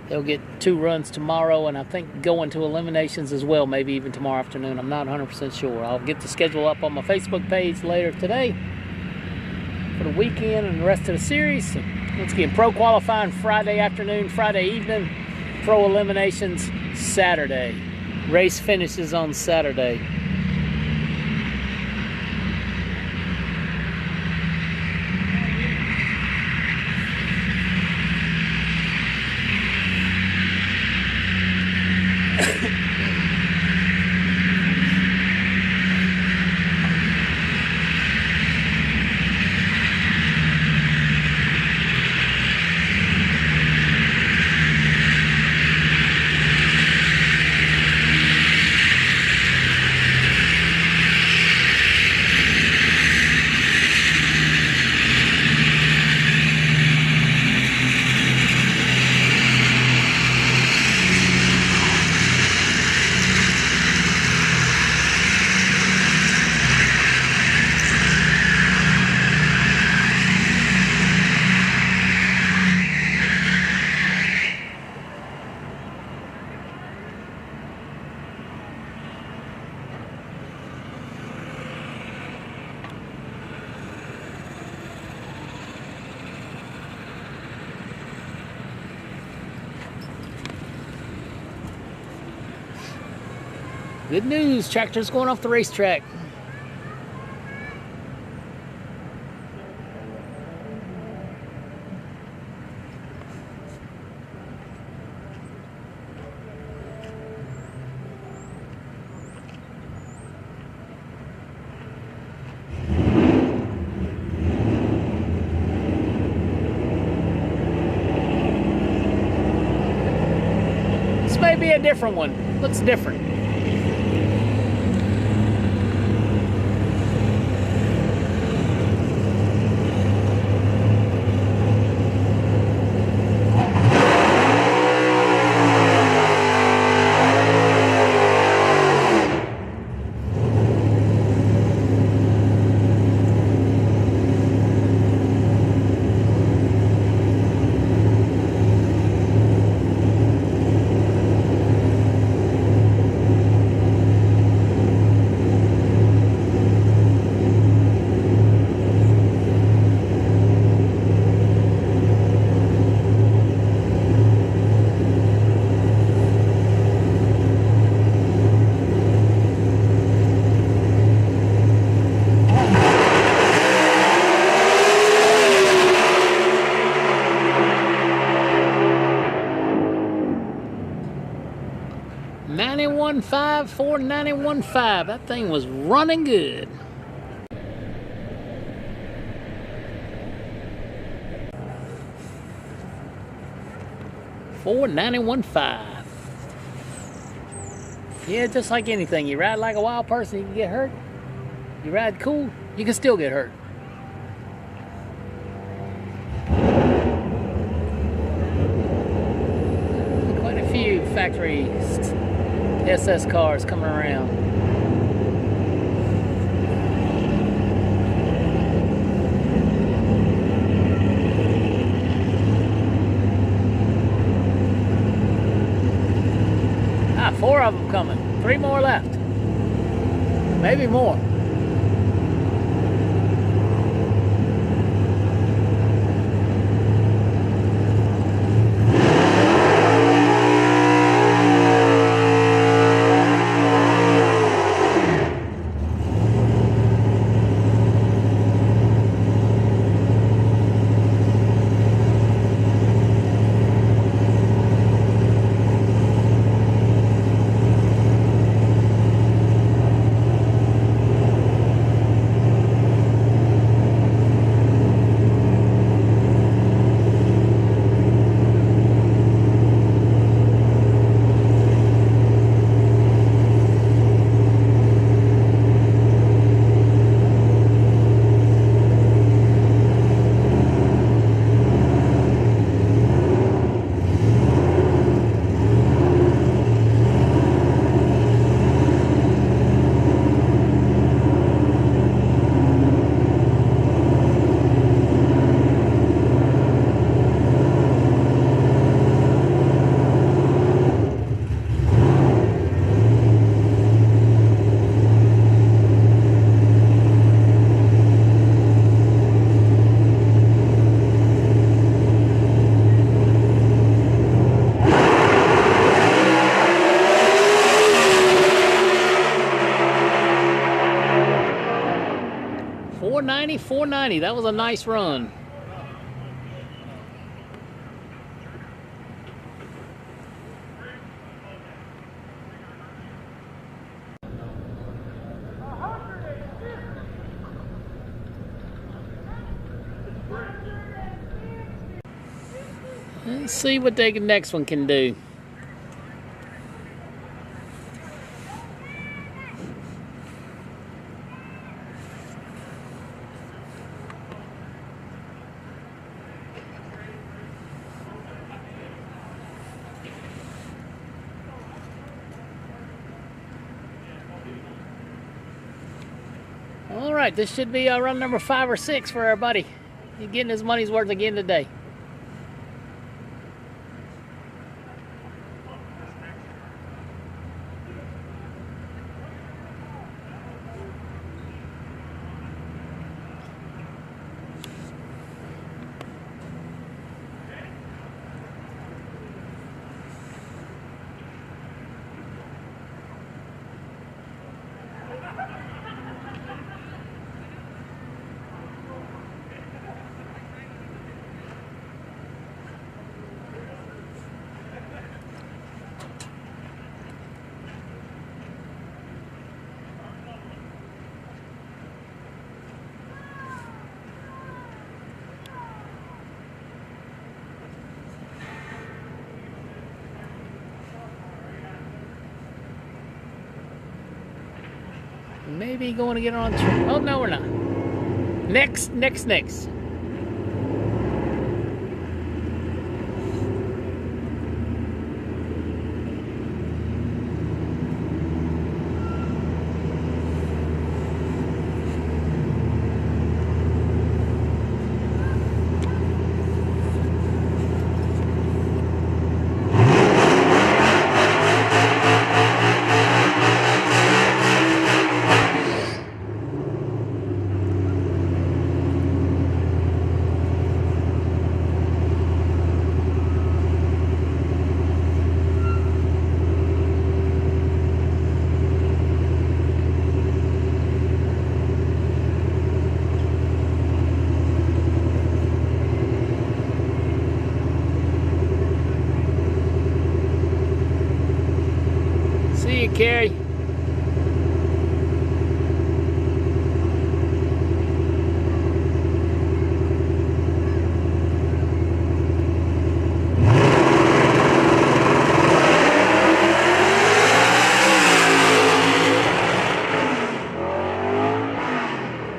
They'll get 2 runs tomorrow, and I think go into eliminations as well, maybe even tomorrow afternoon. I'm not 100% sure. I'll get the schedule up on my Facebook page later today for the weekend and the rest of the series. So once again, pro qualifying Friday afternoon, Friday evening, pro eliminations Saturday. Race finishes on Saturday. Good news, tractor's going off the racetrack. This may be a different one. Looks different. .5 491.5. That thing was running good. $491.5. Yeah, just like anything. You ride like a wild person, you can get hurt. You ride cool, you can still get hurt. Quite a few factory SS cars coming around. Ah, 4 of them coming. 3 more left. Maybe more. 490, 490. That was a nice run. Let's see what the next one can do. All right, this should be run number 5 or 6 for our buddy. He's getting his money's worth again today. Maybe going to get on. Oh no, we're not. Next. See you, Carrie.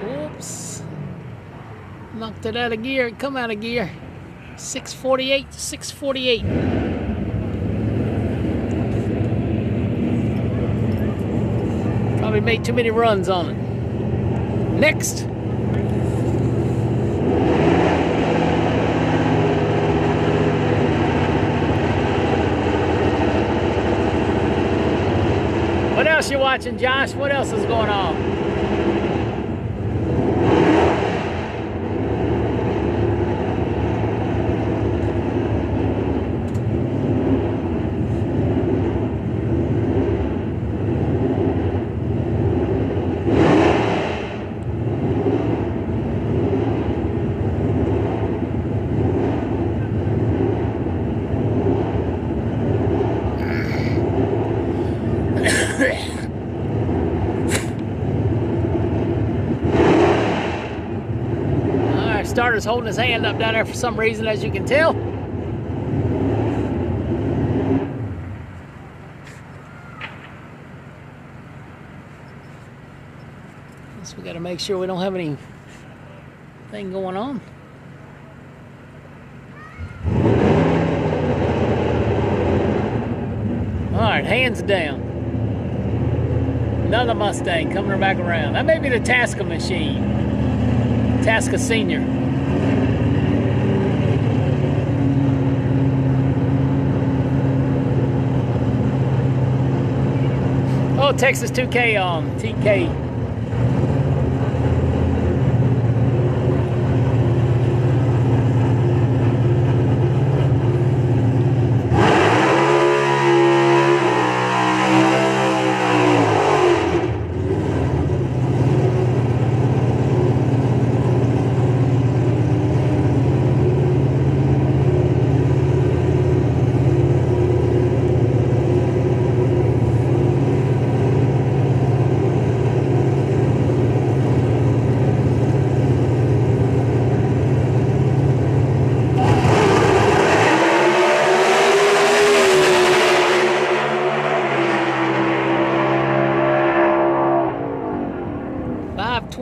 Oops. Knocked it out of gear. Come out of gear. 648, 648. Probably made too many runs on it. Next. What else you watching, Josh? What else is going on? Starter's holding his hand up down there for some reason, as you can tell. Guess we got to make sure we don't have anything going on. All right, hands down. Another Mustang coming back around. That may be the Tasca machine. Tasca Senior. Oh, Texas 2K on TK.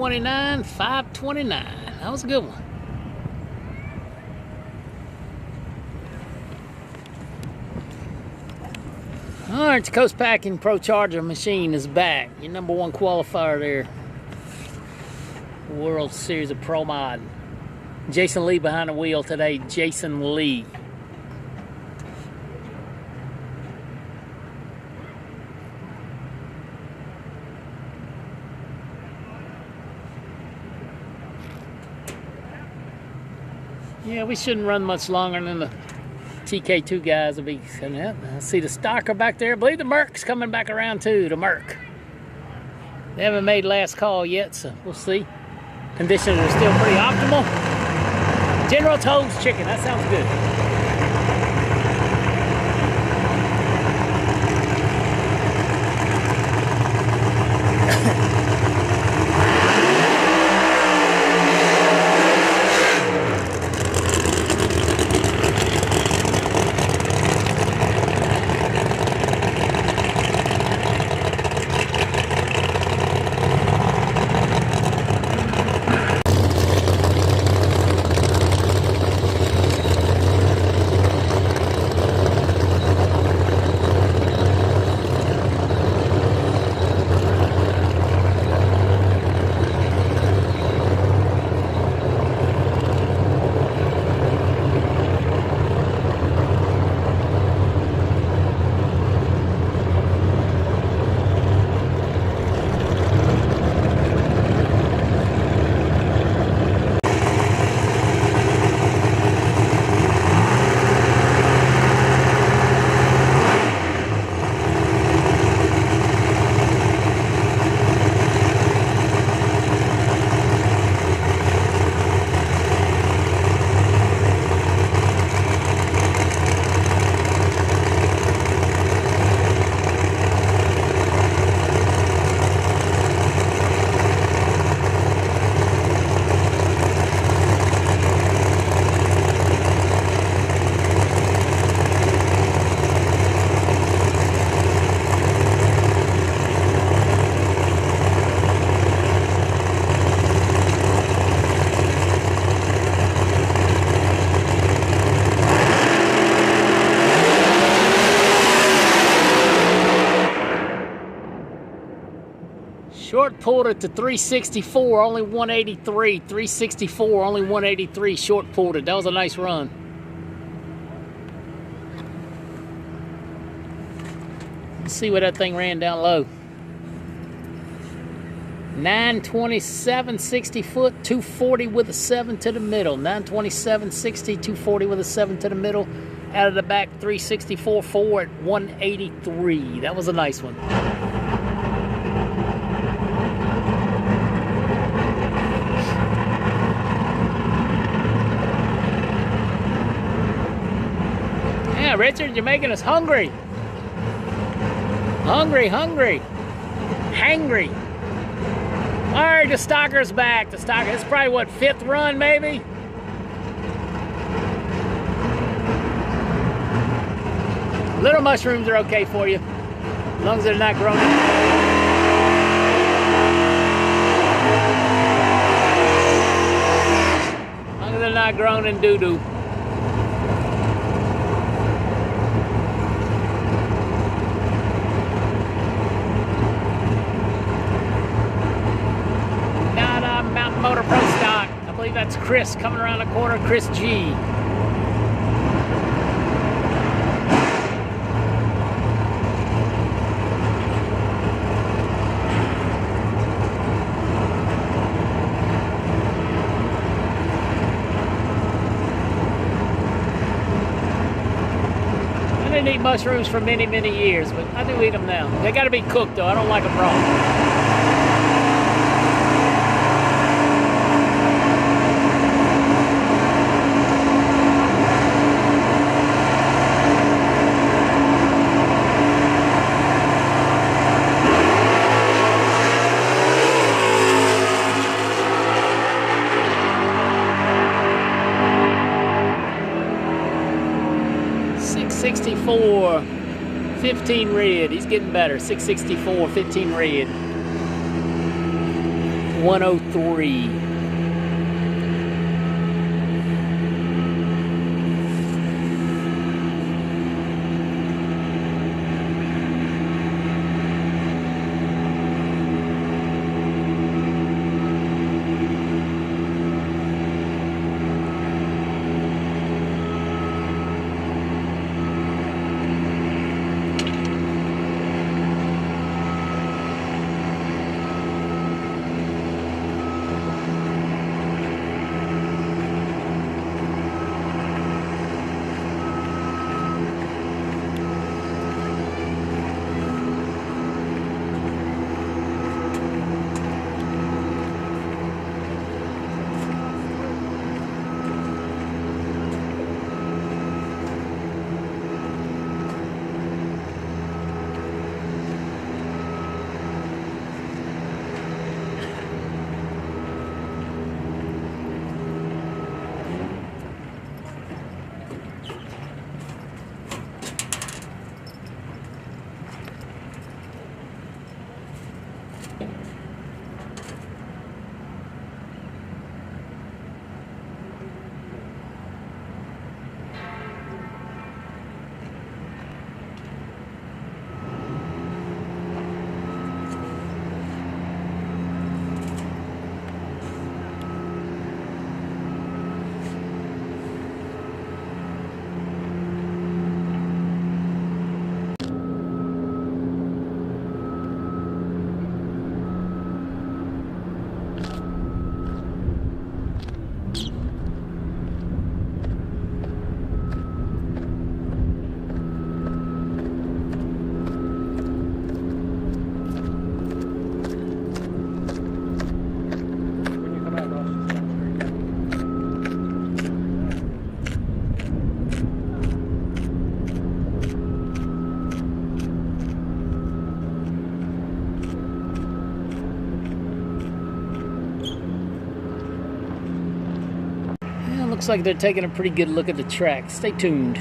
529, 529. That was a good one. Orange Coast Packing Procharger machine is back. Your #1 qualifier there. World Series of Pro Mod. Jason Lee behind the wheel today. Jason Lee. Yeah, we shouldn't run much longer than the TK2 guys will be sitting up. I see the Stalker back there. I believe the Merc's coming back around too, the Merc. They haven't made last call yet, so we'll see. Conditions are still pretty optimal. General Toad's chicken, that sounds good. Short pulled it to 364, only 183. 364, only 183. Short pulled it. That was a nice run. Let's see what that thing ran down low. 927, 60 foot, 240 with a 7 to the middle. 927, 60, 240 with a 7 to the middle. Out of the back, 364 forward, 183. That was a nice one. Yeah, Richard, you're making us hungry. Hungry. Hangry. All right, the Stalker's back. The Stalker, it's probably what, 5th run maybe? Little mushrooms are okay for you, as long as they're not grown. As long as they're not grown in doo-doo. Motor Pro Stock. I believe that's Chris coming around the corner. Chris G. I didn't eat mushrooms for many, many years, but I do eat them now. They got to be cooked though. I don't like them raw. .664, 15 red. He's getting better. 664, 15 red. 103. Looks like they're taking a pretty good look at the track. Stay tuned.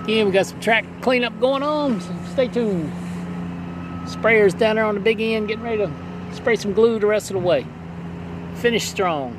Again, we got some track cleanup going on, so stay tuned. Sprayers down there on the big end, getting ready to spray some glue the rest of the way. Finish strong.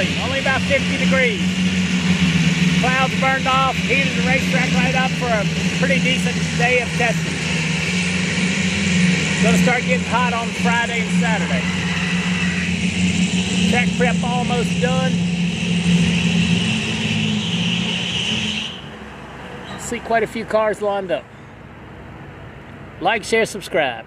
chilly, only about 50 degrees. Clouds burned off, heated the racetrack right up for a pretty decent day of testing. Gonna start getting hot on Friday and Saturday. Track prep almost done. See quite a few cars lined up. Like, share, subscribe.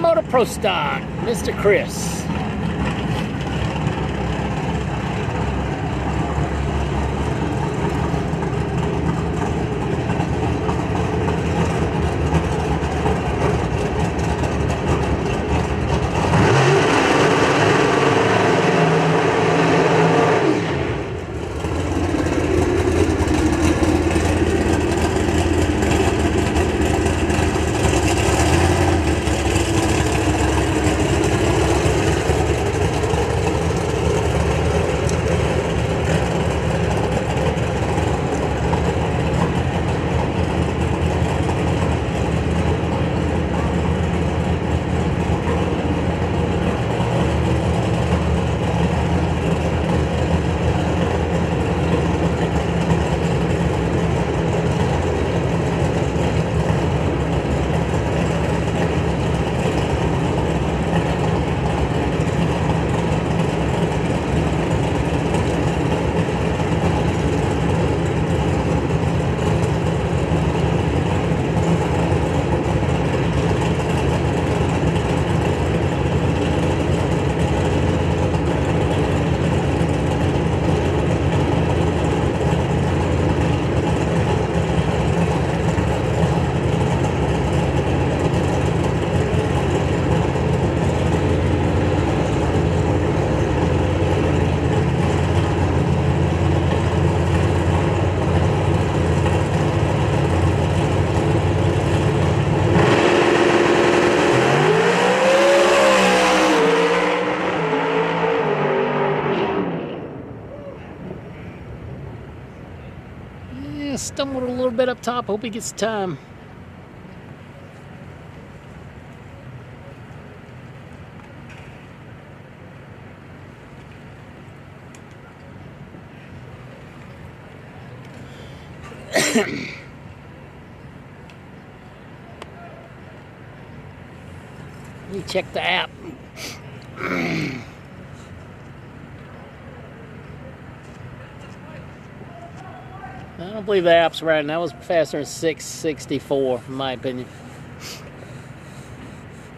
Motor Pro Stock, Mr. Chris. Stumbled a little bit up top. Hope he gets time. Let me check the app. I don't believe the app's right. That was faster than 664, in my opinion.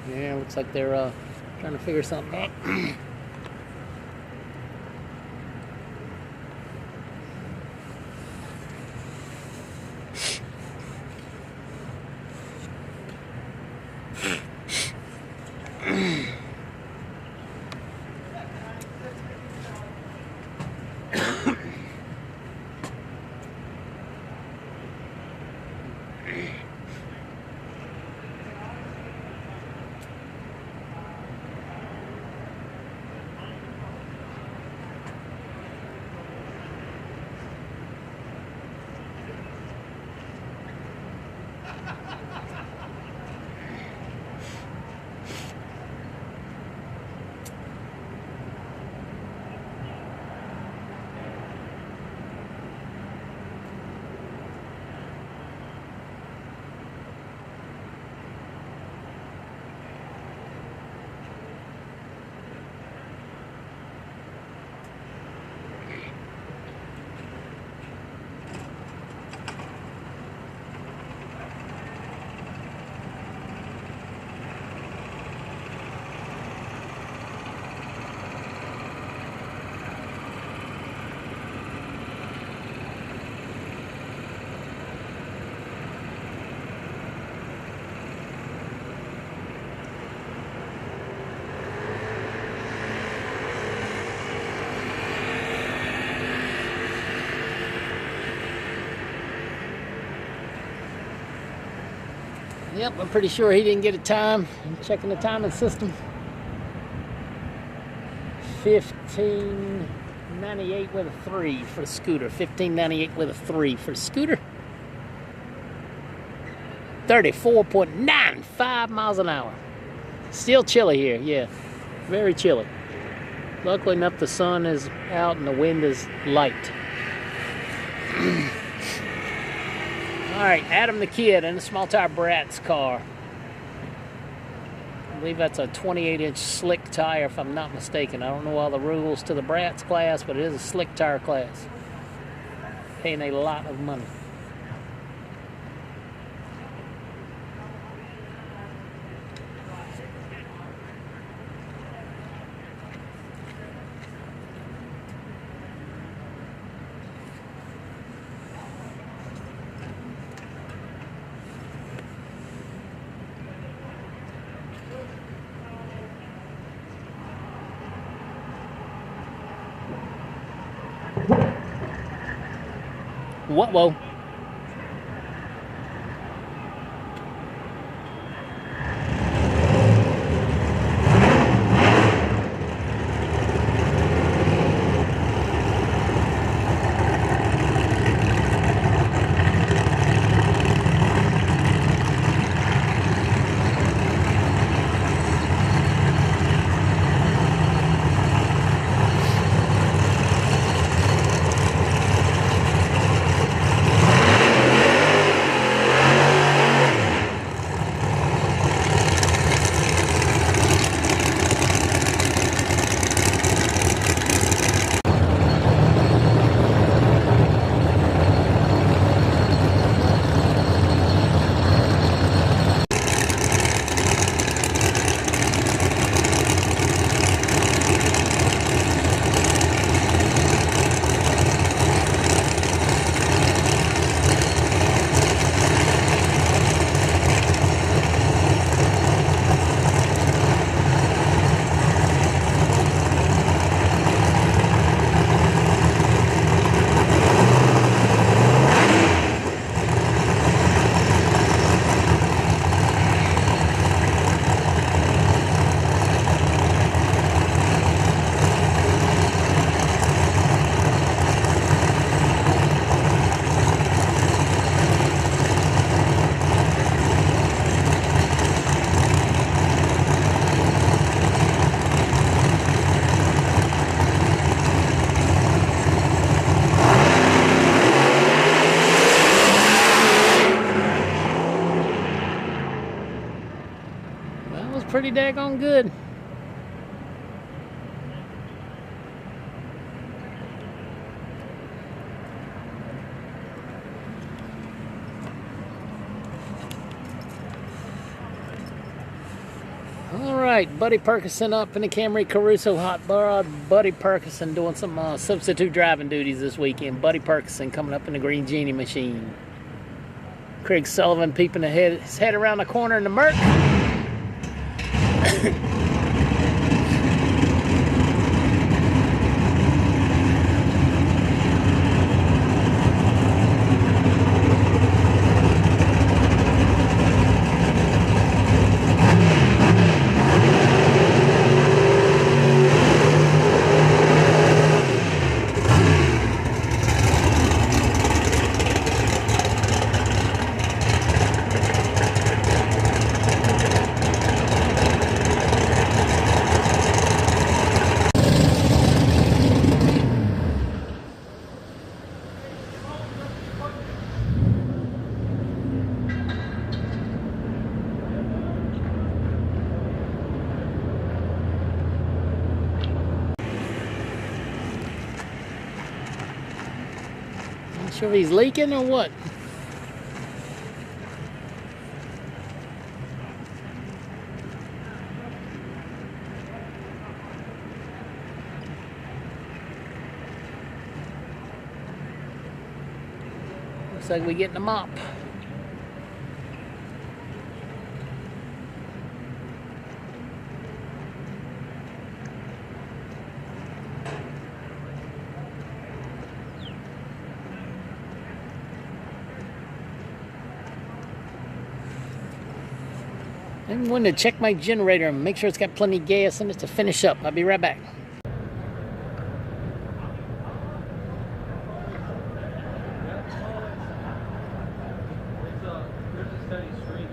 Yeah, looks like they're trying to figure something out. Yep, I'm pretty sure he didn't get a time. I'm checking the timing system. 15:98 with a 3 for the scooter. 15:98 with a 3 for the scooter. 34.95 miles an hour. Still chilly here, yeah. Very chilly. Luckily enough, the sun is out and the wind is light. All right, Adam the Kid in a small tire Bratz car. I believe that's a 28-inch slick tire, if I'm not mistaken. I don't know all the rules to the Bratz class, but it is a slick tire class. Paying a lot of money. Whoa. Pretty daggone good. All right, Buddy Perkison up in the Camry Caruso hot rod. Buddy Perkison doing some substitute driving duties this weekend. Buddy Perkison coming up in the Green Genie machine. Craig Sullivan peeping his head around the corner in the Merc. Sure if he's leaking or what. Looks like we're getting a mop. I'm going to check my generator and make sure it's got plenty of gas in it to finish up. I'll be right back. There's a steady stream.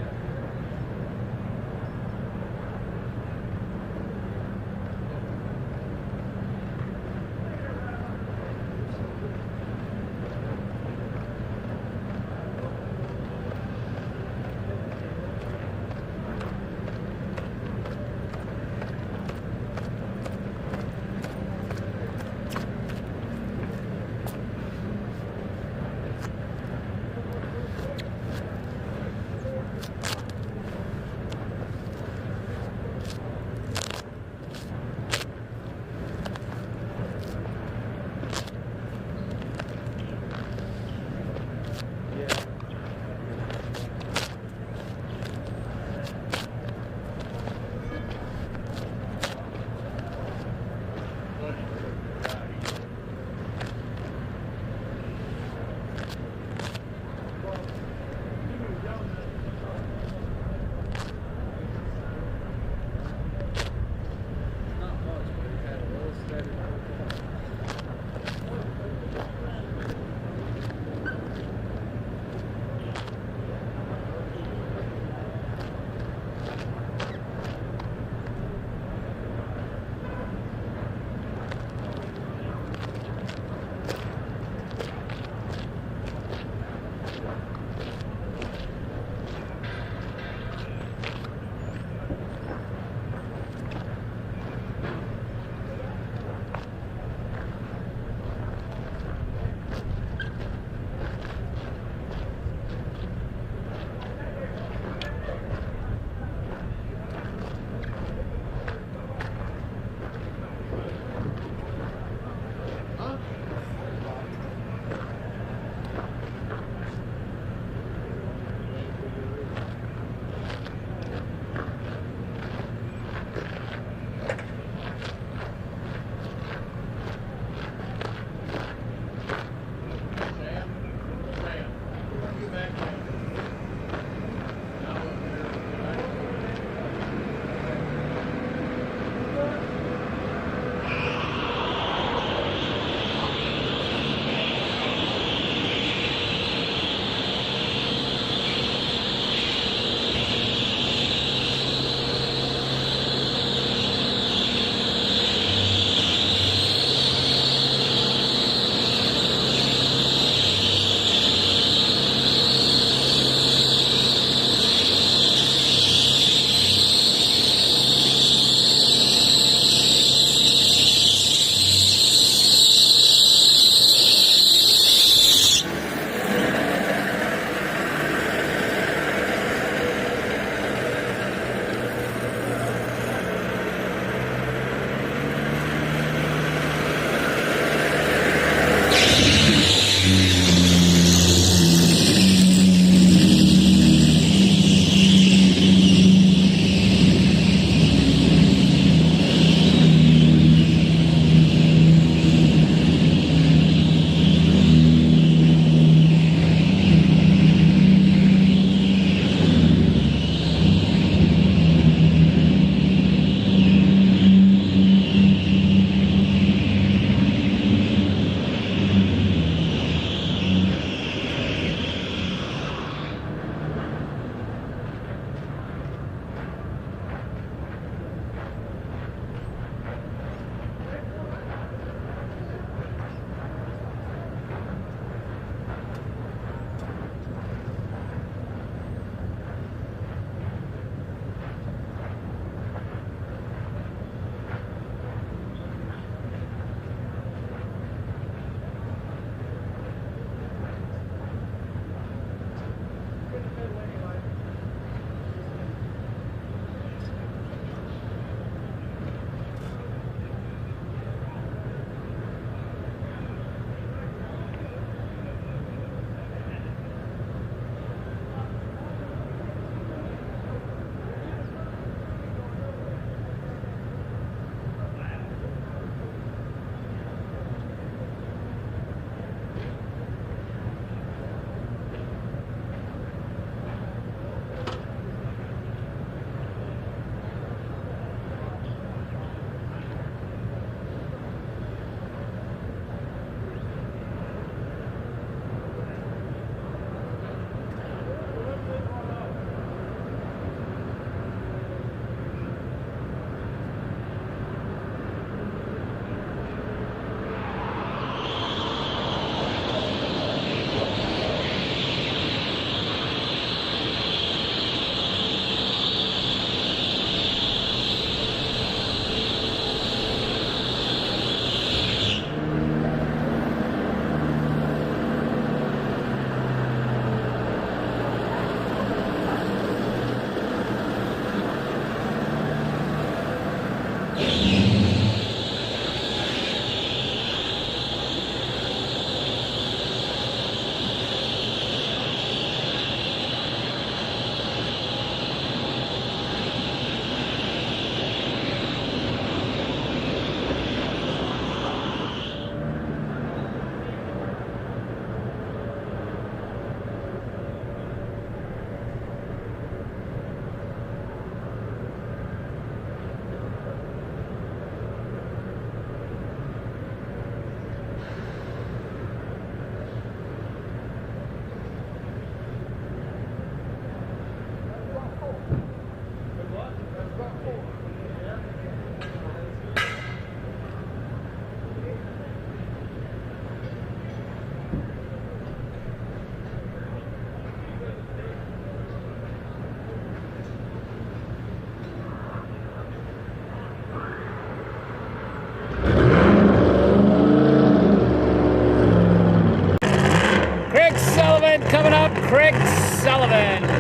Sullivan coming up. Craig Sullivan.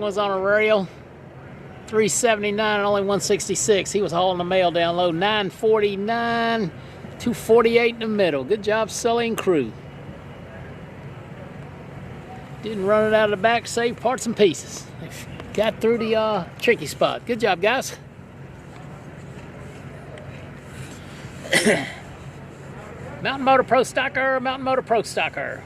Was on a rail, 379 and only 166. He was hauling the mail down low. 949, 248 in the middle. Good job, Sully and crew. Didn't run it out of the back, saved parts and pieces. Got through the tricky spot. Good job, guys. Mountain Motor Pro Stocker, Mountain Motor Pro Stocker.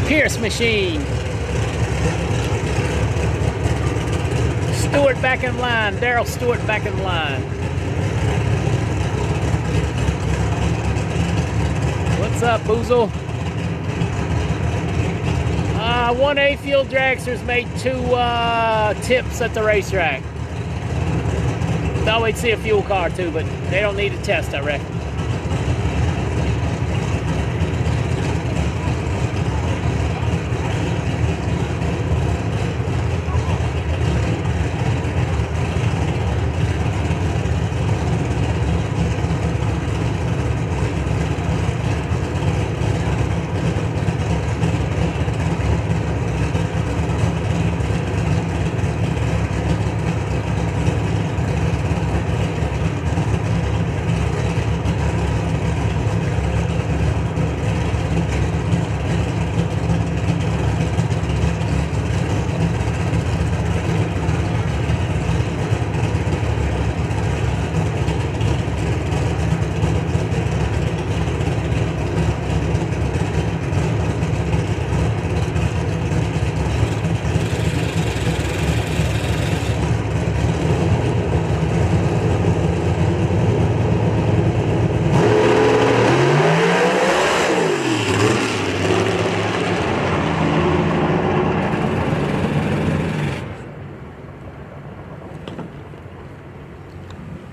Pierce machine. Stewart back in line. Daryl Stewart back in line. What's up, Boozle? 1A Fuel Dragsters made 2 tips at the racetrack. Thought we'd see a fuel car too, but they don't need a test, I reckon.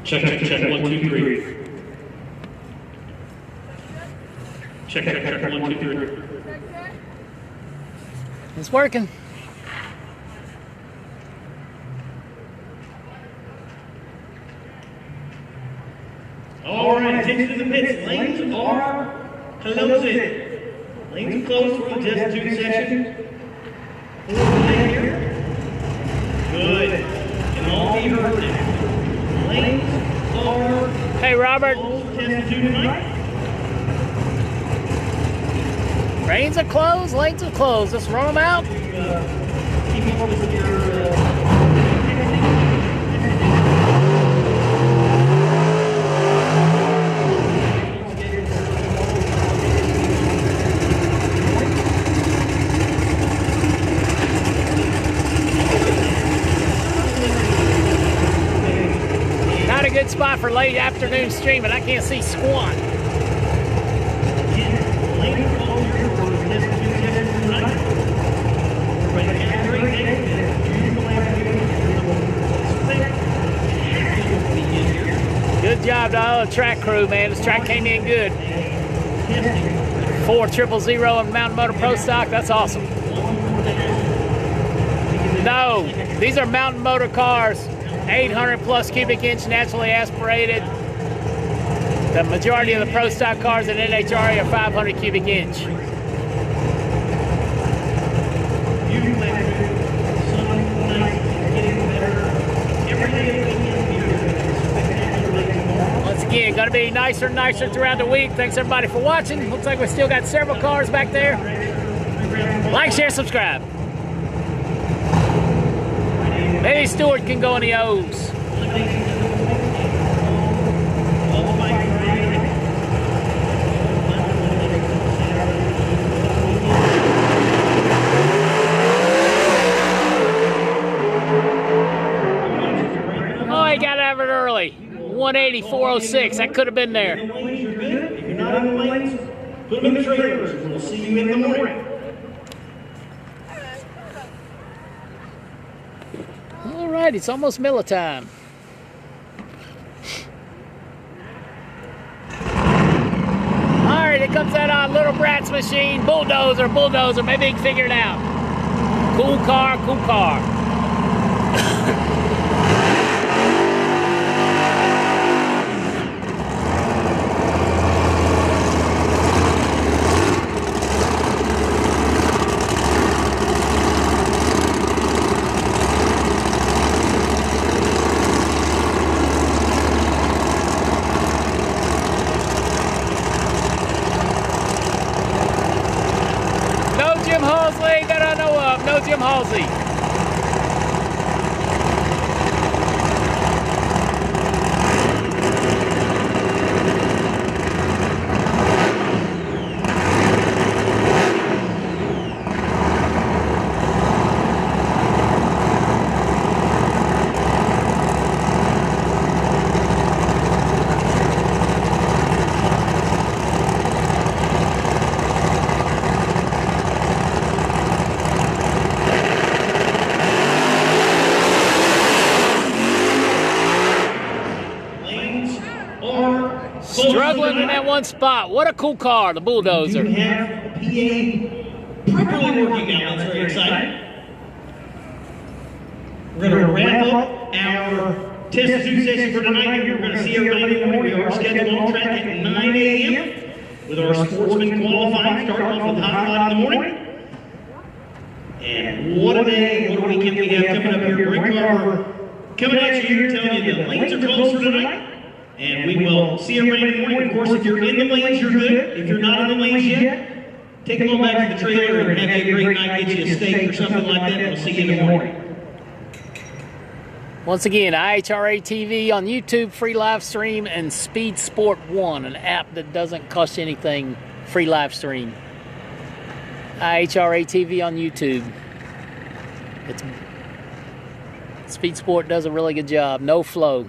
Check, 1, 2, 3. Check, 1, 2, 3. It's working. All right, attention to the pits. Lanes are closed. Lanes are closed for the test tube session. Here. Good. Can all be heard now. Lanes are Hey, Robert. closed for test tube tonight. Lanes are closed. Lanes are closed. Let's run them out. Keep up with your Not a good spot for late afternoon streaming. I can't see squat. Good job to all the track crew, man. This track came in good. 4000 on Mountain Motor Pro Stock. That's awesome. No, these are Mountain Motor cars. 800 plus cubic inch naturally aspirated. The majority of the Pro Stock cars in NHRA are 500 cubic inch. Once again, going to be nicer and nicer throughout the week. Thanks everybody for watching. Looks like we still got several cars back there. Like, share, subscribe. Maybe Stewart can go in the O's. Oh, he got out of it early. 180, 406. That could have been there. If you're not in the lanes, put them in the trailers. We'll see you in the morning. All right, it's almost Miller time. All right, here comes that little Bratz machine. Bulldozer. Maybe he can figure it out. Cool car, cool car. No Jim Halsey. Struggling in that one spot. What a cool car, the Bulldozer. We have PA properly working now. That's very exciting. We're going to wrap up our test tube session for tonight. We're going to see everybody in the morning. We are scheduled on track at 9 a.m. with our sportsman qualifying, starting off with hot rod in the morning. And what a day, what a weekend we have coming up here. Great car coming at you here, telling you the lanes are closed for tonight. And we will see everybody in the morning. Of course, if you're in the lanes, you're good. If you're not in the lanes yet, take them on back to the trailer and have a great night, get you a steak or something like that, and we'll see you in the morning. Once again, IHRA TV on YouTube, free live stream, and Speed Sport 1, an app that doesn't cost you anything, free live stream. IHRA TV on YouTube. Speed Sport does a really good job. No flow.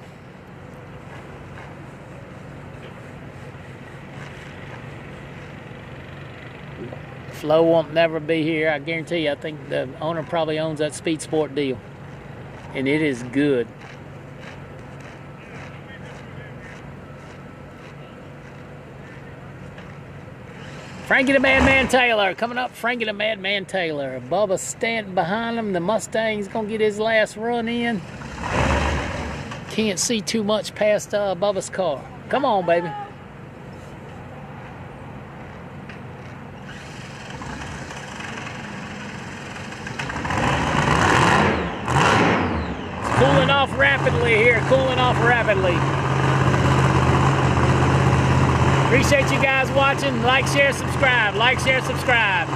Flo won't never be here. I guarantee you. I think the owner probably owns that Speed Sport deal. And it is good. Frankie the Madman Taylor. Coming up, Frankie the Madman Taylor. Bubba standing behind him. The Mustang's going to get his last run in. Can't see too much past Bubba's car. Come on, baby. It's cooling off rapidly here, cooling off rapidly. Appreciate you guys watching. Like, share, subscribe. Like, share, subscribe.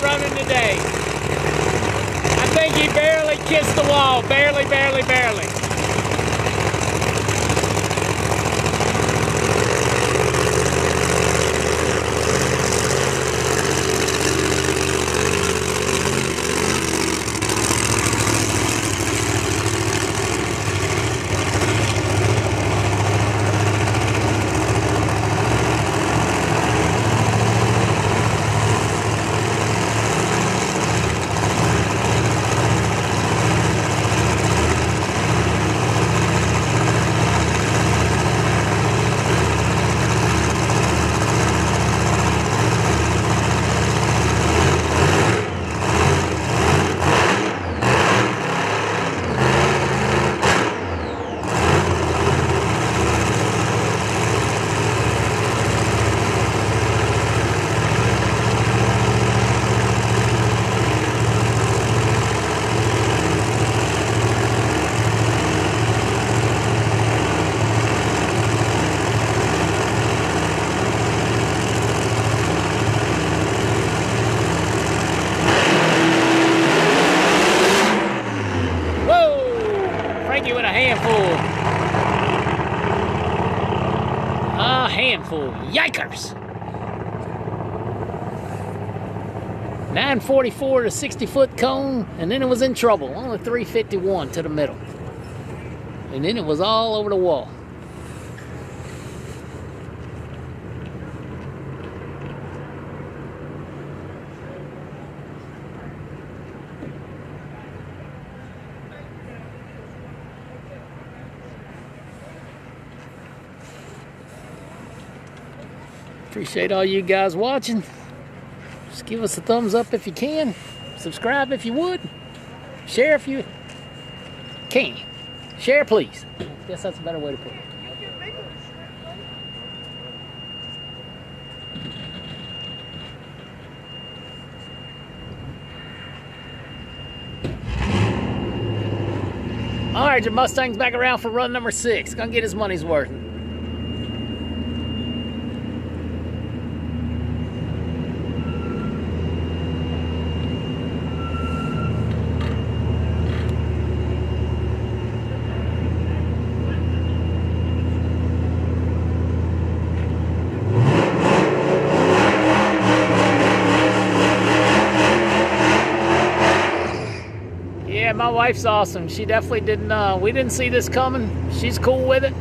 Running today. I think he barely kissed the wall. Barely, barely, barely. Yikers! 944 to 60-foot cone, and then it was in trouble. Only 351 to the middle. And then it was all over the wall. Appreciate all you guys watching. Just give us a thumbs up if you can. Subscribe if you would. Share if you can. Share, please. I guess that's a better way to put it. All right, your Mustang's back around for run number 6. Gonna get his money's worth. Yeah, my wife's awesome. She definitely didn't, we didn't see this coming. She's cool with it.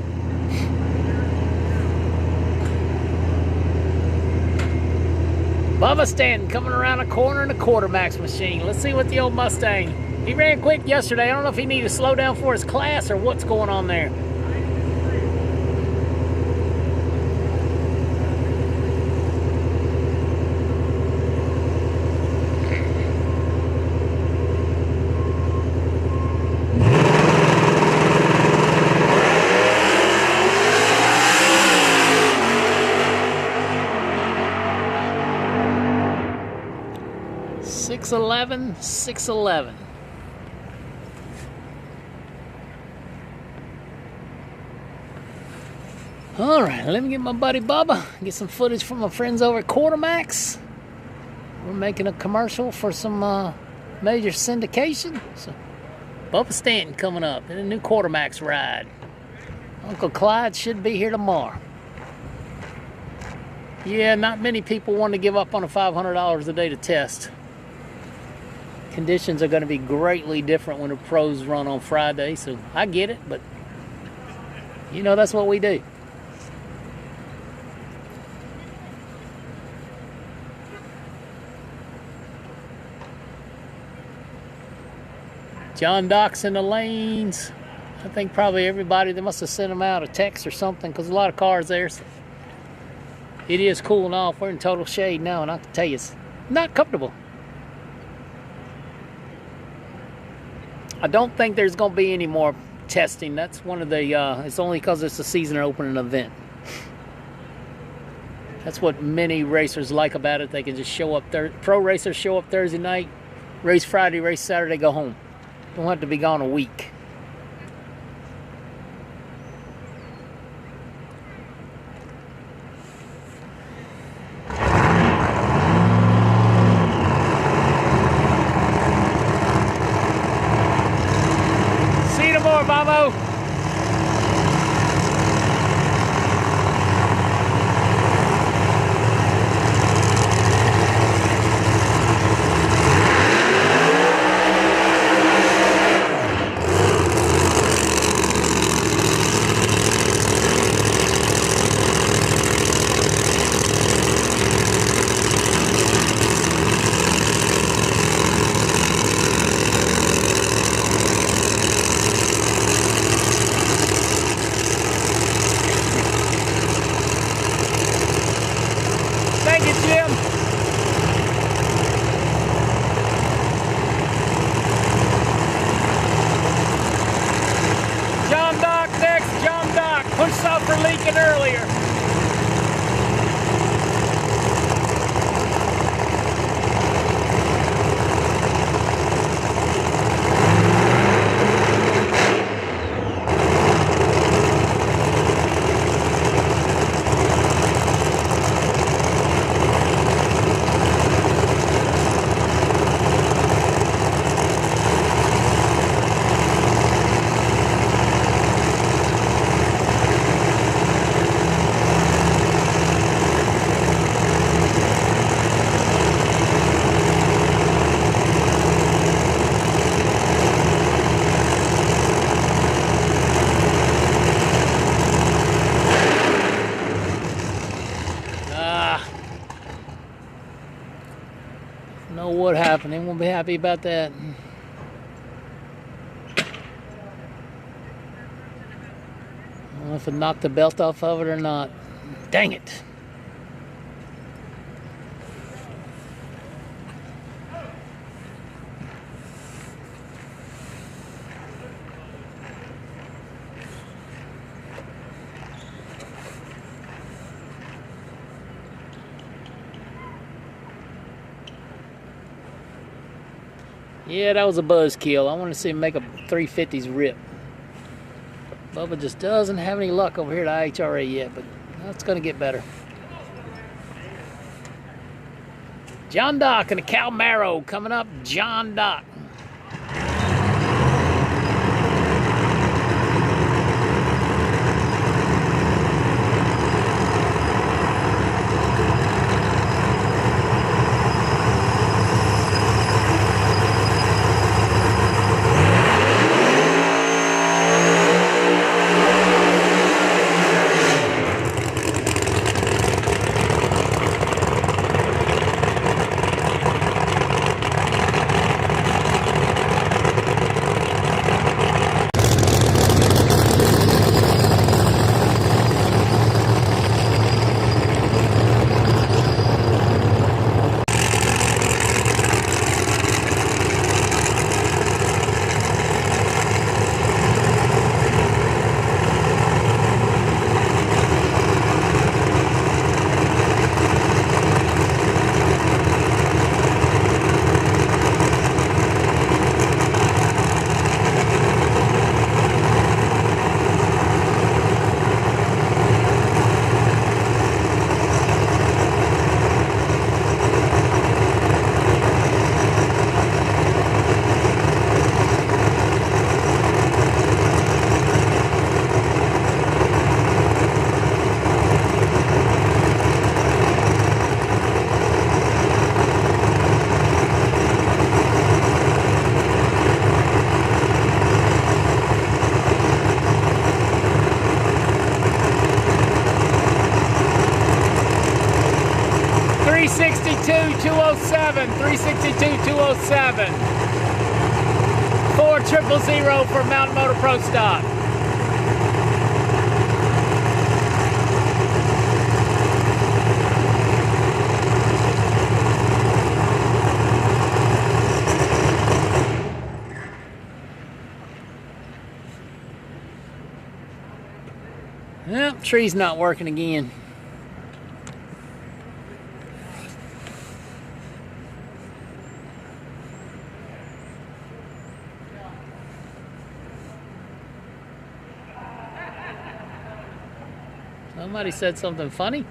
Bubba Stanton coming around a corner in a quarter max machine. Let's see what the old Mustang. He ran quick yesterday. I don't know if he needed to slow down for his class or what's going on there. $611. All right, let me get my buddy Bubba, get some footage from my friends over at Quartermax. We're making a commercial for some major syndication. So, Bubba Stanton coming up in a new Quartermax ride. Uncle Clyde should be here tomorrow. Yeah, not many people want to give up on a $500 a day to test. Conditions are going to be greatly different when the pros run on Friday, so I get it, but you know that's what we do. John Doc's in the lanes. I think probably everybody, they must have sent them out a text or something because a lot of cars there. So it is cooling off. We're in total shade now, and I can tell you it's not comfortable. I don't think there's going to be any more testing. That's one of the, it's only because it's the season opening event. That's what many racers like about it. They can just show up, pro racers show up Thursday night, race Friday, race Saturday, go home. Don't have to be gone a week. See you tomorrow, Bobo. Thank you, Jim. John Doc next. John Doc. Push stop for leaking earlier. Know what happened. They won't be happy about that. I don't know if it knocked the belt off of it or not. Dang it. Yeah, that was a buzzkill. I want to see him make a 350s rip. Bubba just doesn't have any luck over here at IHRA yet, but that's going to get better. John Doc and the Calmaro coming up. John Doc. $362,207. 400 for Mountain Motor Pro Stock. Well, tree's not working again. Somebody said something funny.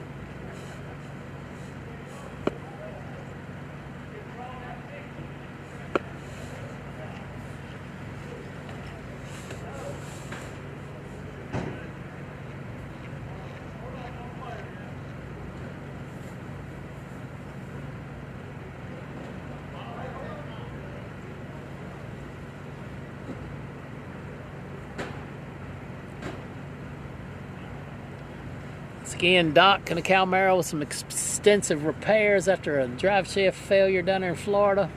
Again, Doc and a Camaro with some extensive repairs after a drive shaft failure down there in Florida.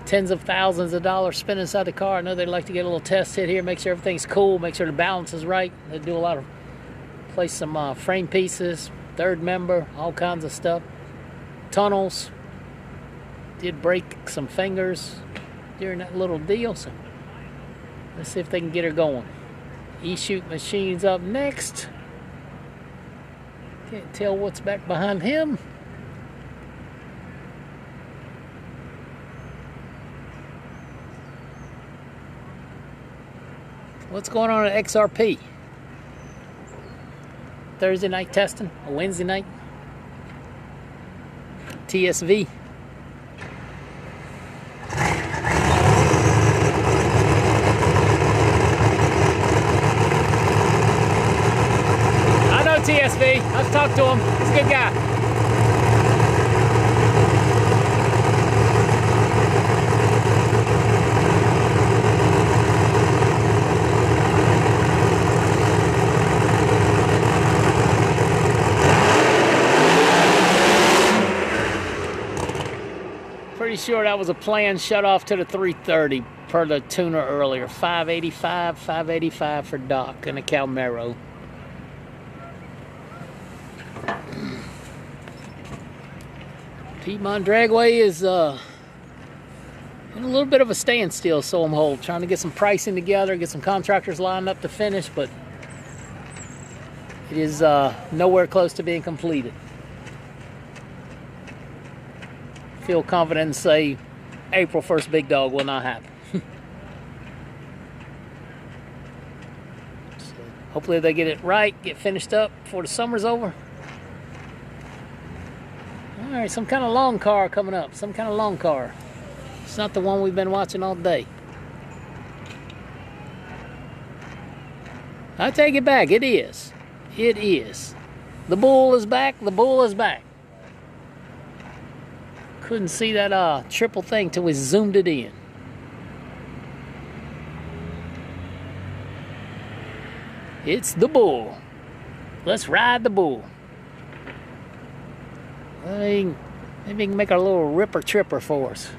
Tens of thousands of dollars spent inside the car. I know they'd like to get a little test hit here, make sure everything's cool, make sure the balance is right. They do a lot of, place some frame pieces, third member, all kinds of stuff. Tunnels. Did break some fingers during that little deal, so let's see if they can get her going. E-Shoot Machine's up next. Can't tell what's back behind him. What's going on at XRP? Thursday night testing, a Wednesday night. TSV. TSV. Let's talk to him. He's a good guy. Pretty sure that was a planned shut off to the 330 per the tuner earlier. 585 for Doc and a Camaro. Piedmont Dragway is in a little bit of a standstill, so I'm holding. Trying to get some pricing together, get some contractors lined up to finish, but it is nowhere close to being completed. Feel confident and say April 1st big dog will not happen. So hopefully they get it right, get finished up before the summer's over. All right, some kind of long car coming up. Some kind of long car. It's not the one we've been watching all day. I take it back. It is. It is. The bull is back. The bull is back. Couldn't see that triple thing till we zoomed it in. It's the bull. Let's ride the bull. Maybe he can make a little ripper tripper for us.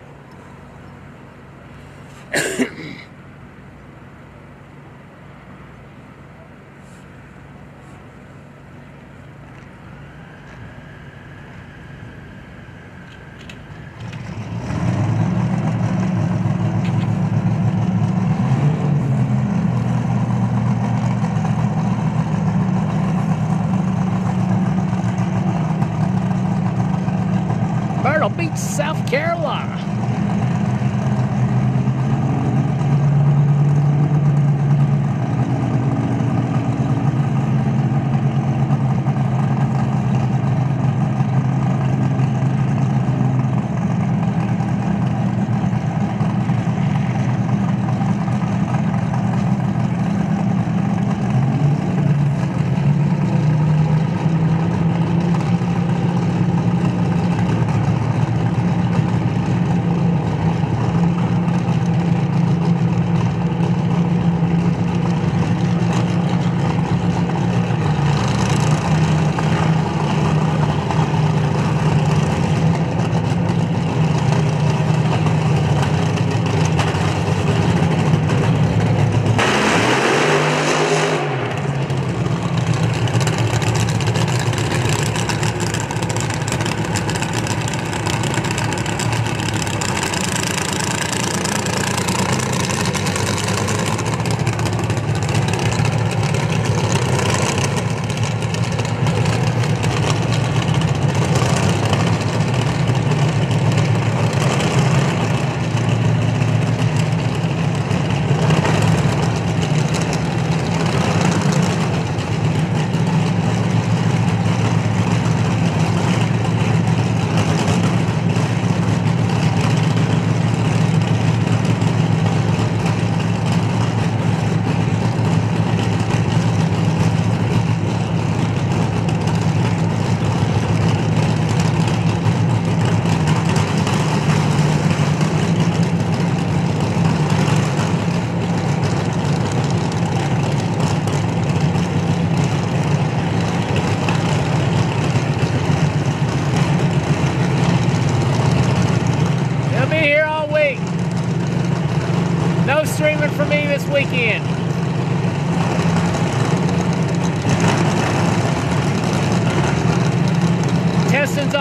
Myrtle Beach, South Carolina.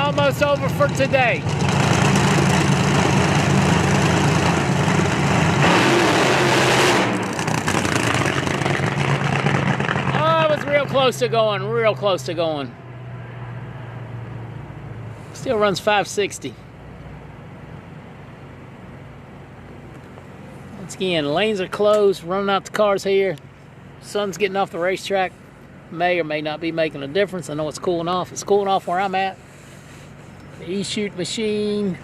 almost over for today. Oh, it was real close to going, real close to going. Still runs 560. Once again, lanes are closed, running out the cars here. Sun's getting off the racetrack. May or may not be making a difference. I know it's cooling off. It's cooling off where I'm at. The E-Shoot machine.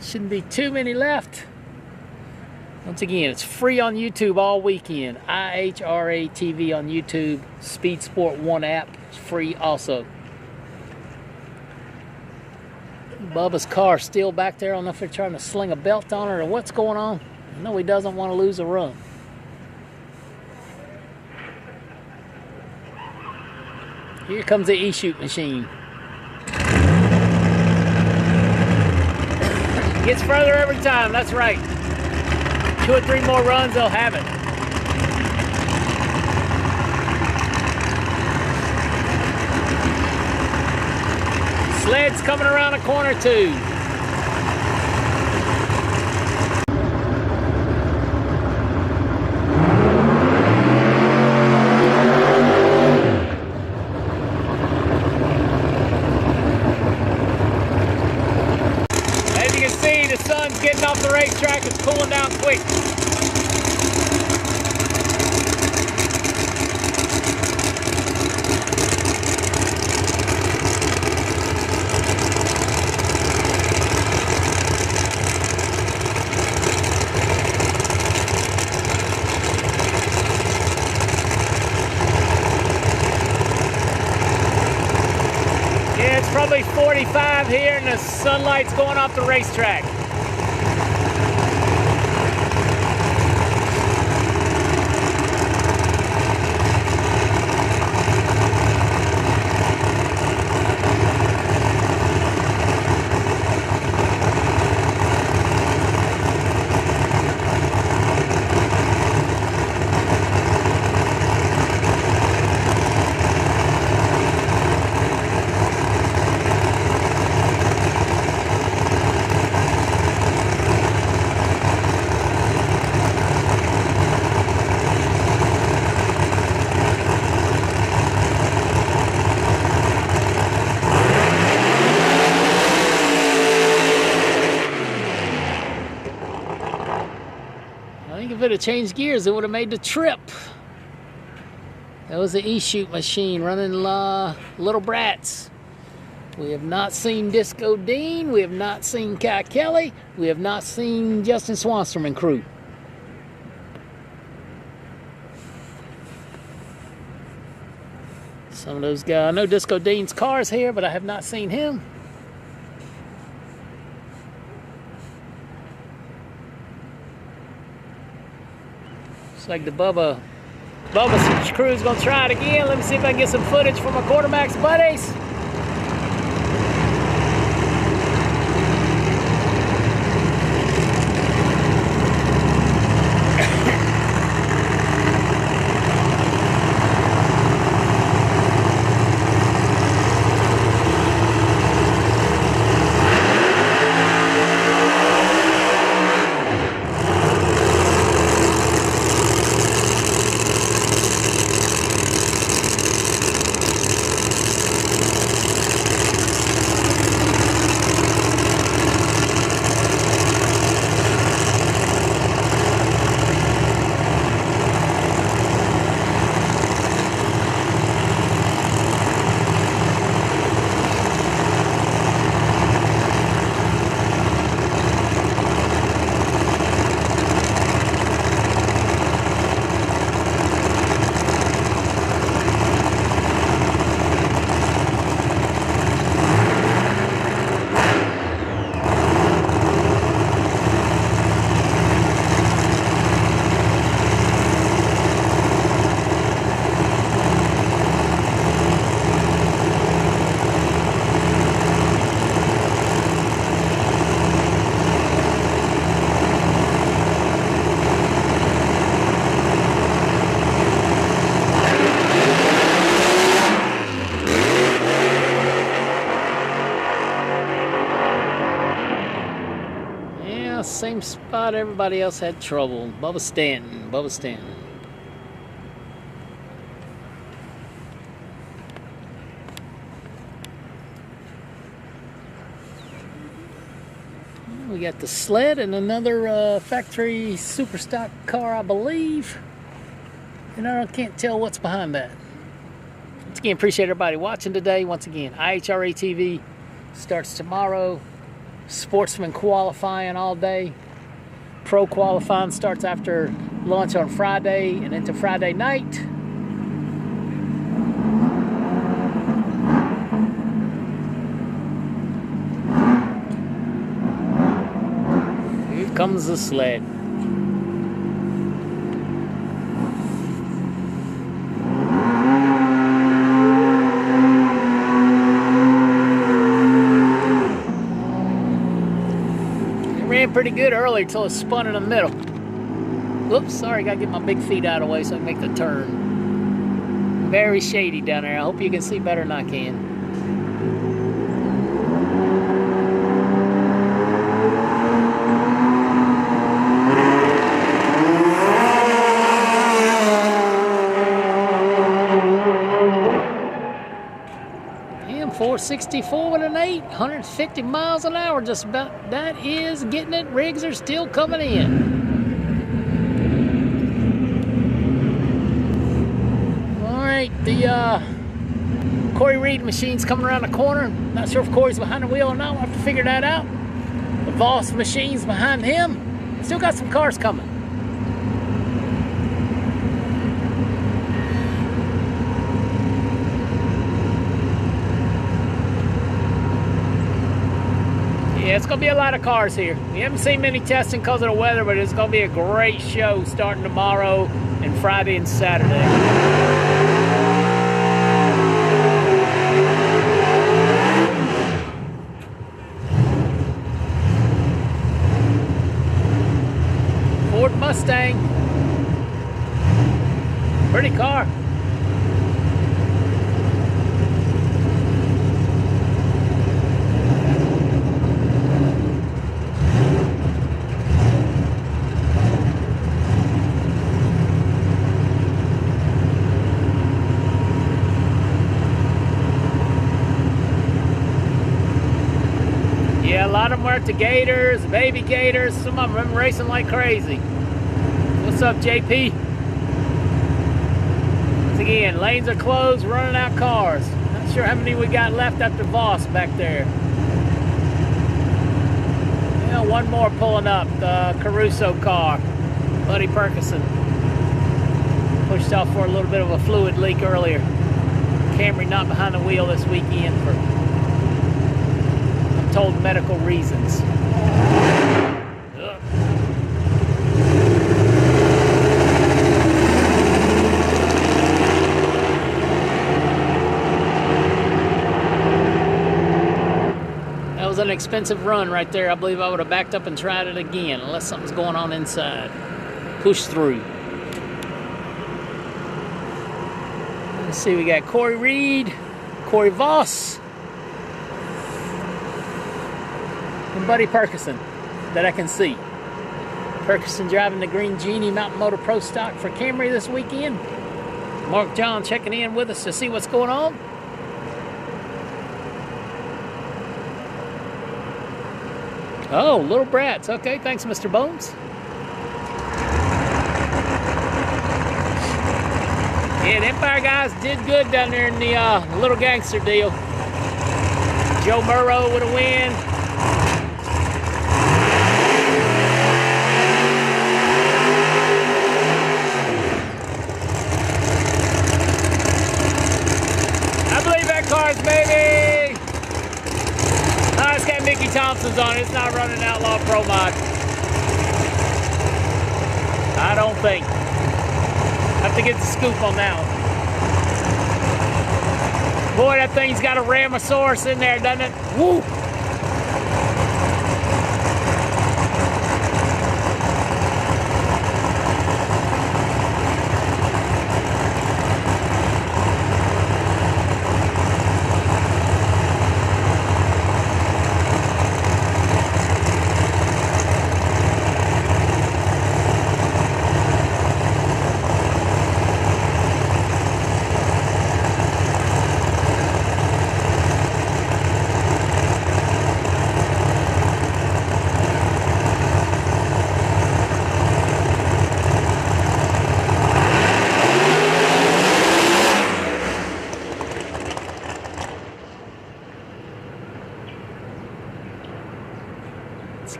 Shouldn't be too many left. Once again, it's free on YouTube all weekend. IHRA TV on YouTube. Speed Sport 1 app is free also. Bubba's car still back there. I don't know if they're trying to sling a belt on it or what's going on. I know he doesn't want to lose a run. Here comes the E-Shoot machine. Gets further every time, that's right. 2 or 3 more runs, they'll have it. Sled's coming around a corner too. As you can see, the sun's getting off the racetrack. It's cooling down quick. Yeah, it's probably 45 here and the sunlight's going off the racetrack. I think if it had changed gears, it would have made the trip. That was the E-Shoot machine running Little Brats. We have not seen Disco Dean. We have not seen Kai Kelly. We have not seen Justin Swanstrom and crew. Some of those guys. I know Disco Dean's car's here, but I have not seen him. Looks like the Bubba's crew's gonna try it again. Let me see if I can get some footage from my quarterback's buddies. same spot everybody else had trouble. Bubba Stanton. Bubba Stanton. We got the sled and another factory super stock car, I believe. And I can't tell what's behind that. Once again, appreciate everybody watching today. Once again, IHRA TV starts tomorrow. Sportsman qualifying all day. Pro qualifying starts after lunch on Friday and into Friday night. Here comes the sled. Ran pretty good earlier until it spun in the middle. Whoops, sorry, gotta get my big feet out of the way so I can make the turn. Very shady down there. I hope you can see better than I can. And 464 with an 8, 150 miles an hour, just about. That is getting it. Rigs are still coming in. The Corey Reed machine's coming around the corner. Not sure if Corey's behind the wheel or not. We'll have to figure that out. The Voss machine's behind him. Still got some cars coming. Yeah, it's going to be a lot of cars here. We haven't seen many testing because of the weather, but it's going to be a great show starting tomorrow and Friday and Saturday. Ford Mustang. Pretty car. Yeah, a lot of them were at the Gators, baby Gators. Some of them racing like crazy. What's up, JP? Once again, lanes are closed, running out cars. Not sure how many we got left after Voss back there. Yeah, one more pulling up, the Caruso car. Buddy Perkison. Pushed off for a little bit of a fluid leak earlier. Camry not behind the wheel this weekend for told medical reasons. Ugh. That was an expensive run right there. I believe I would have backed up and tried it again unless something's going on inside. Push through. Let's see, we got Corey Reed, Corey Voss, and Buddy Perkison that I can see. Perkison driving the Green Genie Mountain Motor Pro Stock for Camry this weekend. Mark John checking in with us to see what's going on. Oh, Little Brats. Okay, thanks, Mr. Bones. Yeah, the Empire guys did good down there in the Little Gangster deal. Joe Burrow with a win. Cars, baby! Oh, it's got Mickey Thompson's on it. It's not running Outlaw Pro Mod. I don't think. Have to get the scoop on that one. Boy, that thing's got a Ramosaurus in there, doesn't it? Woo!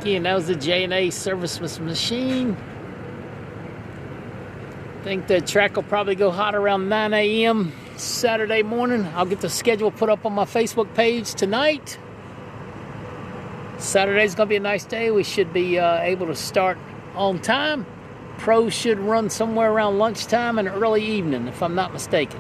again, that was the J&A service machine. I think the track will probably go hot around 9 a.m. Saturday morning. I'll get the schedule put up on my Facebook page tonight. Saturday's gonna be a nice day. We should be able to start on time. Pros should run somewhere around lunchtime and early evening, if I'm not mistaken.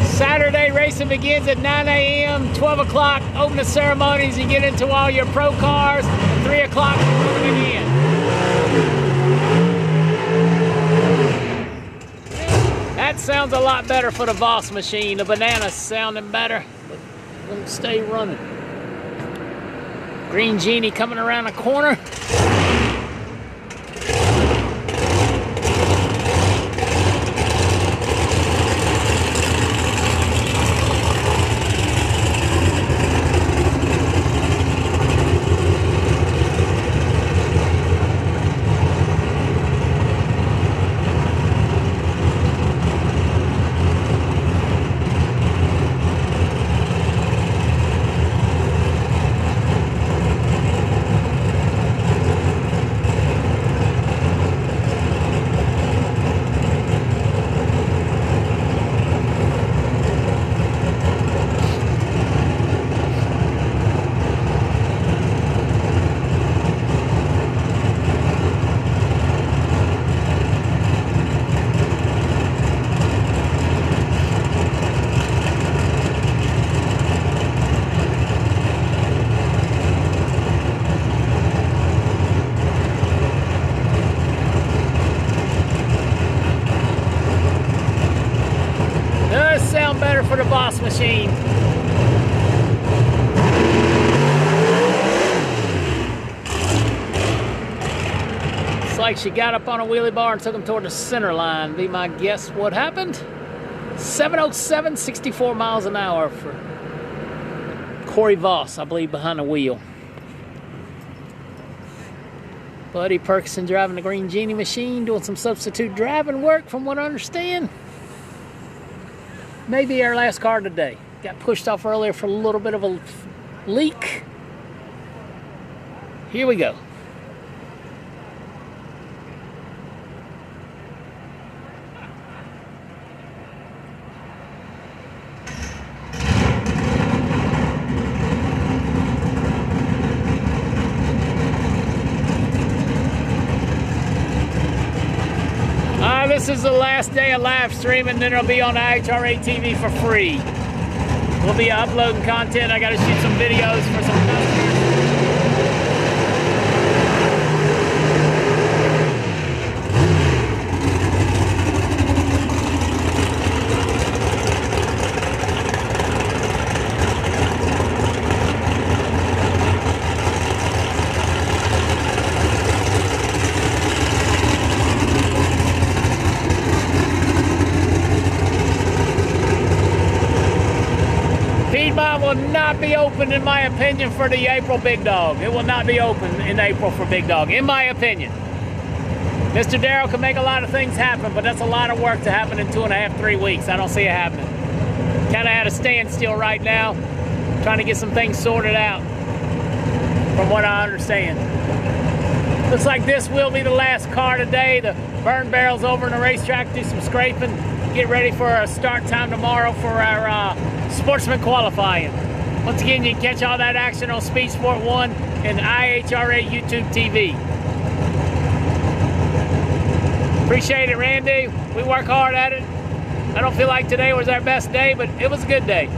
Saturday racing begins at 9 a.m., 12 o'clock, open the ceremonies and get into all your pro cars, and 3 o'clock moving in. That sounds a lot better for the Voss machine. The banana's sounding better, but won't stay running. Green Genie coming around the corner. Better for the Voss machine. It's like she got up on a wheelie bar and took him toward the center line. Be my guess what happened. 707, 64 miles an hour for Corey Voss, I believe, behind the wheel. Buddy Perkison driving the Green Genie machine, doing some substitute driving work from what I understand. Maybe our last car today. Got pushed off earlier for a little bit of a leak. Here we go. This is the last day of live streaming, then it'll be on IHRA TV for free. We'll be uploading content. I gotta shoot some videos for some customers. Will not be open, in my opinion, for the April Big Dog. It will not be open in April for Big Dog, in my opinion. Mr. Darrell can make a lot of things happen, but that's a lot of work to happen in 2.5, 3 weeks. I don't see it happening. Kind of at a standstill right now, trying to get some things sorted out, from what I understand. Looks like this will be the last car today. The burn barrel's over in the racetrack, do some scraping, get ready for a start time tomorrow for our sportsman qualifying. Once again, you can catch all that action on Speed Sport 1 and IHRA YouTube TV. Appreciate it, Randy. We work hard at it. I don't feel like today was our best day, but it was a good day.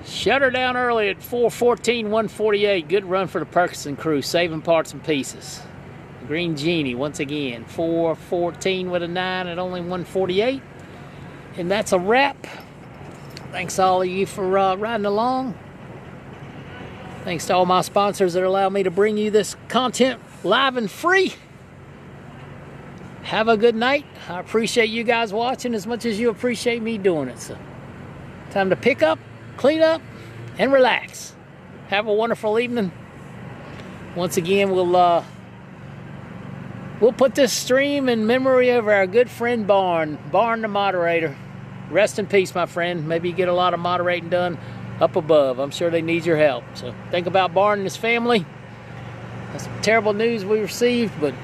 Shut her down early at 4:14, 148. Good run for the Perkison crew, saving parts and pieces. Green Genie, once again, 4:14 with a 9 at only 148. And that's a wrap. Thanks to all of you for riding along. Thanks to all my sponsors that allow me to bring you this content live and free. Have a good night. I appreciate you guys watching as much as you appreciate me doing it. So, time to pick up, clean up, and relax. Have a wonderful evening. Once again, we'll put this stream in memory of our good friend Barn the moderator. Rest in peace, my friend. Maybe you get a lot of moderating done up above. I'm sure they need your help. So think about Barn and his family. That's terrible news we received, but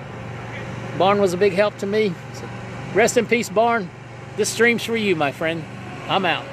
Barn was a big help to me. So rest in peace, Barn. This stream's for you, my friend. I'm out.